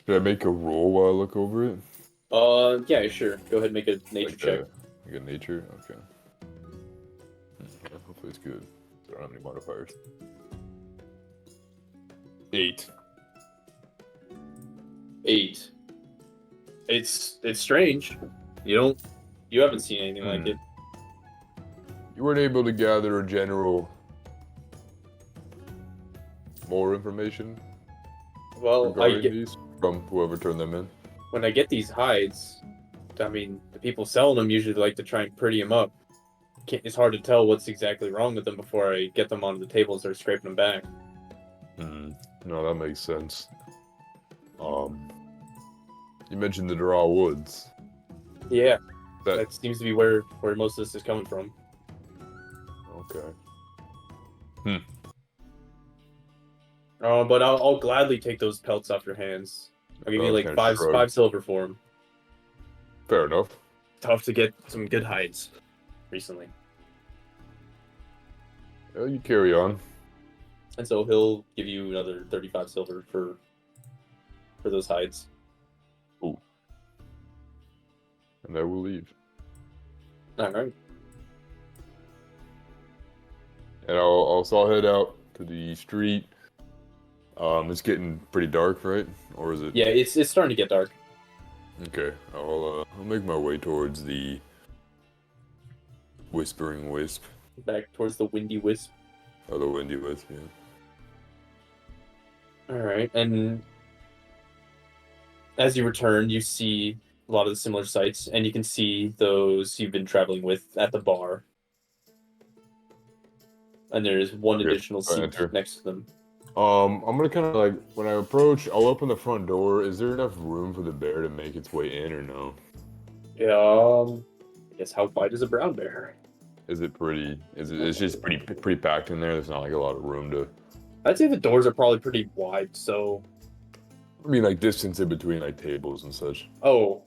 Should I make a roll while I look over it? Yeah, sure. Go ahead and make a nature check. Make a nature? Okay. Hopefully it's good. I don't have any modifiers. 8. 8. It's strange. You haven't seen anything like it. You weren't able to gather a general more information? Well, these from whoever turned them in. When I get these hides, I mean, the people selling them usually like to try and pretty them up. It's hard to tell what's exactly wrong with them before I get them onto the table and start scraping them back. No, that makes sense. You mentioned the Doral Woods. Yeah, that seems to be where most of this is coming from. Okay. But I'll gladly take those pelts off your hands. I'll give you five silver for them. Fair enough. Tough to get some good hides recently. Well, you carry on. And so he'll give you another 35 silver for those hides. Ooh. And I will leave. All right. And I'll head out to the street. It's getting pretty dark, right? Or is it? Yeah, it's starting to get dark. Okay, I'll make my way towards the Whispering Wisp. Back towards the Windy Wisp. Oh, the Windy Wisp, yeah. All right, and as you return, you see a lot of the similar sights, and you can see those you've been traveling with at the bar. And there's one additional seat next to them. I'm gonna kind of when I approach, I'll open the front door. Is there enough room for the bear to make its way in, or no? Yeah. I guess how wide is a brown bear? Is it pretty? It's just pretty packed in there. There's not a lot of room to. I'd say the doors are probably pretty wide. So. I mean, distance in between tables and such. Oh,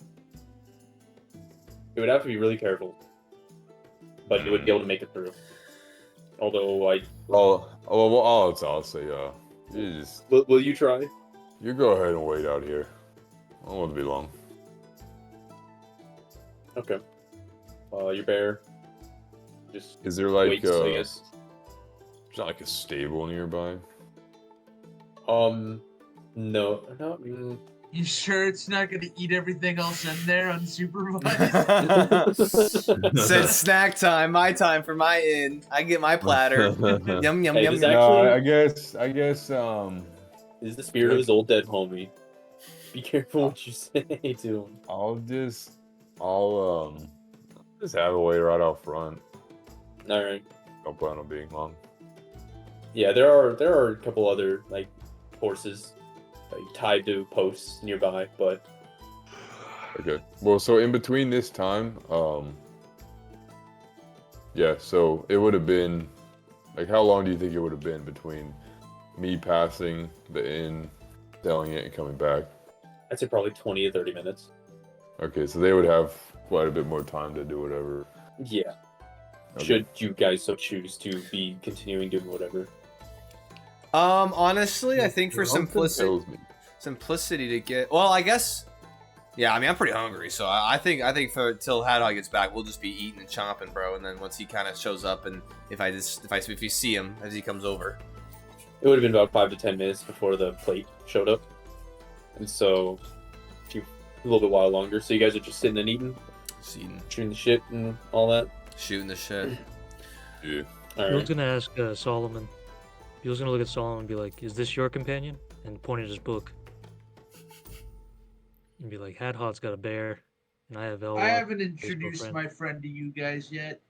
It would have to be really careful, but it would be able to make it through. Although I'll say, you just will you try? you go ahead and wait out here. I don't want to be long. Okay. Your bear just Is there like waits, I guess. there's not like a stable nearby? No. You sure it's not gonna eat everything else in there unsupervised? Said snack time, my time for my inn. I get my platter. Yum yum Hey, yum. does Yum. that- No, Actually- I guess Is the spirit of his old dead homie. Be careful what you say to him. I'll just have a wait right out front. Alright. Don't plan on being long. Yeah, there are a couple other like horses tied to posts nearby, but Okay. Well, so in between this time, yeah, so it would have been, like, how long do you think it would have been between me passing the inn, selling it, and coming back? I'd say probably 20 to 30 minutes. Okay, so they would have quite a bit more time to do whatever. Yeah. Okay. Should you guys so choose to be continuing doing whatever. Honestly, I think for Something tells me. simplicity to get. Well, I guess. Yeah, I mean, I'm pretty hungry, so I think for till Haddock gets back, we'll just be eating and chomping, bro. And then once he kind of shows up, and if you see him as he comes over, It would have been about 5 to 10 minutes before the plate showed up. And so a little bit while longer. So you guys are just sitting and eating, just eating, shooting the shit and all that. shooting the shit. Yeah. All Bill's right. gonna ask Solomon. Bill's gonna look at Solomon and be like, "Is this your companion?" And point at his book. And be like, "Hadhot's got a bear, and I have Elwar." I haven't Facebook introduced friend. my friend to you guys yet.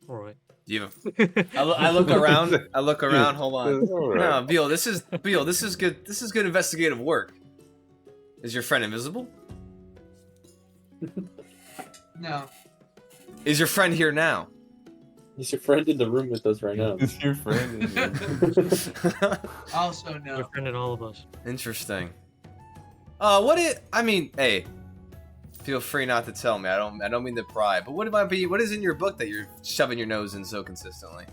All right. Do you have I look around. I look around. Hold on. All right. No, Beal, this is good. This is good investigative work. Is your friend invisible? No. Is your friend here now? He's your friend in the room with us right now. It's your friend. Also Your no. friend and all of us. Interesting. I mean, hey, feel free not to tell me. I don't mean to pry. But what is in your book that you're shoving your nose in so consistently?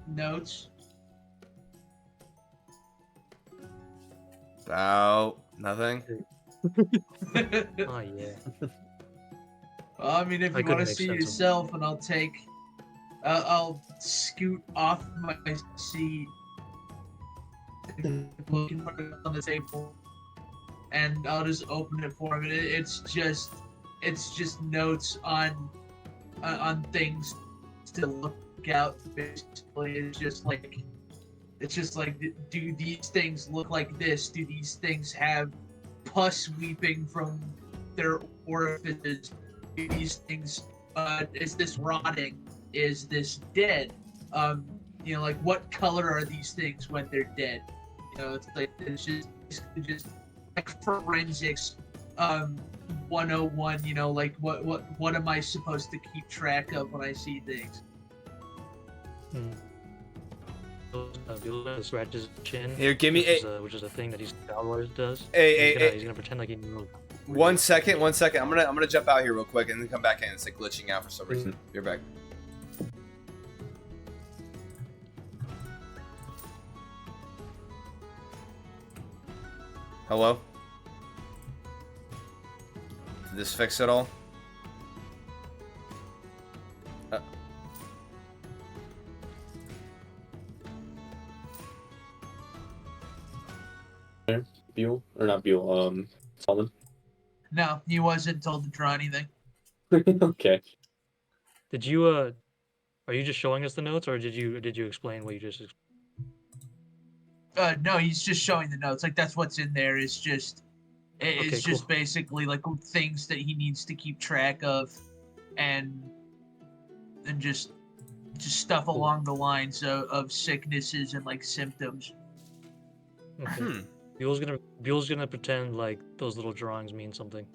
Notes. About nothing. Oh yeah. Well, I mean, if I you couldn't want to make see sense of it. yourself, and I'll scoot off my seat, looking on the table, and I'll just open it for him. And it's just notes on things to look out. Basically, it's just like, do these things look like this? Do these things have pus weeping from their orifices? Do these things, is this rotting? Is this dead? Like, what color are these things when they're dead? It's just like forensics 101, like what am I supposed to keep track of when I see things? Bill scratches his chin. Here, give me which is a thing that always does. Hey, He's gonna pretend like he knows. 1 second. I'm gonna jump out here real quick and then come back in. It's like glitching out for some reason. You're back. Hello? Did this fix it all? Buell? Or not Buell, Solomon. No, he wasn't told to draw anything. Okay. Did you are you just showing us the notes, or did you explain what you just? No, he's just showing the notes. Like, that's what's in there. It's just cool. basically like things that he needs to keep track of, and just stuff Cool. along the lines of sicknesses and like symptoms. Okay. Buell's gonna pretend like those little drawings mean something.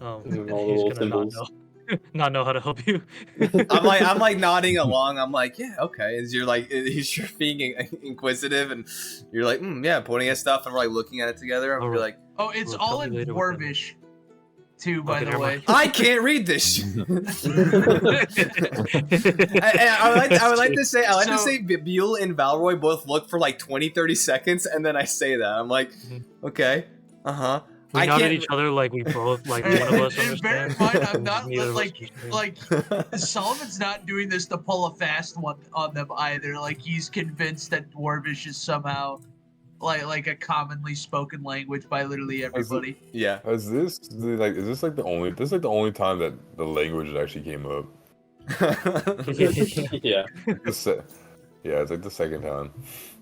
All the He's little gonna not symbols. not know how to help you. I'm like nodding along. I'm like, yeah, okay. As you're being inquisitive, and you're like, yeah, pointing at stuff, and we're like looking at it together, and we're like, Oh, it's We'll all tell in you later what that Dwarvish. too, by Okay, the never way. mind. I can't read this shit. I would like to say Buell and Valroy both look for like 20, 30 seconds, and then I say that. I'm like, okay, uh-huh. We I nodded at can't. each other like we both, like one of us And bear in understands. mind, I'm and not neither of us like understand. Solomon's not doing this to pull a fast one on them either. Like he's convinced that Dwarvish is somehow like a commonly spoken language by literally everybody. Yeah. Is this like the only time that the language actually came up? Yeah. Yeah, it's like the second time.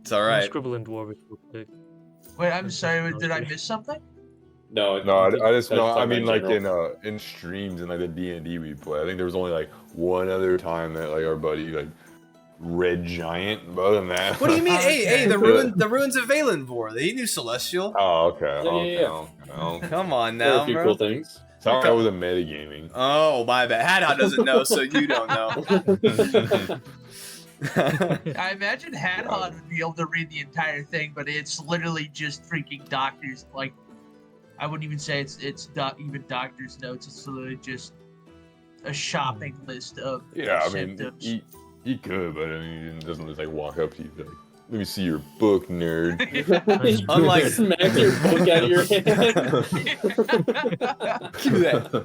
It's all I'm gonna right. scribble in Dwarvish real quick. Wait, I'm sorry. Did I miss something? No, No, I just that's no. I talking mean, about like general. in streams and like the D&D we play. I think there was only like one other time that like our buddy like Red Giant. But other than that, What do you mean? Hey, Okay. the ruins of Valenvor. He knew Celestial. Oh, okay. Yeah. Okay. Come on There are now, a few bro. cool things. Sorry, I was a metagaming. Oh, my bad. Haddock doesn't know, so you don't know. I imagine Hadhod would be able to read the entire thing, but it's literally just freaking doctors. Like, I wouldn't even say it's even doctor's notes. It's literally just a shopping list of Yeah, I mean, symptoms. he could, but I mean, he doesn't just like walk up to you and be like, "Let me see your book, nerd." Unlike- Smack your book out of your hand. Give me that.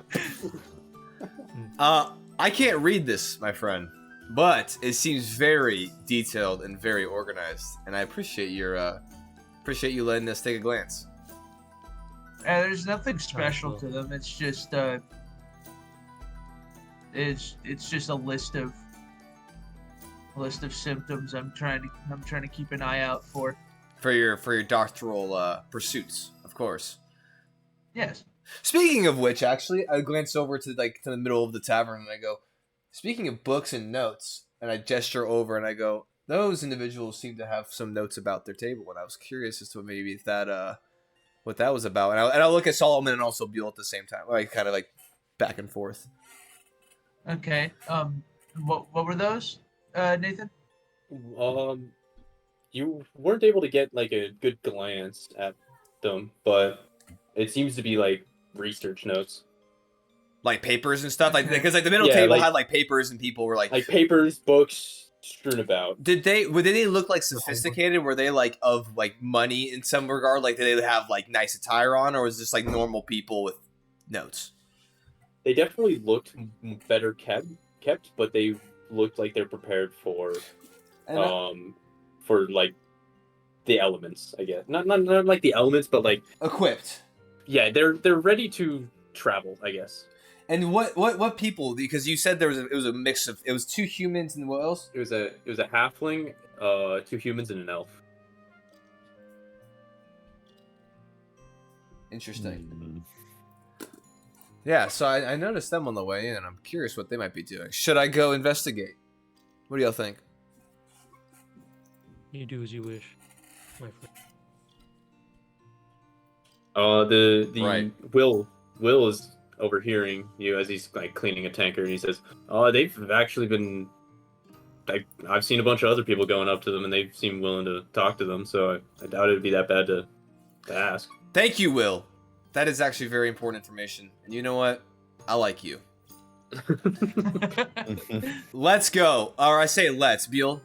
I can't read this, my friend, but it seems very detailed and very organized, and I appreciate you letting us take a glance. There's nothing special to them. It's just it's just a list of symptoms. I'm trying to keep an eye out for. For your doctoral pursuits, of course. Yes. Speaking of which, actually, I glance over to the middle of the tavern and I go, speaking of books and notes, and I gesture over and I go, those individuals seem to have some notes about their table, and I was curious as to what that was about. And I look at Solomon and also Buell at the same time, like kind of like back and forth. Okay. What were those, Nathan? You weren't able to get like a good glance at them, but it seems to be like research notes, Like papers and stuff, like Okay. because like the middle Yeah, table like- had like papers and people were like papers, books strewn about. Did they look like sophisticated? Were they like of like money in some regard? Like did they have like nice attire on, or was this like normal people with notes? They definitely looked better kept, but they looked like they're prepared for like the elements, I guess. Not like the elements, but like equipped. yeah, they're ready to travel, I guess. And what people? Because you said it was a mix of, it was 2 humans and what else? It was a halfling, 2 humans, and an elf. Interesting. Yeah, so I noticed them on the way in, and I'm curious what they might be doing. Should I go investigate? What do y'all think? You do as you wish, my friend. The Right. Will is overhearing you as he's like cleaning a tanker, and he says, they've actually been I've seen a bunch of other people going up to them, and they seem willing to talk to them, so I doubt it'd be that bad to ask. Thank you, Will. That is actually very important information. And you know what? I like you. Let's go. Or I say let's, Beal.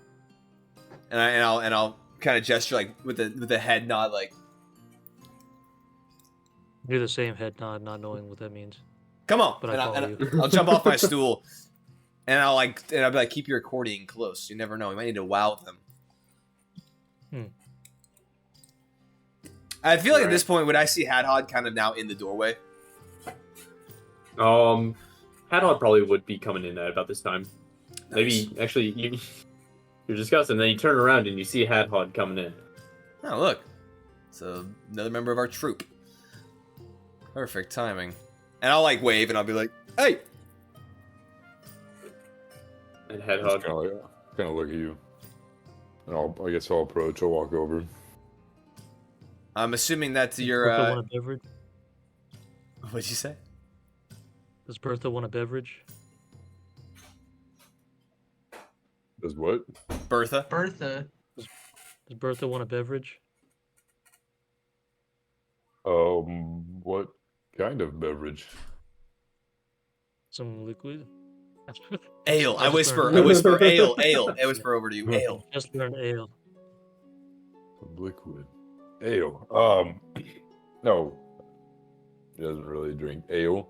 And I'll kind of gesture like with the head nod, like, Do the same head nod, not knowing what that means. come on. But And I I'll, follow and you. I'll jump off my stool. And I'll be like, keep your accordion close. You never know. You might need to wow them. I feel like at this point, would I see Hadhod kind of now in the doorway? Hadhod probably would be coming in at about this time. Maybe actually you're discussing, and then you turn around and you see Hadhod coming in. Oh, look. It's another member of our troop. Perfect timing. And I'll like wave and I'll be like, hey! And Just Hadhod, kind of look at you, and I guess I'll approach. I'll walk over. I'm assuming that's Does your, Bertha want a beverage? what'd you say? Does Bertha want a beverage? Does what? Bertha? Bertha. Does Bertha want a beverage? What kind of beverage? some liquid. Ale. I just whisper. learned I whisper. Ale. Ale. I whisper over to you. Ale. Just learned ale. Liquid. Ale. No. He doesn't really drink ale.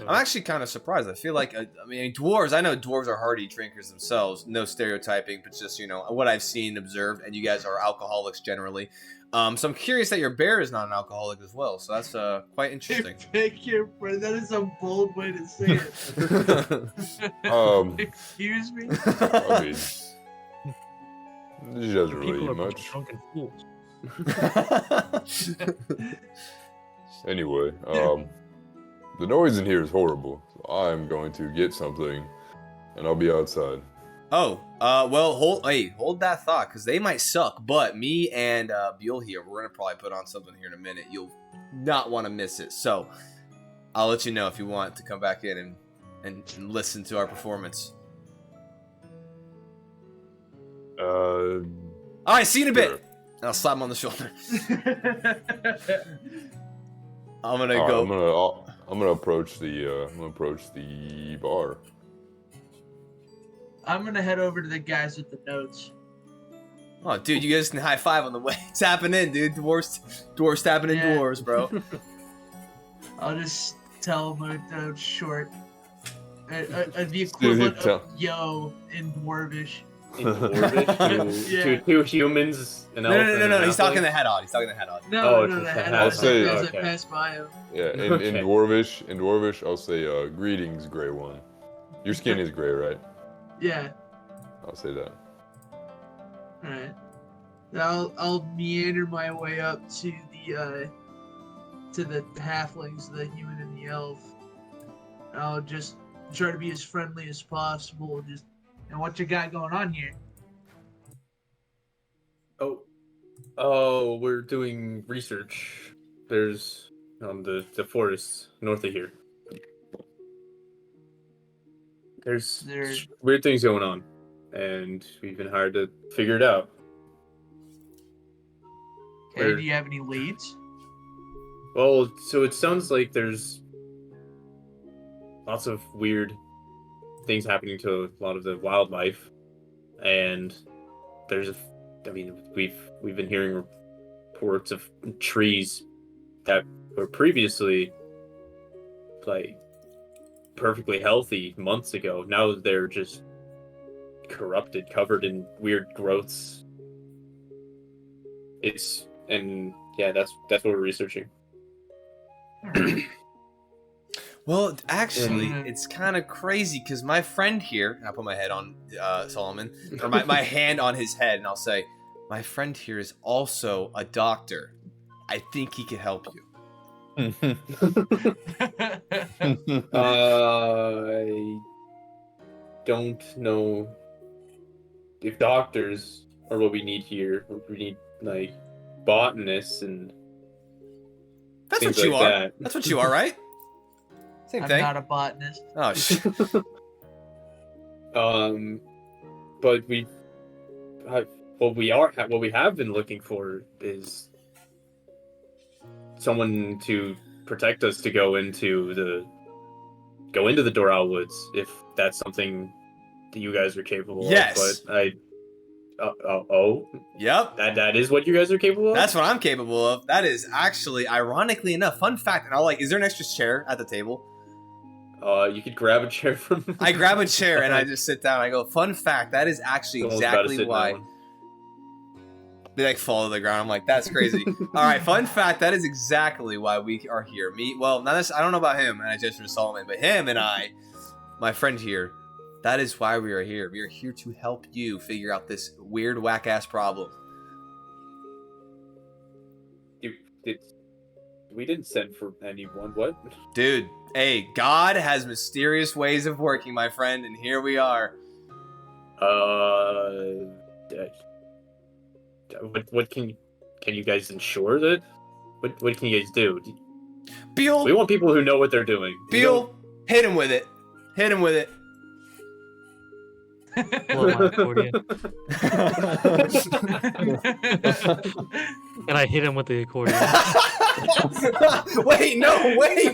I'm actually kind of surprised. I feel like, I mean, dwarves, I know dwarves are hardy drinkers themselves. No stereotyping, but just, what I've seen, observed, and you guys are alcoholics generally. So I'm curious that your bear is not an alcoholic as well. So that's quite interesting. That is a bold way to say it. Excuse me? I mean, he doesn't really People eat are bunch of much. drunken fools. Anyway, the noise in here is horrible. So I'm going to get something, and I'll be outside. Oh, well, hold that thought, because they might suck. But me and Buell here, we're gonna probably put on something here in a minute. You'll not want to miss it. So I'll let you know if you want to come back in and listen to our performance. All right, see you in a bit. Sure. And I'll slap him on the shoulder. I'm gonna All right, go. I'm gonna approach the bar. I'm gonna head over to the guys with the notes. Oh, dude, you guys can high five on the way. Tapping in, dude. Dwarves tapping in Yeah. dwarves, bro. I'll just tell them a short, the equivalent tell- of yo in Dwarvish. In Dwarvish Yeah. to two humans, an No, elephant. and no. an He's talking halfling? the head on. He's talking the head on. No, Oh, no, just the a head. hat. I'll say- as I Okay. pass by him. Yeah, in Okay. Dwarvish, I'll say, greetings, Grey One. Your skin is gray, right? Yeah. I'll say that. All right. I'll meander my way up to the halflings, the human and the elf. I'll just try to be as friendly as possible. And what you got going on here? Oh, we're doing research. There's the forest north of here. There's weird things going on, and we've been hired to figure it out. Okay, do you have any leads? Well, so it sounds like there's lots of weird things happening to a lot of the wildlife, and we've been hearing reports of trees that were previously like perfectly healthy months ago. Now they're just corrupted, covered in weird growths. That's what we're researching. Well, actually, Mhm. it's kind of crazy because my friend here, and I'll put my head on Solomon, or my hand on his head, and I'll say, my friend here is also a doctor. I think he could help you. I don't know if doctors are what we need here. We need like botanists and That's things what you like are. that. That's what you are, right? Same I'm thing. not a botanist. Oh, shit. But what we have been looking for is someone to protect us to go into the Doral Woods, if that's something that you guys are capable Yes. of. But Yep. that is what you guys are capable of? That's what I'm capable of. That is actually, ironically enough, fun fact. And is there an extra chair at the table? You could grab a chair from I grab a chair and I just sit down. I go, fun fact. That is actually Someone's about to exactly sit in that why. one. They fall to the ground. I'm like, that's crazy. All right, fun fact. That is exactly why we are here. I don't know about him, and I just for Solomon, but him and I, my friend here, that is why we are here. We are here to help you figure out this weird, whack ass problem. We didn't send for anyone. What? Dude, hey, God has mysterious ways of working, my friend, and here we are. What can you guys ensure that? What can you guys do? Beal, We want people who know what they're doing. Beal, hit him with it. Hit him with it. Blow my accordion. And I hit him with the accordion. Wait, no, wait.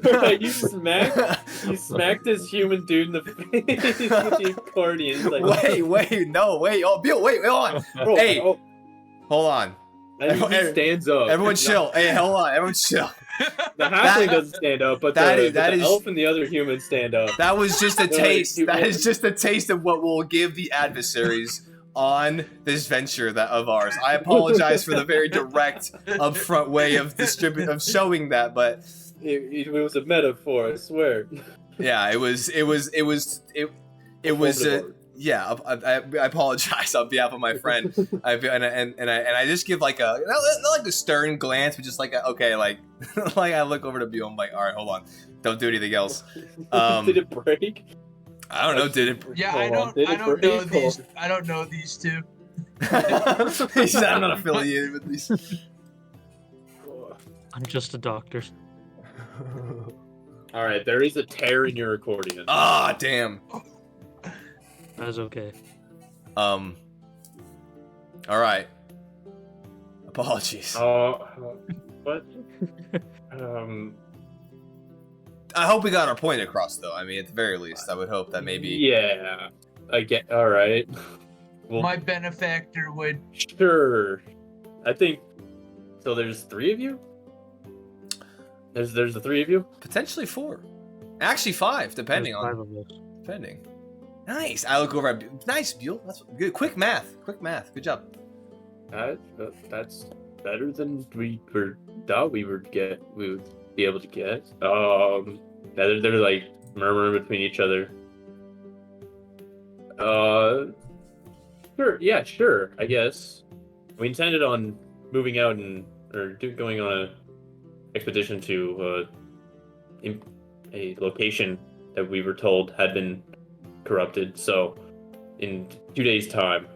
Alright, you smacked this human dude in the face with the accordion. He's like, wait. Oh, Bill, wait, hold on. bro, Hey, oh, hold on. and he stands up. Everyone chill. Hey, hold on. Everyone chill. The halfling doesn't stand up, but the elf and the other humans stand up. That was just a They're taste. like, That is just a taste of what we'll give the adversaries on this venture of ours. I apologize for the very direct, upfront way of showing that, but it was a metaphor, I swear. yeah, it was. Yeah, I apologize on behalf of my friend. I just give like not like a stern glance, but just like okay, like like I look over to Bill. I'm like, all right, hold on, don't do anything else. Did it break? I don't know. Did it? Yeah, I don't know these. I don't know these two. He said, I'm not affiliated with these. I'm just a doctor. All right, there is a tear in your accordion. Ah, damn. That is okay. All right. Apologies. What? I hope we got our point across, though. I mean, at the very least, I would hope that maybe. Yeah, I get. All right. Well, My benefactor would. sure. I think. So there's 3 of you. There's the 3 of you. Potentially 4. Actually 5, depending There's 5 on. of us. Depending. Nice. I look over at. Nice, Buell. That's good. Quick math. Good job. That's better than we thought we would be able to get. They're like murmuring between each other. Sure. Yeah, sure. I guess we intended on moving out going on a expedition to a location that we were told had been corrupted. So in 2 days' time,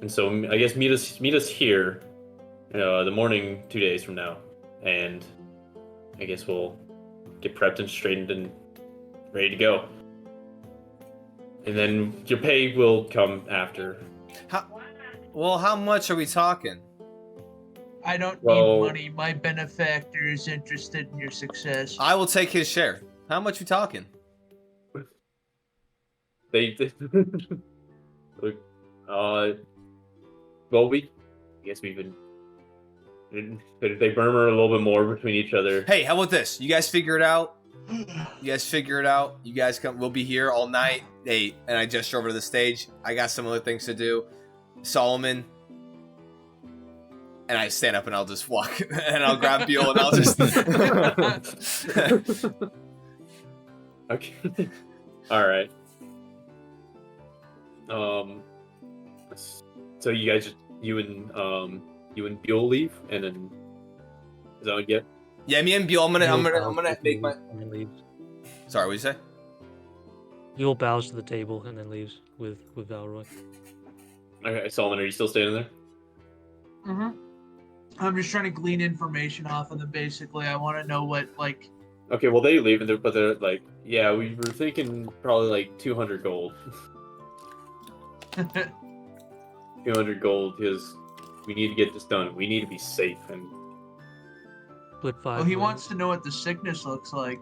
and so I guess meet us here, the morning 2 days from now, and I guess we'll get prepped and straightened and ready to go. And then your pay will come after. How much are we talking? I don't need money. My benefactor is interested in your success. I will take his share. How much you talking? They look, well, I guess we've been. They murmur a little bit more between each other. Hey, how about this? You guys figure it out. You guys come. We'll be here all night. Hey, and I gesture over to the stage. I got some other things to do. Solomon. And I stand up and I'll just walk and I'll grab Buell and I'll just. Okay. All right. So you guys, you and Buell leave, and then is that what you get? Yeah, me and Buell. I'm gonna make my. And then leaves. Sorry, what did you say? Buell bows to the table and then leaves with Valroy. Okay, Solomon, are you still standing there? Mm-hmm. I'm just trying to glean information off of them. Basically, I want to know what like. Okay, well they leave, but they're like, yeah, we were thinking probably like 200 gold. 200 gold because we need to get this done. We need to be safe and. Split 5. Well, he wants to know what the sickness looks like.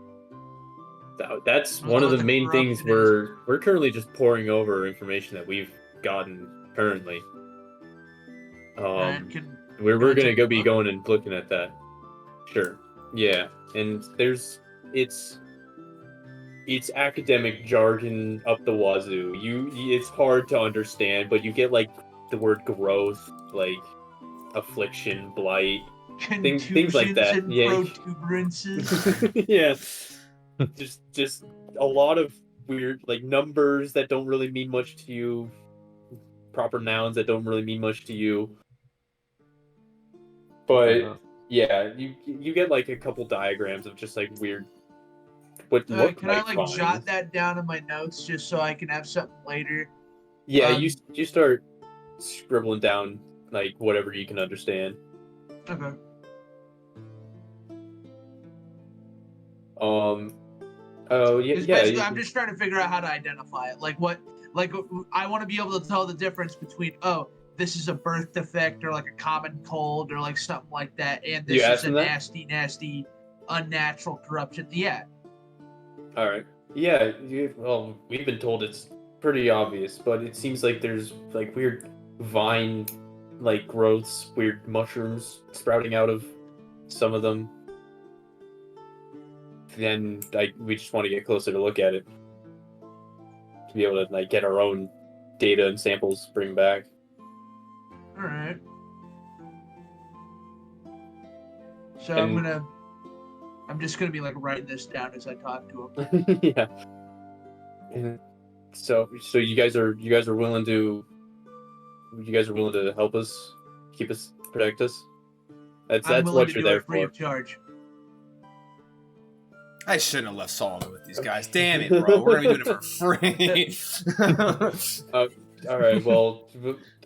That's one of the main things we're currently just pouring over information that we've gotten currently. We're gonna be going and looking at that. Sure. Yeah, and it's academic jargon up the wazoo. It's hard to understand, but you get like the word growth, like affliction, blight, things like that. And yeah. protuberances. Yeah. Just a lot of weird like numbers that don't really mean much to you, proper nouns that don't really mean much to you. But yeah, you get like a couple diagrams of just like weird. What look can I like jot that down in my notes just so I can have something later? Yeah, you start scribbling down like whatever you can understand. Okay. Oh yeah. I'm just trying to figure out how to identify it. Like I want to be able to tell the difference between this is a birth defect or like a common cold or like something like that, and You this asked is a him that? nasty, unnatural corruption. Yeah. All right. Yeah. Well, we've been told it's pretty obvious, but it seems like there's like weird vine, like growths, weird mushrooms sprouting out of some of them. Then we just want to get closer to look at it to be able to like get our own data and samples bring back. All right. So And- I'm just gonna be like writing this down as I talk to him. Yeah. And so you guys are willing to help us, keep us, protect us. I'm That's willing what to you're do there it free for. of charge. I shouldn't have left Solomon with these guys. Damn it, bro. We're gonna be doing it for free. All right. Well,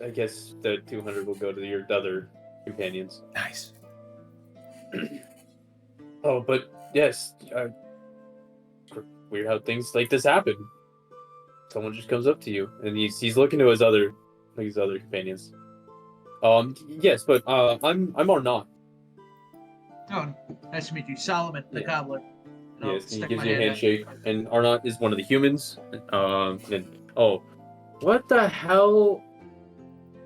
I guess the 200 will go to your other companions. Nice. Oh, but yes, weird how things like this happen. Someone just comes up to you, and he's looking to his other companions. Yes, but I'm Arnott. Oh, nice to meet you, Solomon, the Yeah. cobbler. And I'll Yes, he stick gives my you a hand out. handshake, and Arnott is one of the humans. And what the hell?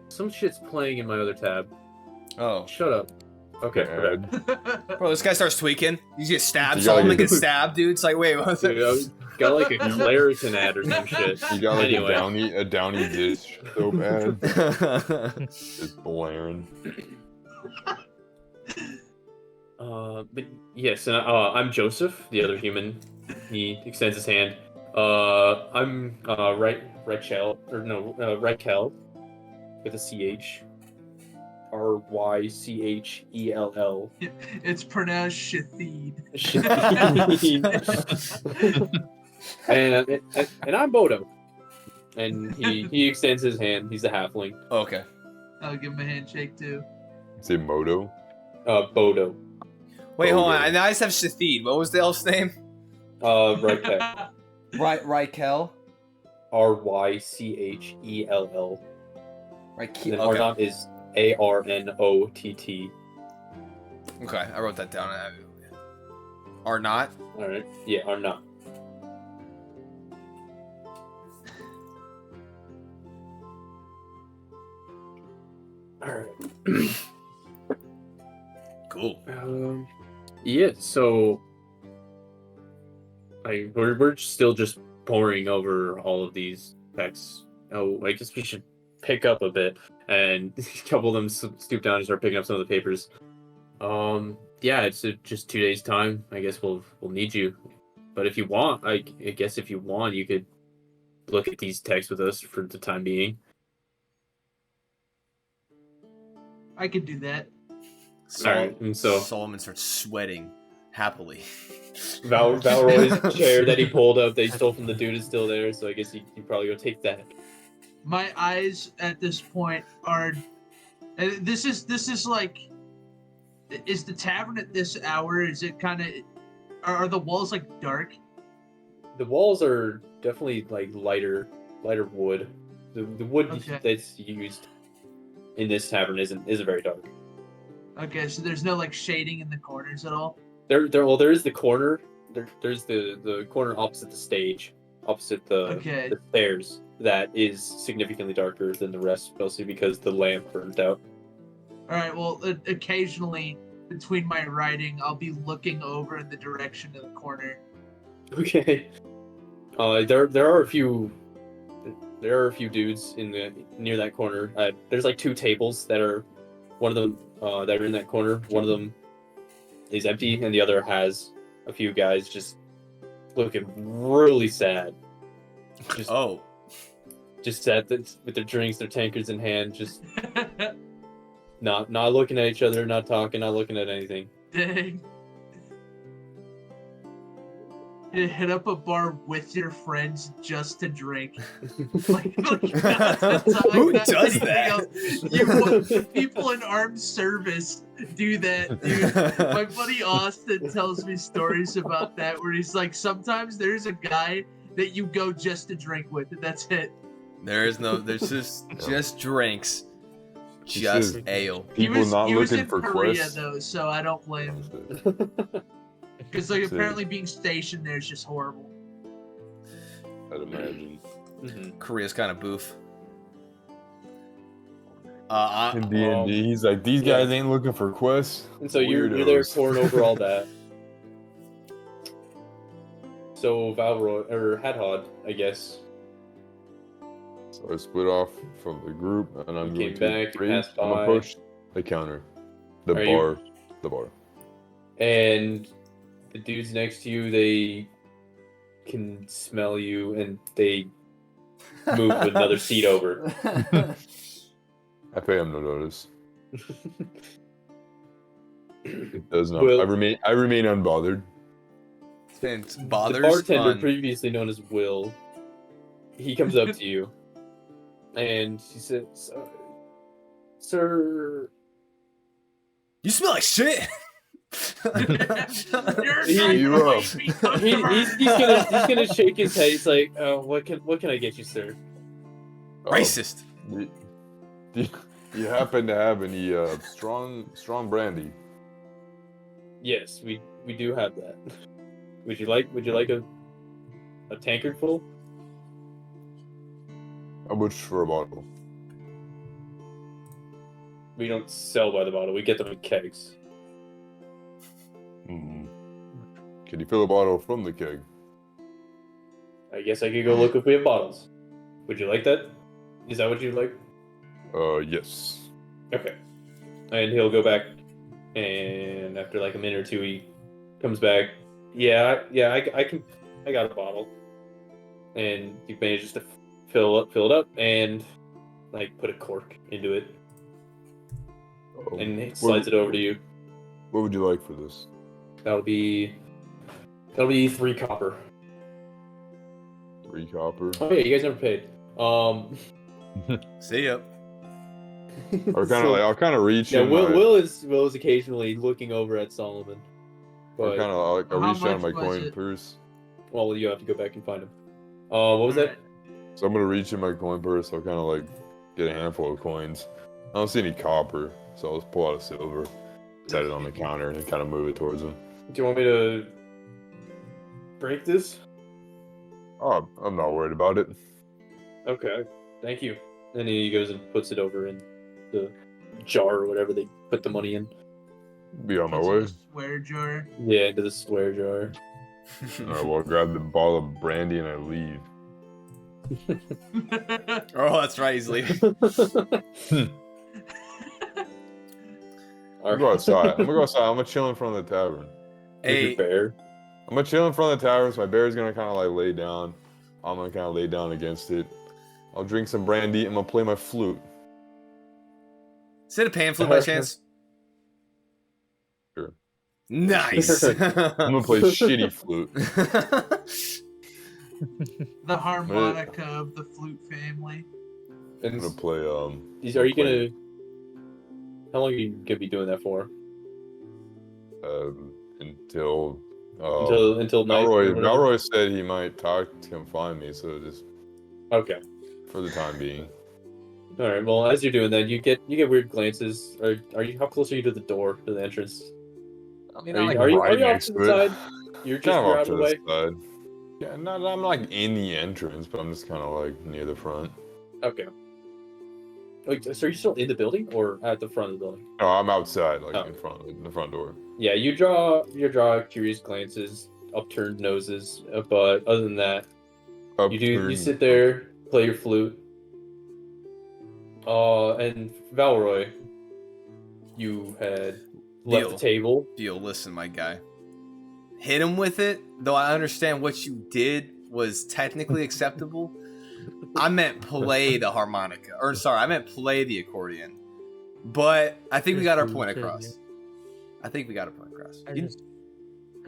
Some shit's playing in my other tab. Oh. Shut up. Okay, we're back. Bro, this guy starts tweaking. You get stabbed. You Solomon gotta- gets stabbed, dude. It's like, wait, what's Dude, it? got like a Claritin ad or some shit. You got like Anyway. a Downy dish soap ad. Just blaring. But yes, and I'm Joseph, the other human. He extends his hand. I'm Rykel, with a CH. Rychell. It's pronounced Shathid. and I'm Bodo. And he extends his hand. He's a halfling. Okay. I'll give him a handshake too. Is it Moto? Bodo. Wait, hold on. Bodo. I just have Shathid. What was the elf's name? Rykel. Rykel. Rychell. Rykel. And Okay. Arnott is Arnott. Okay, I wrote that down. Arnott. All right. Yeah, Arnott. All right. Cool. Yeah. So, we're still just poring over all of these texts. Oh, I guess we should pick up a bit, and a couple of them stoop down and start picking up some of the papers. Yeah, it's just 2 days' time. I guess we'll need you, but if you want, I guess if you want, you could look at these texts with us for the time being. I could do that. Alright, and so- Solomon starts sweating happily. Valroy's chair that he pulled up that he stole from the dude is still there, so I guess you probably go take that. My eyes at this point are. This is like. Is the tavern at this hour? Is it kind of? Are the walls like dark? The walls are definitely like lighter wood. The wood Okay. that's used in this tavern isn't very dark. Okay, so there's no like shading in the corners at all. There is the corner. There's the corner opposite the stage, opposite the stairs. That is significantly darker than the rest, mostly because the lamp burned out. All right. Well, occasionally between my writing, I'll be looking over in the direction of the corner. Okay. There are a few dudes near that corner. There's like two tables that are one of them that are in that corner. One of them is empty, and the other has a few guys just looking really sad. Just sad with their drinks, their tankards in hand, just not looking at each other, not talking, not looking at anything. Dang. You hit up a bar with your friends just to drink. Who does that? People in armed service do that, dude. My buddy Austin tells me stories about that, where he's like, sometimes there's a guy that you go just to drink with, and that's it. There's just drinks. just is- ale. People not he was looking in for Korea quests. though, so I don't blame him. Because like That's it. apparently being stationed there is just horrible. I'd imagine. Korea's kind of boof. In D&D, he's like, these yeah. guys ain't looking for quests. And so you're there Weirdos." pouring over all that. So Valroy or Hadhod, I guess. So I split off from the group, and I'm You going came to back, you raid. passed I'm gonna by. approach the counter, the Are you- bar. And the dudes next to you, they can smell you, and they move another seat over. I pay him no notice. It does not. Will- I remain unbothered. It's The bothers bartender, fun. previously known as Will, he comes up to you, and he says, "Sir, You smell like shit. You're He- trying you to up. make me he's customer. gonna shake his head. He's like, what can I get you, sir?" Racist. Do you happen to have any strong brandy? Yes, we do have that. Would you like a tankard full? How much for a bottle? We don't sell by the bottle. We get them in kegs. Can you fill a bottle from the keg? I guess I could go look if we have bottles. Would you like that? Is that what you'd like? Yes. Okay. And he'll go back, and after like a minute or two, he comes back. I got a bottle, and he manages to fill it up, and like put a cork into it, Oh, and he slides it over to you. What would you like for this? That'll be 3 copper. 3 copper. Oh yeah, you guys never paid. See ya. I'll kind of reach. Yeah, in Will is occasionally looking over at Solomon, I but How reach down much my was coin it? purse. well, you have to go back and find him. What was that? So I'm gonna reach in my coin purse. I'll kind of like get a handful of coins. I don't see any copper, so I'll just pull out a silver, set it on the counter, and kind of move it towards him. Do you want me to break this? Oh, I'm not worried about it. Okay, thank you. And he goes and puts it over in the jar or whatever they put the money in. Be on my It's way. a swear jar. Yeah, into the square jar. Alright, well, I'll grab the bottle of brandy and I leave. Oh, that's right. He's leaving. I'm gonna go outside. I'm gonna chill in front of the tavern. Hey, Bear. I'm gonna chill in front of the tavern. So my bear's gonna kind of like lay down. I'm gonna kind of lay down against it. I'll drink some brandy. I'm gonna play my flute. is it a pan flute by chance? Sure. Nice. I'm gonna play shitty flute. The harmonica of the flute family. I'm And gonna play are you gonna? How long are you gonna be doing that for? Until Until night. or whatever? Malroy said he might talk to him, find me. So just Okay. for the time being. All right. Well, as you're doing that, you get weird glances. Are you? How close are you to the door, to the entrance? I mean, Are you off to the side? You're just Kind of you're off out to of the way. the side. Yeah, I'm like in the entrance, but I'm just kind of like near the front. Okay. Wait, so are you still in the building or at the front of the building? No, I'm outside, like Oh. in the front door. Yeah, you draw curious glances, upturned noses, but other than that, you Upturned- sit there, play your flute. And Valroy, you had left Deal. the table. Deal, listen, my guy. Hit him with it, though I understand what you did was technically acceptable. I meant play the harmonica. Or, sorry, I meant play the accordion. But I think we got our point across. I think we got our point across. I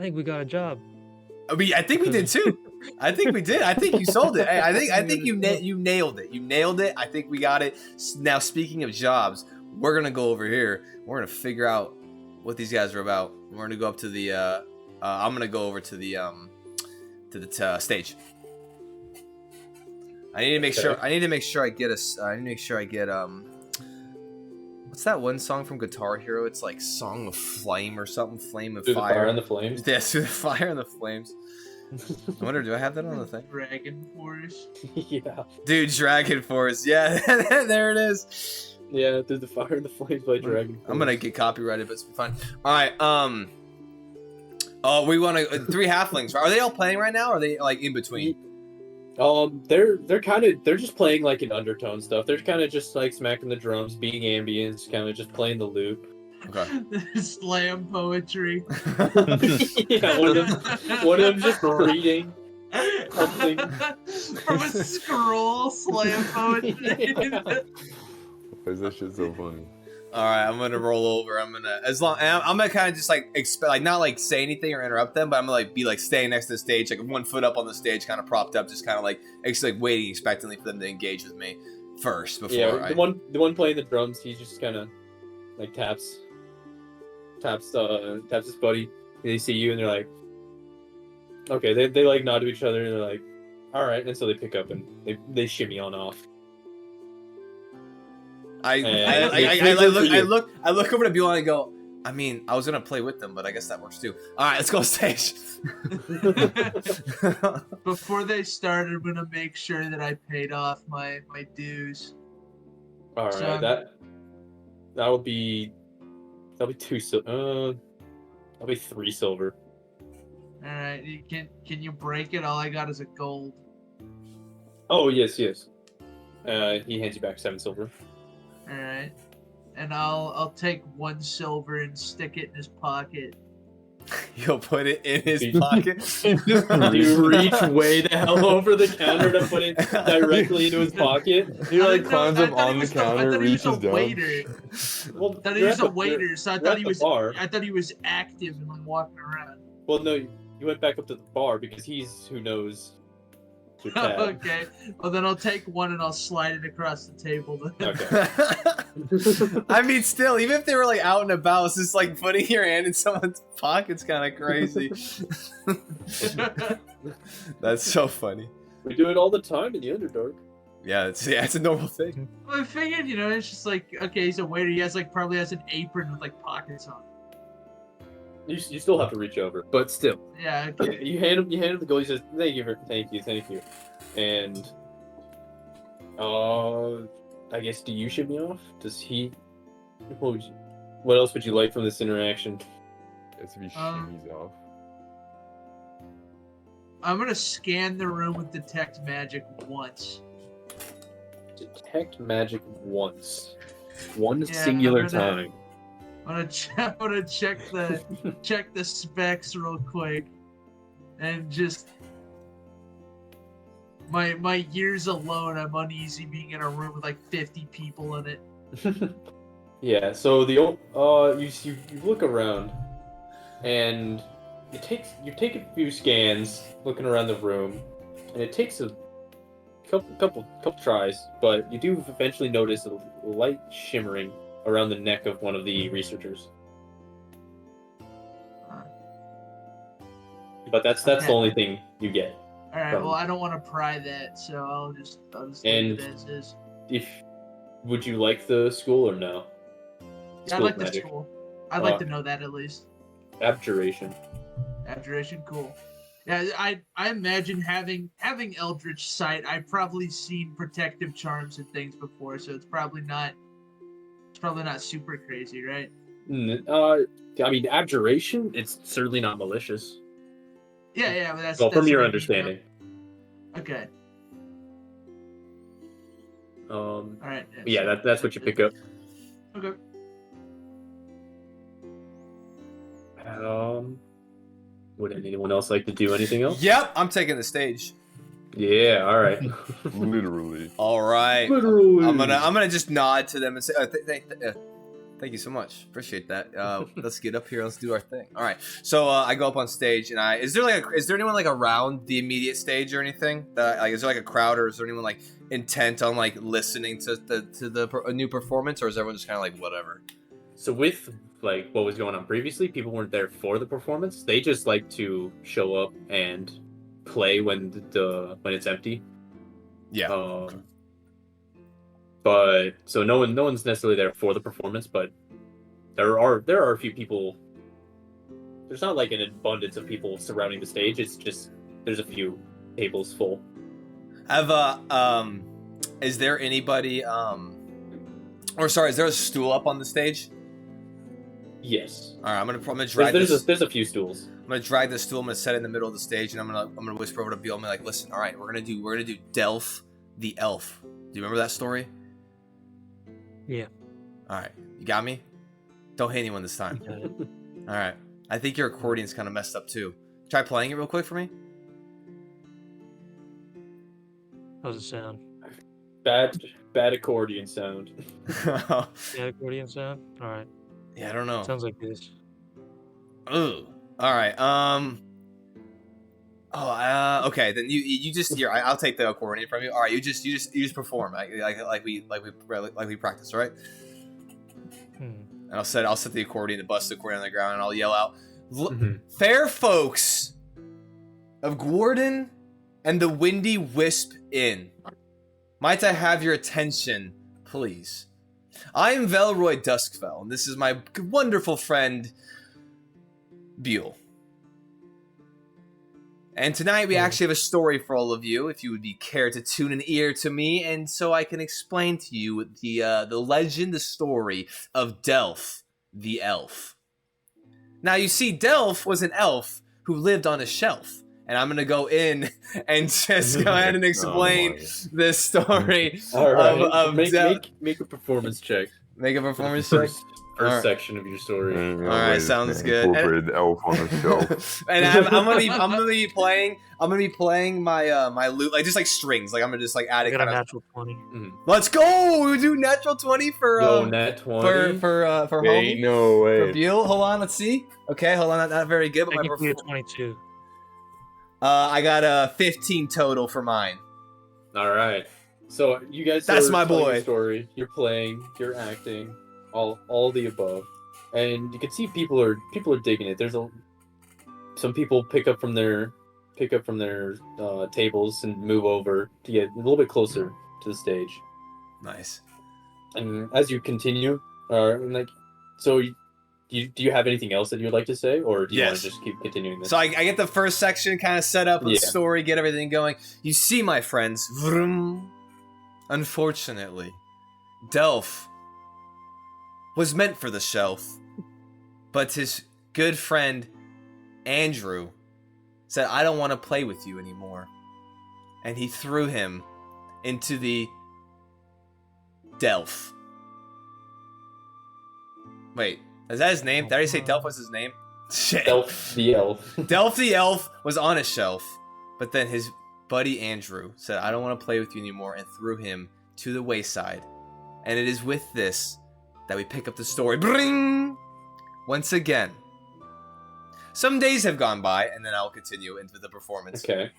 think we got a job. I mean, I think we did too. I think we did. I think you sold it. Hey, I think you nailed it. You nailed it. I think we got it. Now, speaking of jobs, we're gonna go over here. We're gonna figure out what these guys are about. We're gonna go up to the. I'm gonna go over to the stage. I need to make sure. I need to make sure I get what's that one song from Guitar Hero? It's like Song of Flame or something. Flame of Through the Fire. fire and the flames. Yes, through the fire and the flames. I wonder, do I have that on the thing? Dragon Force. Yeah. Dude, Dragon Force. Yeah, there it is. Yeah, through the fire and the flames by Dragon. I'm gonna get copyrighted, but it's fine. All right. Oh, we want to 3 halflings. Are they all playing right now? Or are they like in between? They're just playing like an undertone stuff. They're kind of just like smacking the drums, being ambience, kind of just playing the lute. Okay. Slam poetry. Yeah, one of them just reading something from a scroll. Slam poetry. Yeah. Why is that shit so funny? All right, I'm gonna roll over. I'm gonna kind of just like not like say anything or interrupt them, but I'm gonna like be like staying next to the stage, like 1 foot up on the stage, kind of propped up, just kind of like waiting expectantly for them to engage with me first before. Yeah, the one playing the drums, he just kind of like taps his buddy, and they see you, and they're like, okay, they like nod to each other, and they're like, all right, and so they pick up and they shimmy on off. I look over to Beulah and I go, I mean, I was gonna play with them, but I guess that works too. All right, let's go stage. Before they started, I'm gonna make sure that I paid off my dues. All right, So, that'll be 2 silver. That'll be 3 silver. All right, can you break it? All I got is a gold. Oh yes. He hands you back 7 silver. All right, and I'll take 1 silver and stick it in his pocket. You'll put it in his pocket. You reach way the hell over the counter to put it directly into his pocket. He like I climbs thought up on he the was counter, I thought he was reaches a down. waiter. Well, I thought he was a waiter, so I thought he was. bar. I thought he was active and like walking around. Well, no, you went back up to the bar because he's who knows your tab. Okay, well then I'll take 1 and I'll slide it across the table. Then. Okay. I mean, still, even if they were like out and about, it's just like putting your hand in someone's pocket's kind of crazy. That's so funny. We do it all the time in the Underdark. Yeah, it's a normal thing. Well, I figured, it's just like, okay, he's a waiter. He has like probably has an apron with like pockets on it. You still have to reach over, but still. Yeah. Okay. You hand him the gold. He says, "Thank you, and I guess do you ship me off? Does he? What else would you like from this interaction? It's if he shimmies off. I'm gonna scan the room with detect magic once. Detect magic once, one Yeah, singular I'm gonna- time. I'm gonna check the specs real quick, and just my years alone, I'm uneasy being in a room with like 50 people in it. Yeah. So you look around, and you take a few scans, looking around the room, and it takes a couple tries, but you do eventually notice a light shimmering around the neck of one of the researchers. But that's Okay. the only thing you get. All right. Well, I don't want to pry that, so I'll just leave it as is. Would you like the school or no? I'd School like of the magic. school. I'd like to know that at least. Abjuration. Abjuration, cool. Yeah, I imagine having Eldritch Sight. I've probably seen protective charms and things before, so it's probably not super crazy, right? I mean, abjuration. It's certainly not malicious. Yeah, but that's Well, from that's your what I mean, understanding. Okay. All right. Yeah, that's what you pick up. Okay. Would anyone else like to do anything else? Yep, I'm taking the stage. Yeah. All right. Literally. All right. Literally. I'm gonna just nod to them and say, thank you so much. Appreciate that. Let's get up here. Let's do our thing. All right. So I go up on stage, and is there anyone like around the immediate stage or anything? Is there like a crowd, or is there anyone like intent on like listening to a new performance, or is everyone just kind of like whatever? So with like what was going on previously, people weren't there for the performance. They just like to show up and play when it's empty. Yeah. But but so no one's necessarily there for the performance, but there are a few people. There's not like an abundance of people surrounding the stage. It's just there's a few tables full. Is there anybody is there a stool up on the stage? Yes. All right, I'm gonna drag there's a few stools. I'm gonna drag the stool. I'm gonna set it in the middle of the stage, and I'm gonna whisper over to Beal. I'm gonna listen. All right, we're gonna do Delph the elf. Do you remember that story? Yeah. All right, you got me. Don't hit anyone this time. All right. I think your accordion's kind of messed up too. Try playing it real quick for me. How's it sound? Bad accordion sound. Yeah, accordion sound. All right. Yeah, I don't know. Sounds like this. Ooh. All right. Okay. Then you just here. I'll take the accordion from you. All right. You just perform like we practice. All right. And I'll set the accordion, the bust accordion on the ground, and I'll yell out, "Fair folks of Gwarden and the Windy Wisp Inn, might I have your attention, please? I am Velroy Duskfell, and this is my wonderful friend, Buell. And tonight we actually have a story for all of you, if you would be care to tune an ear to me, and so I can explain to you the legend, the story of Delph the elf. Now, you see, Delph was an elf who lived on a shelf. And I'm going to go in and just go ahead and explain the story of Delph. Make a performance check. Make a performance check? First section of your story. All right, sounds good. Incorporated elf on the shelf. And I'm gonna be playing my lute, just like strings. Like I'm gonna just add it. I got a natural 20. Let's go. We do natural 20 for nat 20 for Ain't no way. for Buell. Hold on, let's see. Okay, hold on, not very good. But I can be a 22. I got a 15 total for mine. All right. So you guys. That's my telling boy. a story. You're playing. You're acting. All the above, and you can see people are digging it. There's some people pick up from their tables and move over to get a little bit closer to the stage. Nice. And as you continue, do you have anything else that you'd like to say, or do you want to just keep continuing this? So I get the first section kind of set up with the story, get everything going. You see, my friends, vroom, unfortunately, Delph was meant for the shelf, but his good friend Andrew said, "I don't want to play with you anymore," and he threw him into the Delph. Wait, is that his name? Did I say Delph was his name? Shit. Delph the elf. Delph the elf was on a shelf, but then his buddy Andrew said, "I don't want to play with you anymore," and threw him to the wayside. And it is with this that we pick up the story. Bring! Once again. Some days have gone by, and then I'll continue into the performance. Okay.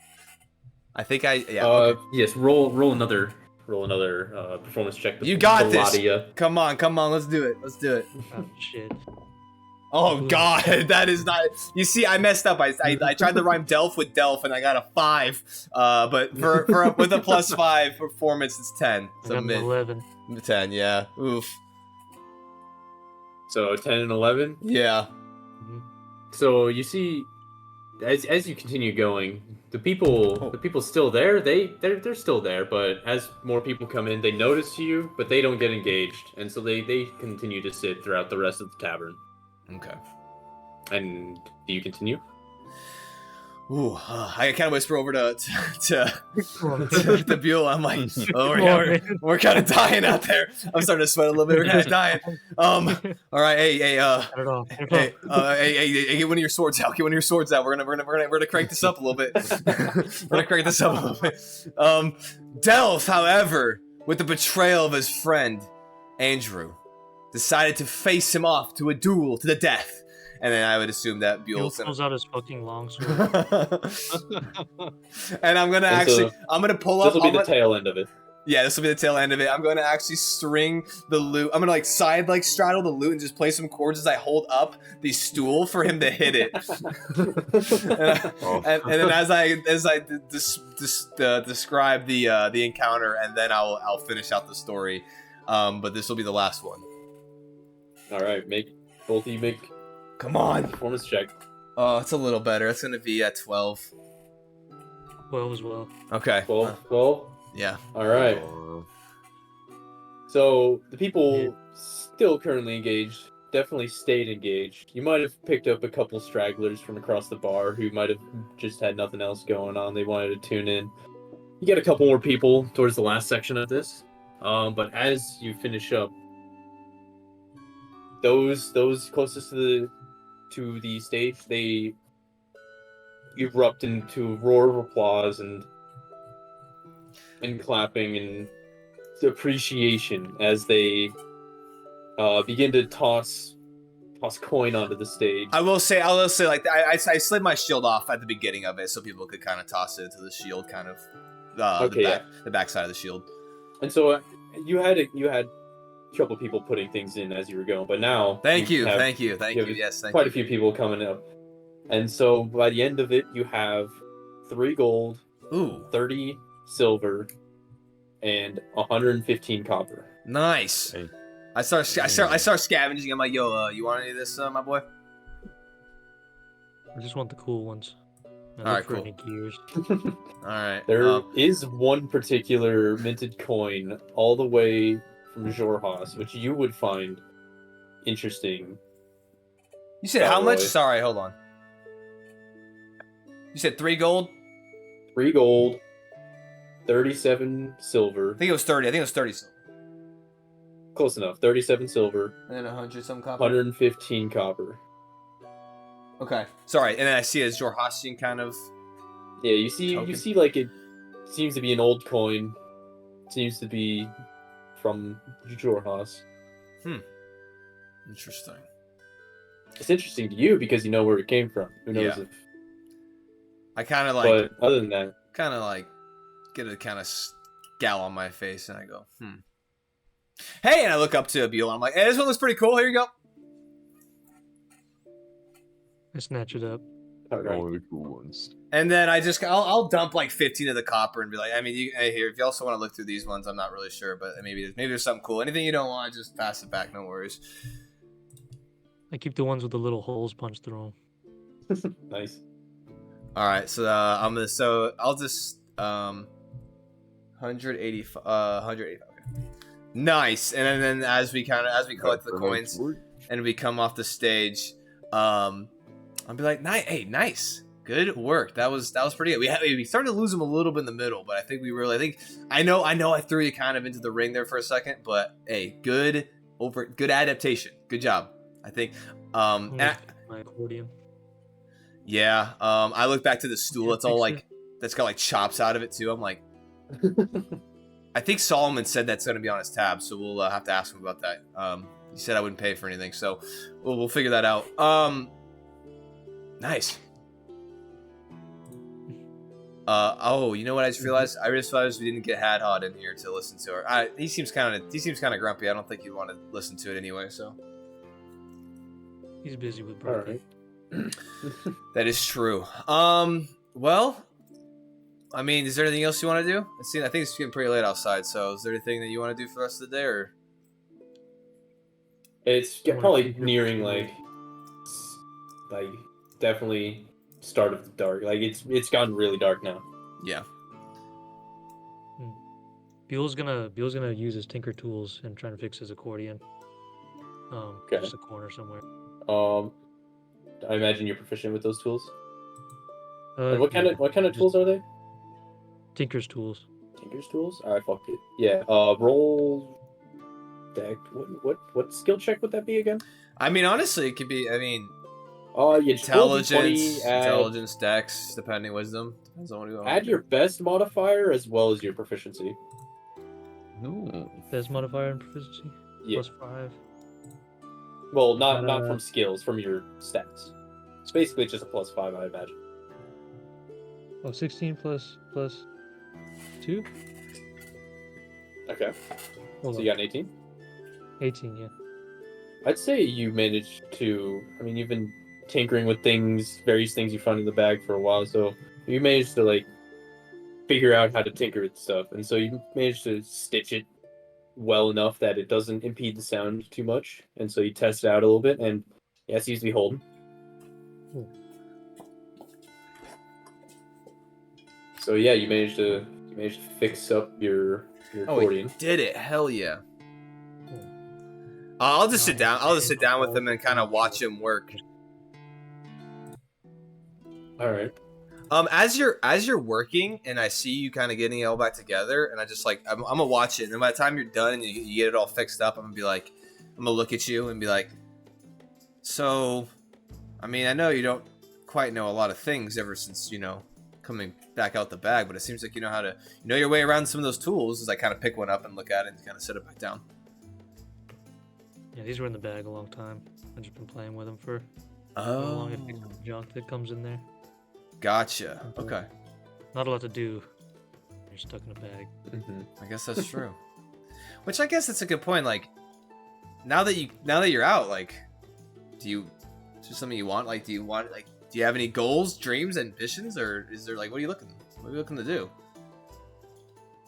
I think okay. Yes. Roll another performance check. You got this. Come on, let's do it. Oh, shit. Oh god, that is not. You see, I messed up. I tried to rhyme Delph with Delph, and I got a 5. But with a +5 performance, it's 10. So I got 11. 10, yeah. Oof. So 10 and 11. Yeah. So you see, as you continue going, the people still there. They're still there, but as more people come in, they notice you, but they don't get engaged, and so they continue to sit throughout the rest of the tavern. Okay. And do you continue? Ooh, I kind of whisper over to Buell. I'm like, oh, we're kind of dying out there. I'm starting to sweat a little bit. We're kind of dying. All right, hey, get one of your swords out. Get one of your swords out. We're gonna crank this up a little bit. Delph, however, with the betrayal of his friend Andrew, decided to face him off to a duel to the death. And then I would assume that Buell pulls out his fucking longsword. And I'm gonna pull up. This will be the tail end of it. Yeah, this will be the tail end of it. I'm gonna actually string the lute. I'm gonna straddle the lute and just play some chords as I hold up the stool for him to hit it. and then as I describe the encounter, and then I'll finish out the story. but this will be the last one. All right, both of you make Come on. performance check. Oh, it's a little better. It's gonna be at 12. 12 as well. Okay. 12. Yeah. All right. So the people still currently engaged definitely stayed engaged. You might have picked up a couple stragglers from across the bar who might have just had nothing else going on. They wanted to tune in. You get a couple more people towards the last section of this. But as you finish up, those closest to the stage, they erupt into a roar of applause and clapping and appreciation as they begin to toss coin onto the stage. I will say, like I slid my shield off at the beginning of it, so people could kind of toss it into the shield, kind of the back side of the shield. And so you had a couple people putting things in as you were going, but now thank you. Yes, thank quite you. a few people coming up, and so by the end of it, you have 3 gold, 30 silver, and 115 copper. Nice. Hey. I start scavenging. I'm like, yo, you want any of this, my boy? I just want the cool ones. I All right, look for cool. any gears. All right. There is one particular minted coin all the way from Jorhas, which you would find interesting. You said how much? Roy. Sorry, hold on. You said 3 gold? 3 gold, 37 silver. I think it was 30. I think it was 30 silver. Close enough. 37 silver, And then 100 some copper. 115 copper. Okay. Sorry. And then I see a Jorhasian kind of. Yeah, you see like it seems to be an old coin. Seems to be from Jorhas. Interesting. It's interesting to you because you know where it came from. Who knows Yeah. if I kind of but other than that, get a kind of scowl on my face, and I go, Hey, and I look up to Abiel, and I'm like, hey, this one looks pretty cool. Here you go. I snatch it up. alright. One of the cool ones. And then I'll dump like 15 of the copper and be like, I mean, here, if you also want to look through these ones, I'm not really sure, but maybe there's something cool. Anything you don't want, just pass it back. No worries. I keep the ones with the little holes punched through them. Nice. All right, so I'll just 185. 185. Okay. Nice. And then as we collect the coins and we come off the stage, I'll be like, nice. Good work. That was pretty good. We started to lose them a little bit in the middle, but I think I know I threw you kind of into the ring there for a second, but hey, good adaptation. Good job. I think My accordion. yeah, I look back to the stool. That's all like that's got like chops out of it too. I'm like, I think Solomon said that's going to be on his tab, so we'll have to ask him about that. He said I wouldn't pay for anything, so we'll figure that out. Nice. You know what I just realized? I just realized we didn't get Hadhod in here to listen to her. He seems kind of grumpy. I don't think he'd want to listen to it anyway. So He's busy with Brooklyn. Alright. that is true. Well, I mean, is there anything else you want to do? I think it's getting pretty late outside. So is there anything that you want to do for the rest of the day, or? It's probably nearing like definitely start of the dark. Like it's gotten really dark now. Yeah. Buell's gonna use his tinker tools and try to fix his accordion. Okay. Just a corner somewhere. I imagine you're proficient with those tools. And what kind of tools are they? Tinker's tools. Tinker's tools. All right, fuck it. Yeah. Roll. Deck. What skill check would that be again? I mean, honestly, it could be. I mean, Yeah. intelligence, dex, depending wisdom. Depends on what you want. Add your best modifier as well as your proficiency. Best modifier and proficiency. Yeah. +5. Well, not from skills, from your stats. It's basically just a +5, I imagine. Oh, 16 plus 2? Okay. Hold So on. you got an 18? 18, yeah. I'd say you managed to. I mean, you've been tinkering with various things you found in the bag for a while, so you managed to like figure out how to tinker with stuff, and so you managed to stitch it well enough that it doesn't impede the sound too much, and so you test it out a little bit, and yeah, it seems to be holding. Cool. So yeah, you managed to fix up your accordion. he did it. Hell yeah. Cool. I'll just sit down. I'll just sit down with All him and kind of watch him work. All right. As you're working, and I see you kind of getting it all back together, and I just like I'm gonna watch it, and then by the time you're done and you get it all fixed up, I'm gonna be like, I'm gonna look at you and be like, so, I mean, I know you don't quite know a lot of things ever since coming back out the bag, but it seems like you know your way around some of those tools. As I kind of pick one up and look at it and kind of set it back down. Yeah, these were in the bag a long time. I've just been playing with them for how long it takes the junk that comes in there. Gotcha. Okay. Not a lot to do. You're stuck in a bag. Mm-hmm. I guess that's true. Which I guess that's a good point. Like, now that you're out, like, is there something you want? Like, do you have any goals, dreams, ambitions, or is there like what are you looking to do?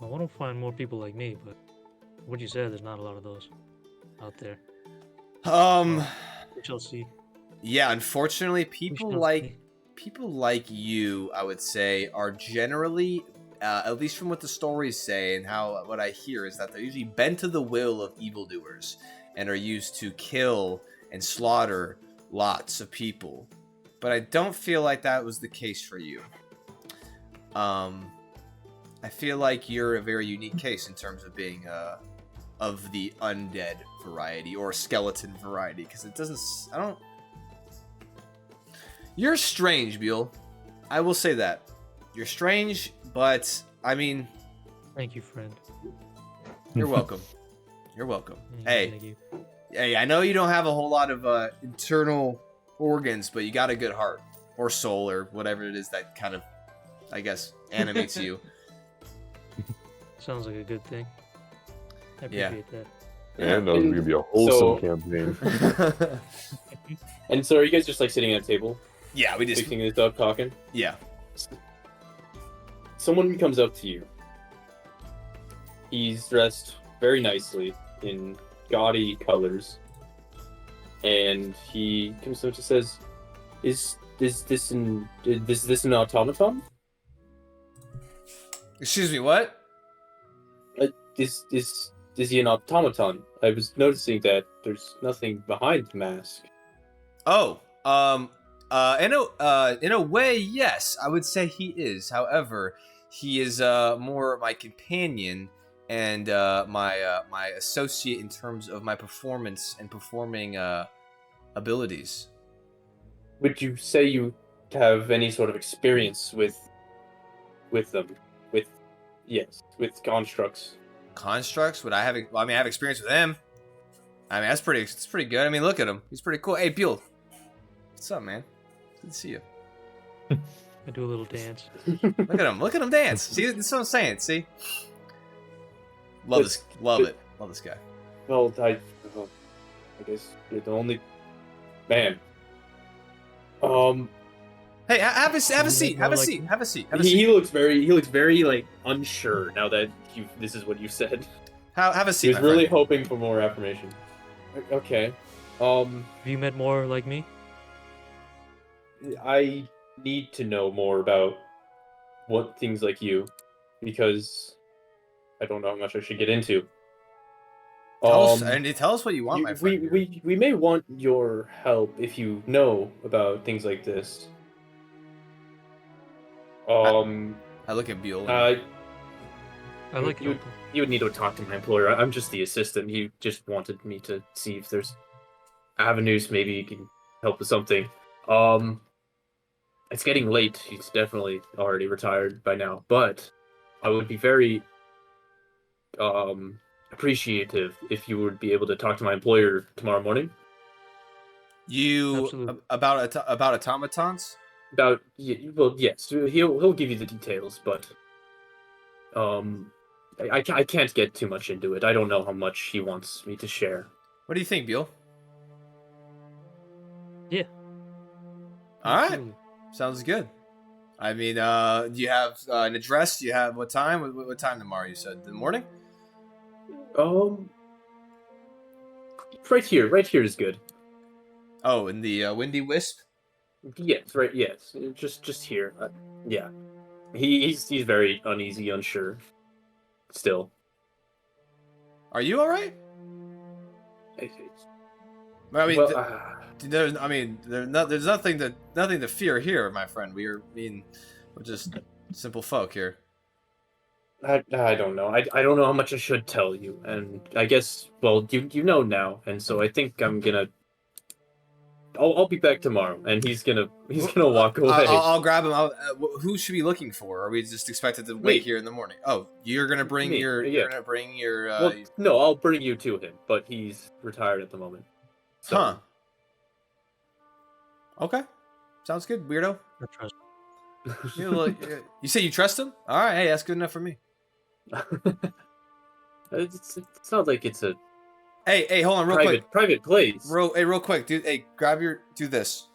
I want to find more people like me, but what you said, there's not a lot of those out there. We shall see. Yeah, unfortunately, We shall see. people like you, I would say, are generally, at least from what the stories say and what I hear, is that they're usually bent to the will of evildoers and are used to kill and slaughter lots of people. But I don't feel like that was the case for you. I feel like you're a very unique case in terms of being of the undead variety or skeleton variety, because You're strange, Buell. I will say that. You're strange, but I mean, Thank you, friend. you're welcome. You're welcome. Hey, Thank you. hey, I know you don't have a whole lot of internal organs, but you got a good heart or soul or whatever it is that kind of, I guess, animates you. Sounds like a good thing. I Yeah. appreciate that. And that was gonna be a wholesome So- campaign. And so are you guys just like sitting at a table, Yeah, we just fixing this up, talking? yeah. Someone comes up to you. He's dressed very nicely in gaudy colors, and he comes up and says, "Is this an automaton? Excuse me, what? Is he an automaton? I was noticing that there's nothing behind the mask." Oh, in a way, yes, I would say he is. However, he is more my companion and my associate in terms of my performance and performing abilities. Would you say you have any sort of experience with them? With constructs. Constructs? Would I have? Well, I mean, I have experience with him. I mean, that's pretty good. I mean, look at him. He's pretty cool. Hey, Buell. What's up, man? Good to see you. I do a little dance. Look at him. Look at him dance. See, that's what I'm saying. See? Love this. Love it. Love this guy. Well, I guess you're the only man. Hey, have a seat. Have a more seat. like Have a seat. Have a He seat. looks very like unsure now that this is what you said. Have a He seat. was my really friend. hoping for more affirmation. Okay. Have you met more like me? I need to know more about what things like you, because I don't know how much I should get into. Tell us what you want, my friend. we may want your help if you know about things like this. I look at Buell. I I like you, helping. you would need to talk to my employer. I'm just the assistant. He just wanted me to see if there's avenues. Maybe he can help with something. It's getting late. He's definitely already retired by now. But I would be very appreciative if you would be able to talk to my employer tomorrow morning You Absolutely. about automatons? about. Well, yes, he'll give you the details, but I can't get too much into it. I don't know how much he wants me to share. What do you think, Buell? Yeah. All right. Absolutely. Sounds good. I mean, do you have an address? Do you have what time? What time tomorrow? You said the morning. Um, right here. Right here is good. Oh, in the Windy Wisp. Yes, right. Yes, just here. Yeah, he's very uneasy, unsure. Still, Are you all right? I- I mean, well, there's nothing to fear here, my friend. We're just simple folk here. I don't know. I don't know how much I should tell you, and I guess you know now, and so I think I'm gonna. I'll be back tomorrow, and he's gonna walk away. I'll grab him. Who should we be looking for? Are we just expected to wait Me. here in the morning? Oh, you're gonna bring Me, your. yeah. You're gonna bring your. Well, no, I'll bring you to him, but he's retired at the moment. So, Huh. Okay. Sounds good, weirdo. I trust. You say you trust him? All right. Hey, that's good enough for me. it sounds like it's a Hey, hold on, real quick. private place. Real quick, dude. Hey, do this.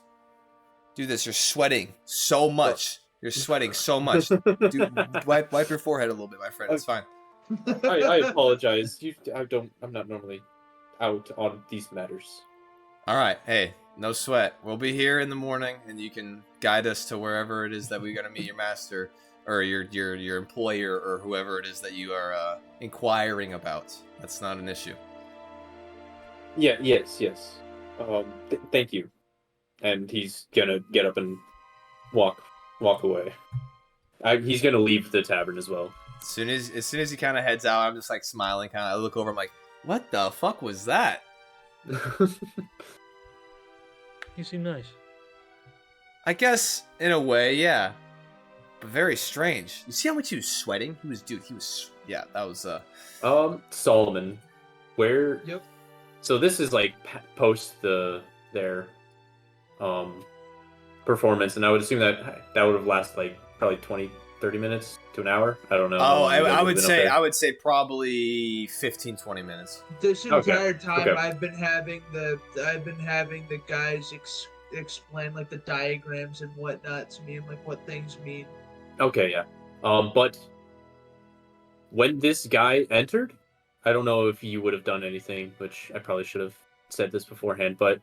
Do this. You're sweating so much. You're sweating so much. Dude, wipe your forehead a little bit, my friend. It's fine. I apologize. I'm not normally out on these matters. All right. Hey, no sweat. We'll be here in the morning, and you can guide us to wherever it is that we're gonna meet your master or your employer or whoever it is that you are inquiring about. That's not an issue. Yeah. Yes. Thank you. And he's gonna get up and walk away. He's gonna leave the tavern as well. As soon as he kind of heads out, I'm just like smiling. Kind of, I look over. I'm like, what the fuck was that? You seem nice. I guess in a way, yeah, but very strange. You see how much he was sweating? Yeah, that was Solomon, where? Yep. So this is like post their performance, and I would assume that would have lasted like probably 20-30 minutes to an hour. I don't know. Oh, I would say probably 15-20 minutes. This entire Okay, time, okay. I've been having the guys explain like the diagrams and whatnot to me and like what things mean. Okay, yeah. But when this guy entered, I don't know if you would have done anything, which I probably should have said this beforehand, but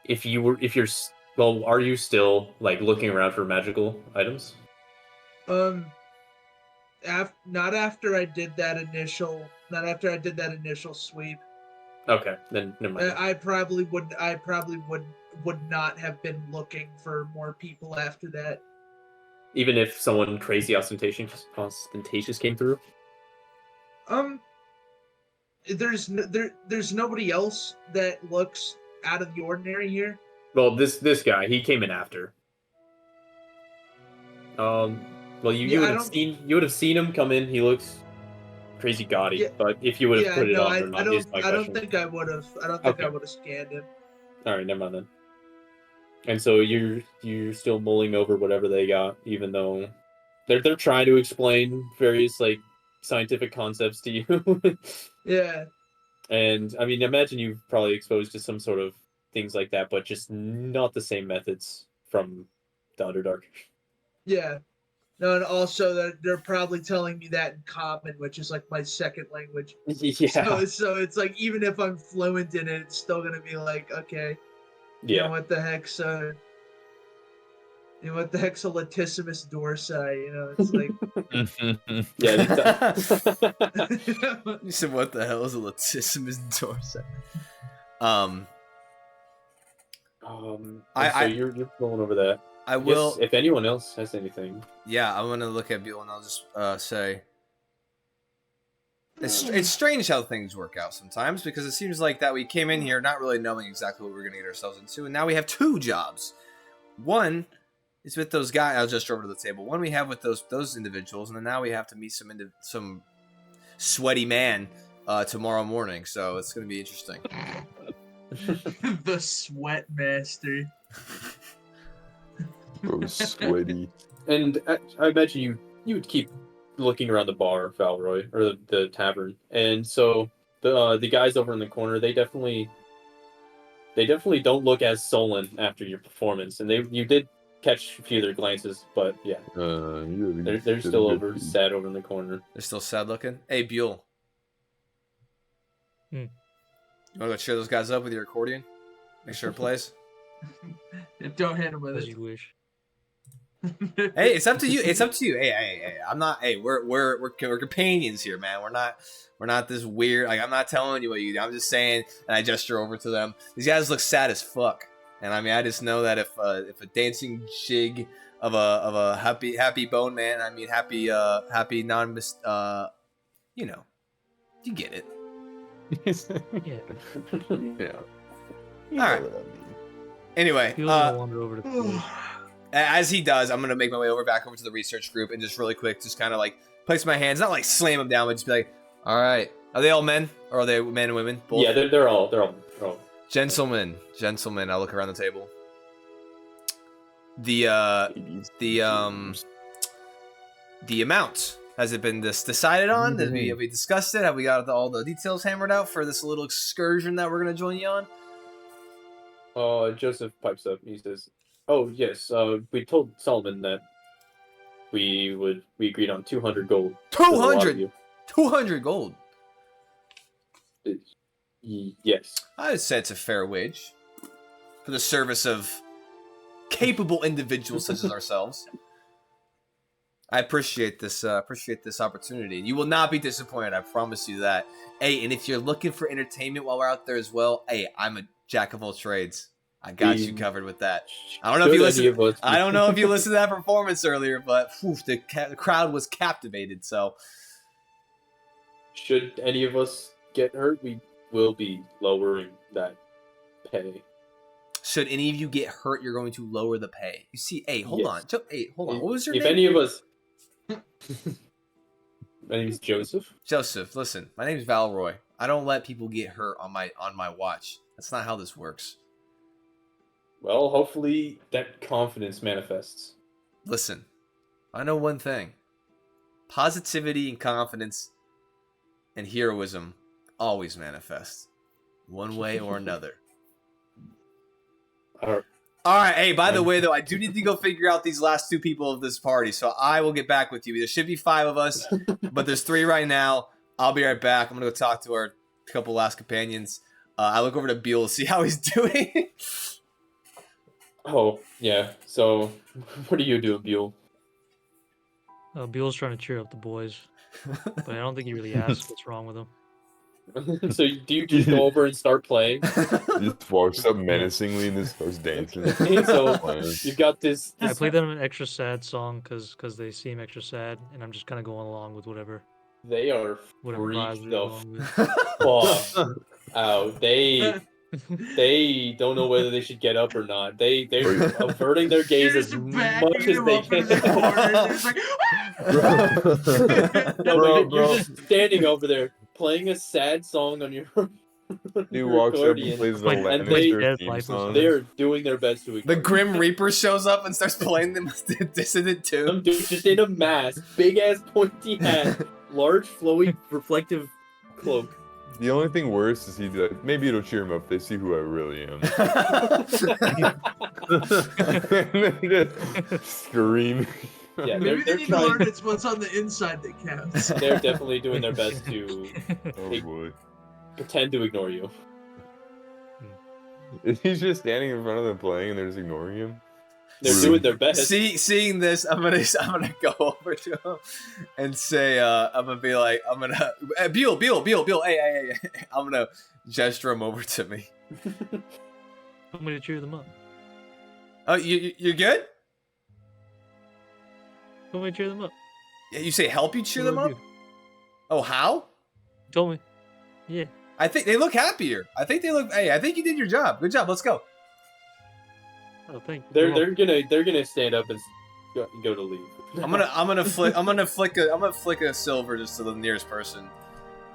are you still like looking around for magical items? Not after I did that initial sweep. Okay, then never mind. I probably would not have been looking for more people after that. Even if someone crazy ostentatious came through? There's nobody else that looks out of the ordinary here. Well, this guy, he came in after. Well, you would have seen him come in. He looks crazy gaudy, Yeah. but if you would have put it on or not is my I don't question. think I would have. I don't think Okay. I would have scanned him. All right, never mind then. And so you're still mulling over whatever they got, even though they're trying to explain various like scientific concepts to you. Yeah. And I mean, imagine you've probably exposed to some sort of things like that, but just not the same methods from the Underdark. Yeah. No, and also they're probably telling me that in common, which is like my second language. Yeah. So it's like even if I'm fluent in it, it's still gonna be like, okay, you know Yeah. what the heck's a latissimus dorsi? You know, it's like Yeah. You said, what the hell is a latissimus dorsi? So you're pulling over that. I will. Yes, if anyone else has anything. Yeah, I'm gonna look at Bill and I'll just say it's strange how things work out sometimes, because it seems like that we came in here not really knowing exactly what we were gonna get ourselves into, and now we have two jobs. One is with those guys. I'll just over to the table. One we have with those individuals, and then now we have to meet some sweaty man tomorrow morning. So it's gonna be interesting. the sweat master. So sweaty. And I imagine you would keep looking around the bar, Valroy, or the tavern. And so the guys over in the corner, they definitely don't look as sullen after your performance. And you did catch a few of their glances, but yeah, they're still sad over in the corner. They're still sad looking. Hey, Buell. Hmm. You want to go cheer those guys up with your accordion? Make sure it plays. Don't hit him with As it. you wish. Hey, it's up to you. It's up to you. Hey. I'm not. Hey, we're companions here, man. We're not this weird. Like, I'm not telling you what you do. I'm just saying, and I gesture over to them. These guys look sad as fuck, and I mean, I just know that if a dancing jig of a happy bone man, I mean, happy non you know, you get it. Yeah. Yeah. All right. Anyway, He'll wander over to the as he does, I'm gonna make my way back over to the research group and just really quick, just kind of like place my hands, not like slam them down, but just be like, "All right, are they all men or are they men and women?" Both? Yeah, they're all. Gentlemen. I look around the table. The amount, has it been decided on? Have we discussed it? Have we got all the details hammered out for this little excursion that we're gonna join you on? Joseph pipes up. He says, "Oh yes, we told Solomon that we agreed on 200 gold. 200 gold. Yes. I would say it's a fair wage for the service of capable individuals such as ourselves. I appreciate this opportunity. You will not be disappointed, I promise you that. Hey, and if you're looking for entertainment while we're out there as well, hey, I'm a jack of all trades. I got you covered with that. I don't know if you listened. I don't know if you listened to that performance earlier, but the crowd was captivated. So, should any of us get hurt, we will be lowering that pay. Should any of you get hurt, you're going to lower the pay. You see, hey, hold on. What was your name? If any of us... My name is Joseph. Joseph, listen, my name is Valroy. I don't let people get hurt on my watch. That's not how this works. Well, hopefully that confidence manifests. Listen, I know one thing. Positivity and confidence and heroism always manifest. One way or another. All right, hey, by the way, though, I do need to go figure out these last two people of this party, so I will get back with you. There should be 5 of us, but there's 3 right now. I'll be right back. I'm going to go talk to our couple last companions. I look over to Beal to see how he's doing. Oh, yeah. So, what are you doing, Beal? Beal's trying to cheer up the boys, but I don't think he really asked what's wrong with him. So do you just go over and start playing? He just walks up menacingly and just starts dancing. So you've got this... I played them an extra sad song because they seem extra sad, and I'm just kind of going along with whatever. They are Whatever freaked vibes the fuck fuck out. They don't know whether they should get up or not. They're averting their gaze as much as they can. You're just standing over there playing a sad song on your He walks up and plays the Lannister theme song. They're doing their best to ignore The Grim Reaper shows up and starts playing the dissonant tune. Some dude just in a mask, big ass pointy hat, large flowy reflective cloak. The only thing worse is he'd be like, maybe it'll cheer him up if they see who I really am. And then just scream. Yeah, Maybe they're they need to learn it's what's on the inside that counts. They're definitely doing their best to Oh boy. pretend to ignore you. He's just standing in front of them playing and they're just ignoring him. They're doing their best. Seeing this, I'm gonna go over to him and say, I'm gonna be like, Beal, hey, I'm gonna gesture him over to me. I'm going to cheer them up. Oh, you're good? I'm going to cheer them up. You say help you cheer them up? You Oh, how? told me. Yeah. I think they look happier. I think I think you did your job. Good job. Let's go. Oh, thank you. They're gonna stand up and go to leave. I'm gonna flick a silver just to the nearest person,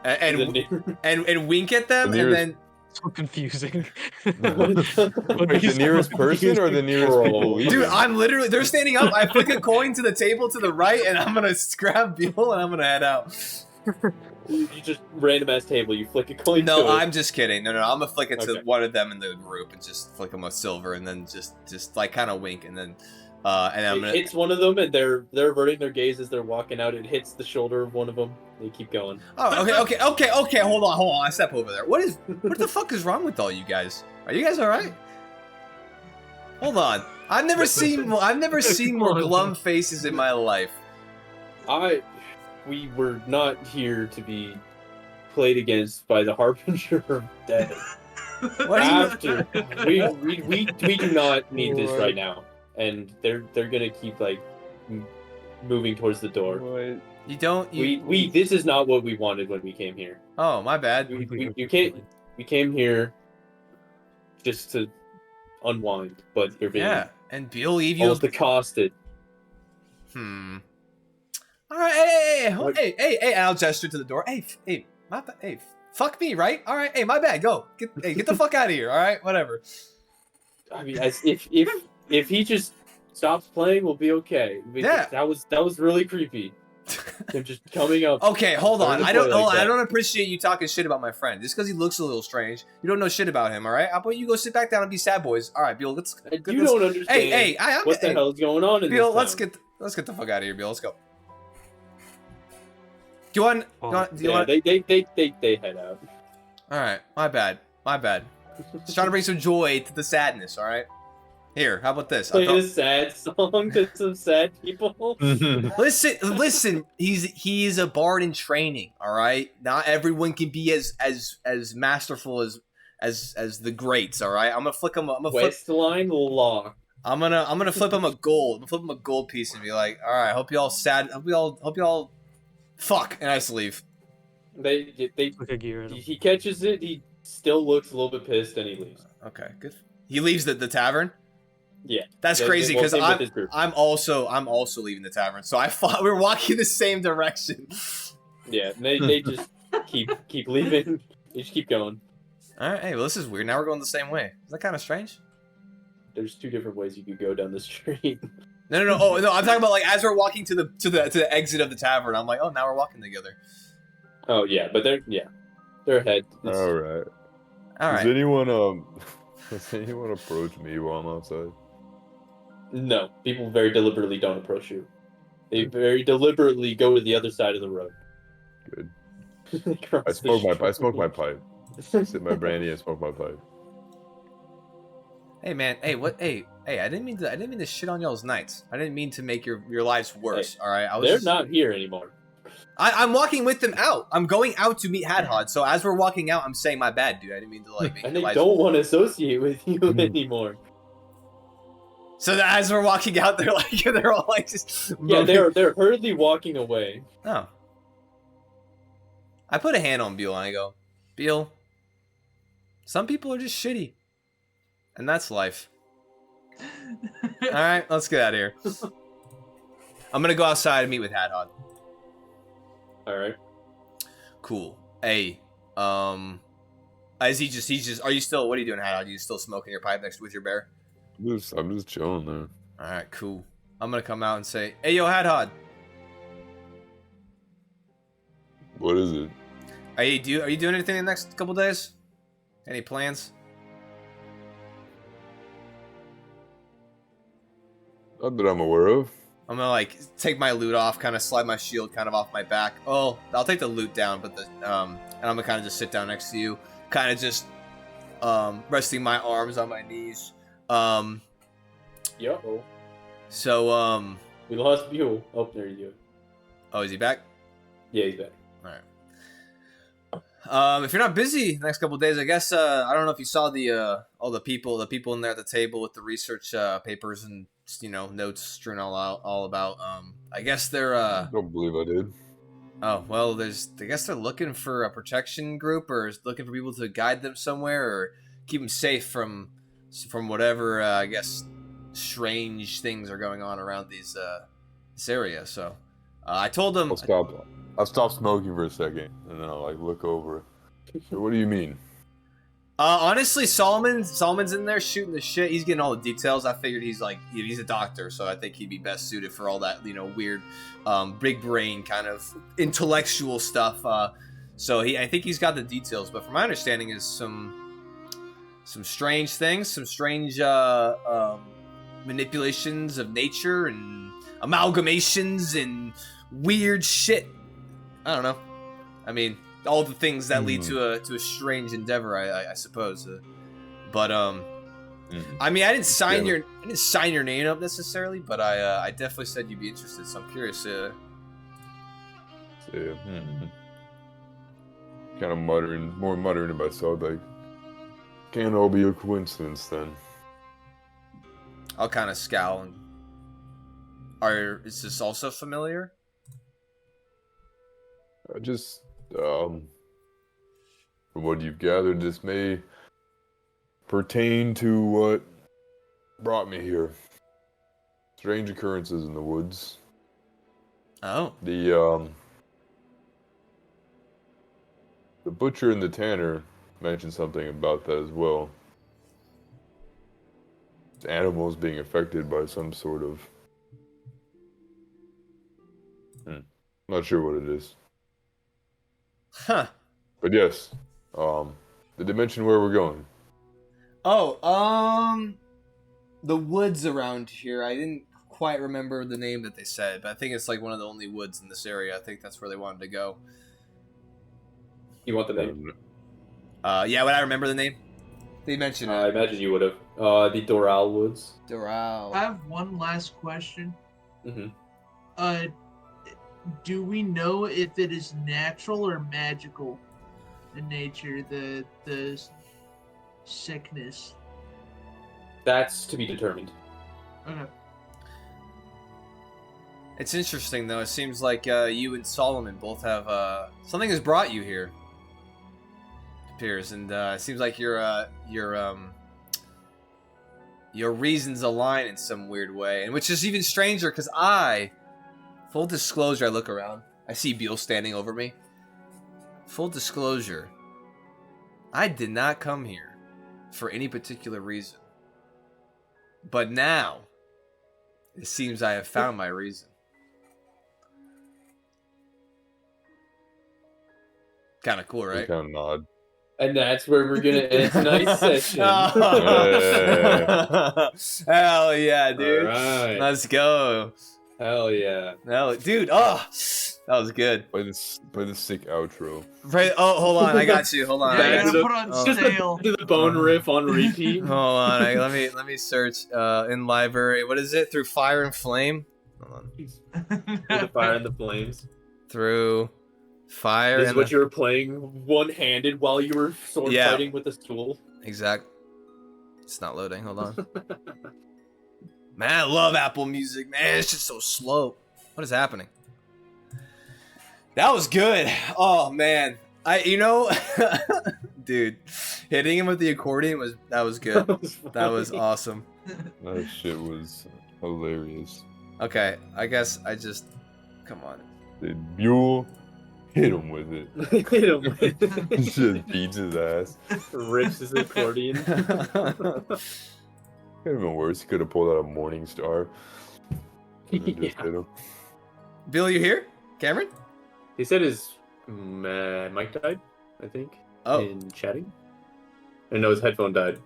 and wink at them, and then So confusing. Wait, the nearest person or the nearest people? dude, I'm literally they're standing up. I flick a coin to the table to the right, and I'm gonna grab Beal and I'm gonna head out. You just random ass table. You flick a coin. No, to I'm just kidding. No, I'm gonna flick it to Okay. one of them in the group and just flick them a silver, and then just like kind of wink, and then And I'm It gonna. hits one of them, and they're averting their gaze as they're walking out. It hits the shoulder of one of them. They keep going. Oh, okay. Hold on. I step over there. What the fuck is wrong with all you guys? Are you guys all right? Hold on. I've never seen more glum faces in my life. We were not here to be played against by the harbinger of death. We do not need this right now, and they're gonna keep like moving towards the door. What? You don't. This is not what we wanted when we came here. Oh, my bad. We came here just to unwind, but you're being and believe you. almost accosted. All right, hey, I'll gesture to the door. Hey, fuck me, right? All right, hey, my bad. Go, get the fuck out of here. All right, whatever. I mean, if he just stops playing, we'll be okay. Yeah, that was really creepy. Him just coming up. Okay, hold on. I don't appreciate you talking shit about my friend just because he looks a little strange. You don't know shit about him, all right? How about you go sit back down and be sad, boys? All right, Bill. Let's. Don't understand. Hey, what the hell is going on in Bill? this town? Let's get the fuck out of here, Bill. Let's go. Do you want? They head out. All right, my bad. Just trying to bring some joy to the sadness. All right. Here, how about this? Play a sad song to some sad people. Listen. He's a bard in training. All right. Not everyone can be as masterful as the greats. All right. I'm gonna flick him. Westline Law. I'm gonna flip him a gold. I'm gonna flip him a gold piece and be like, all right. Hope y'all sad. Hope y'all. Fuck, and I just leave. They Look at gear. He catches it. He still looks a little bit pissed, and he leaves. Okay, good. He leaves the tavern. Yeah, that's crazy because I'm also leaving the tavern. So I thought we were walking the same direction. Yeah, they just keep leaving. They just keep going. All right, hey, well this is weird. Now we're going the same way. Is that kind of strange? There's two different ways you could go down the street. No. Oh no, I'm talking about like as we're walking to the exit of the tavern. I'm like, oh, now we're walking together. Oh yeah, but they're ahead. All right. Does anyone approach me while I'm outside? No, people very deliberately don't approach you. They very deliberately go to the other side of the road. Good. I smoke my pipe. Sip my brandy and smoke my pipe. Hey man, hey, I didn't mean to shit on y'all's nights. I didn't mean to make your lives worse. Hey, all right, they're not here anymore. I'm walking with them out. I'm going out to meet Hadhod. So as we're walking out, I'm saying my bad, dude. I didn't mean to like. Make and they don't want to associate with you anymore. So that as we're walking out, they're all like just. Yeah, they're hurriedly walking away. Oh. I put a hand on Beal and I go, Beal. Some people are just shitty, and that's life. All right, let's get out of here. I'm gonna go outside and meet with Hadhod. All right. Cool. Hey, is he's just? Are you still? What are you doing, Hadhod? Are you still smoking your pipe next with your bear? I'm just chilling there. All right, cool. I'm gonna come out and say, "Hey, yo, Hadhod." What is it? Are you doing anything in the next couple days? Any plans? Not that I'm aware of. I'm gonna like take my loot off, kind of slide my shield kind of off my back. Oh, I'll take the loot down, but and I'm gonna kind of just sit down next to you, kind of just resting my arms on my knees. Yo. So we lost Buell. Oh, there you go. Oh, is he back? Yeah, he's back. All right. If you're not busy the next couple of days, I guess I don't know if you saw the all the people in there at the table with the research papers and notes strewn all about. I guess they're I don't believe I did. Oh well, I guess they're looking for a protection group or looking for people to guide them somewhere or keep them safe from whatever I guess strange things are going on around this area. So I told them I'll stop smoking for a second, and then I'll like look over. So what do you mean? Honestly, Solomon's in there shooting the shit. He's getting all the details. I figured he's a doctor, so I think he'd be best suited for all that weird, big brain kind of intellectual stuff. So I think he's got the details. But from my understanding, is some strange things, some strange manipulations of nature and amalgamations and weird shit. I don't know. I mean, all the things that lead to a strange endeavor, I suppose. But I mean, I didn't sign your name up necessarily, but I definitely said you'd be interested, so I'm curious. Kind of muttering to myself, like, can't all be a coincidence then. I'll kind of scowl. Is this also familiar? Just, from what you've gathered, this may pertain to what brought me here. Strange occurrences in the woods. Oh. The butcher and the tanner mentioned something about that as well. Animals being affected by some sort of... Not sure what it is. Huh. But yes, did they mention where we're going? Oh, the woods around here. I didn't quite remember the name that they said, but I think it's like one of the only woods in this area. I think that's where they wanted to go. You want the name? Yeah, would I remember the name? They mentioned it. I imagine you would have. The Doral Woods. Doral. I have one last question. Mm-hmm. Do we know if it is natural or magical in nature, the sickness? That's to be determined. Okay. It's interesting though. It seems like you and Solomon both have something has brought you here. It appears, and it seems like your reasons align in some weird way, and which is even stranger because full disclosure, I look around. I see Beal standing over me. Full disclosure, I did not come here for any particular reason. But now, it seems I have found my reason. Kind of cool, right? Kind of nod. And that's where we're gonna end tonight's session. Hell yeah, dude! All right. Let's go. Hell yeah. No, dude. Oh, that was good. Play the sick outro. Right. Oh, hold on. I got you. Hold on. Yeah, I I got gotta you. put on Just sale. the bone riff on repeat. Hold on. Let me search in library. What is it? Through fire and flame. Hold on. The fire and the flames. Through fire. This is and what you were playing one-handed while you were sword fighting with a stool. Exact. It's not loading. Hold on. Man, I love Apple Music. Man, it's just so slow. What is happening? That was good. Oh man, dude, hitting him with the accordion was good. That was awesome. That shit was hilarious. Okay, I guess I just come on. Did Buell hit him with it? Hit him with it. Just beats his ass. Rips his accordion. Could have been worse. He could have pulled out a Morning Star. And then just Yeah. hit him. Bill, you here? Cameron? He said his mic died, I think. Oh. In chatting. And no, his headphone died.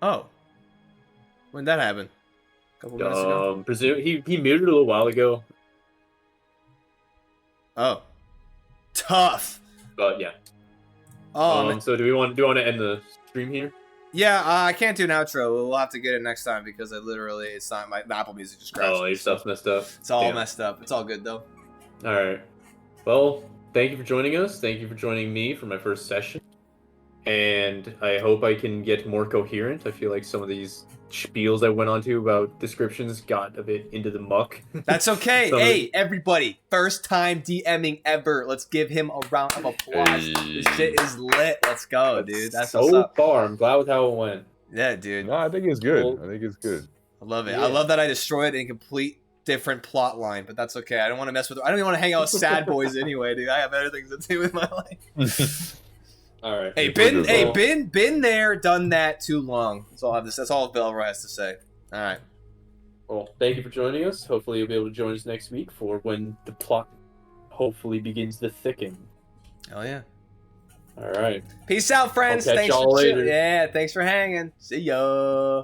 Oh. When did that happen? A couple minutes ago. He muted a little while ago. Oh. Tough. But yeah. Oh. Man. So do you want to end the stream here? Yeah, I can't do an outro. We'll have to get it next time because it's not my Apple Music just crashed. Oh, your stuff's messed up. It's all Damn. messed up. It's all good though. All right. Well, thank you for joining us. Thank you for joining me for my first session. And I hope I can get more coherent. I feel like some of these spiels I went on to about descriptions got a bit into the muck. That's okay. Hey, everybody. First time DMing ever. Let's give him a round of applause. Hey. This shit is lit. Let's go, dude. That's what's so up. far. I'm glad with how it went. Yeah, dude. No, I think it's good. Well- I think it's good. I love it. Yeah. I love that I destroyed a complete different plot line, but that's okay. I don't want to mess with I don't even want to hang out with sad boys anyway, dude. I have better things to do with my life. All right. Hey, Well- been there, done that too long. That's all Belro has to say. All right. Well, thank you for joining us. Hopefully you'll be able to join us next week for when the plot hopefully begins to thicken. Hell yeah. All right. Peace out, friends. I'll catch Thanks y'all for later. Yeah, thanks for hanging. See ya.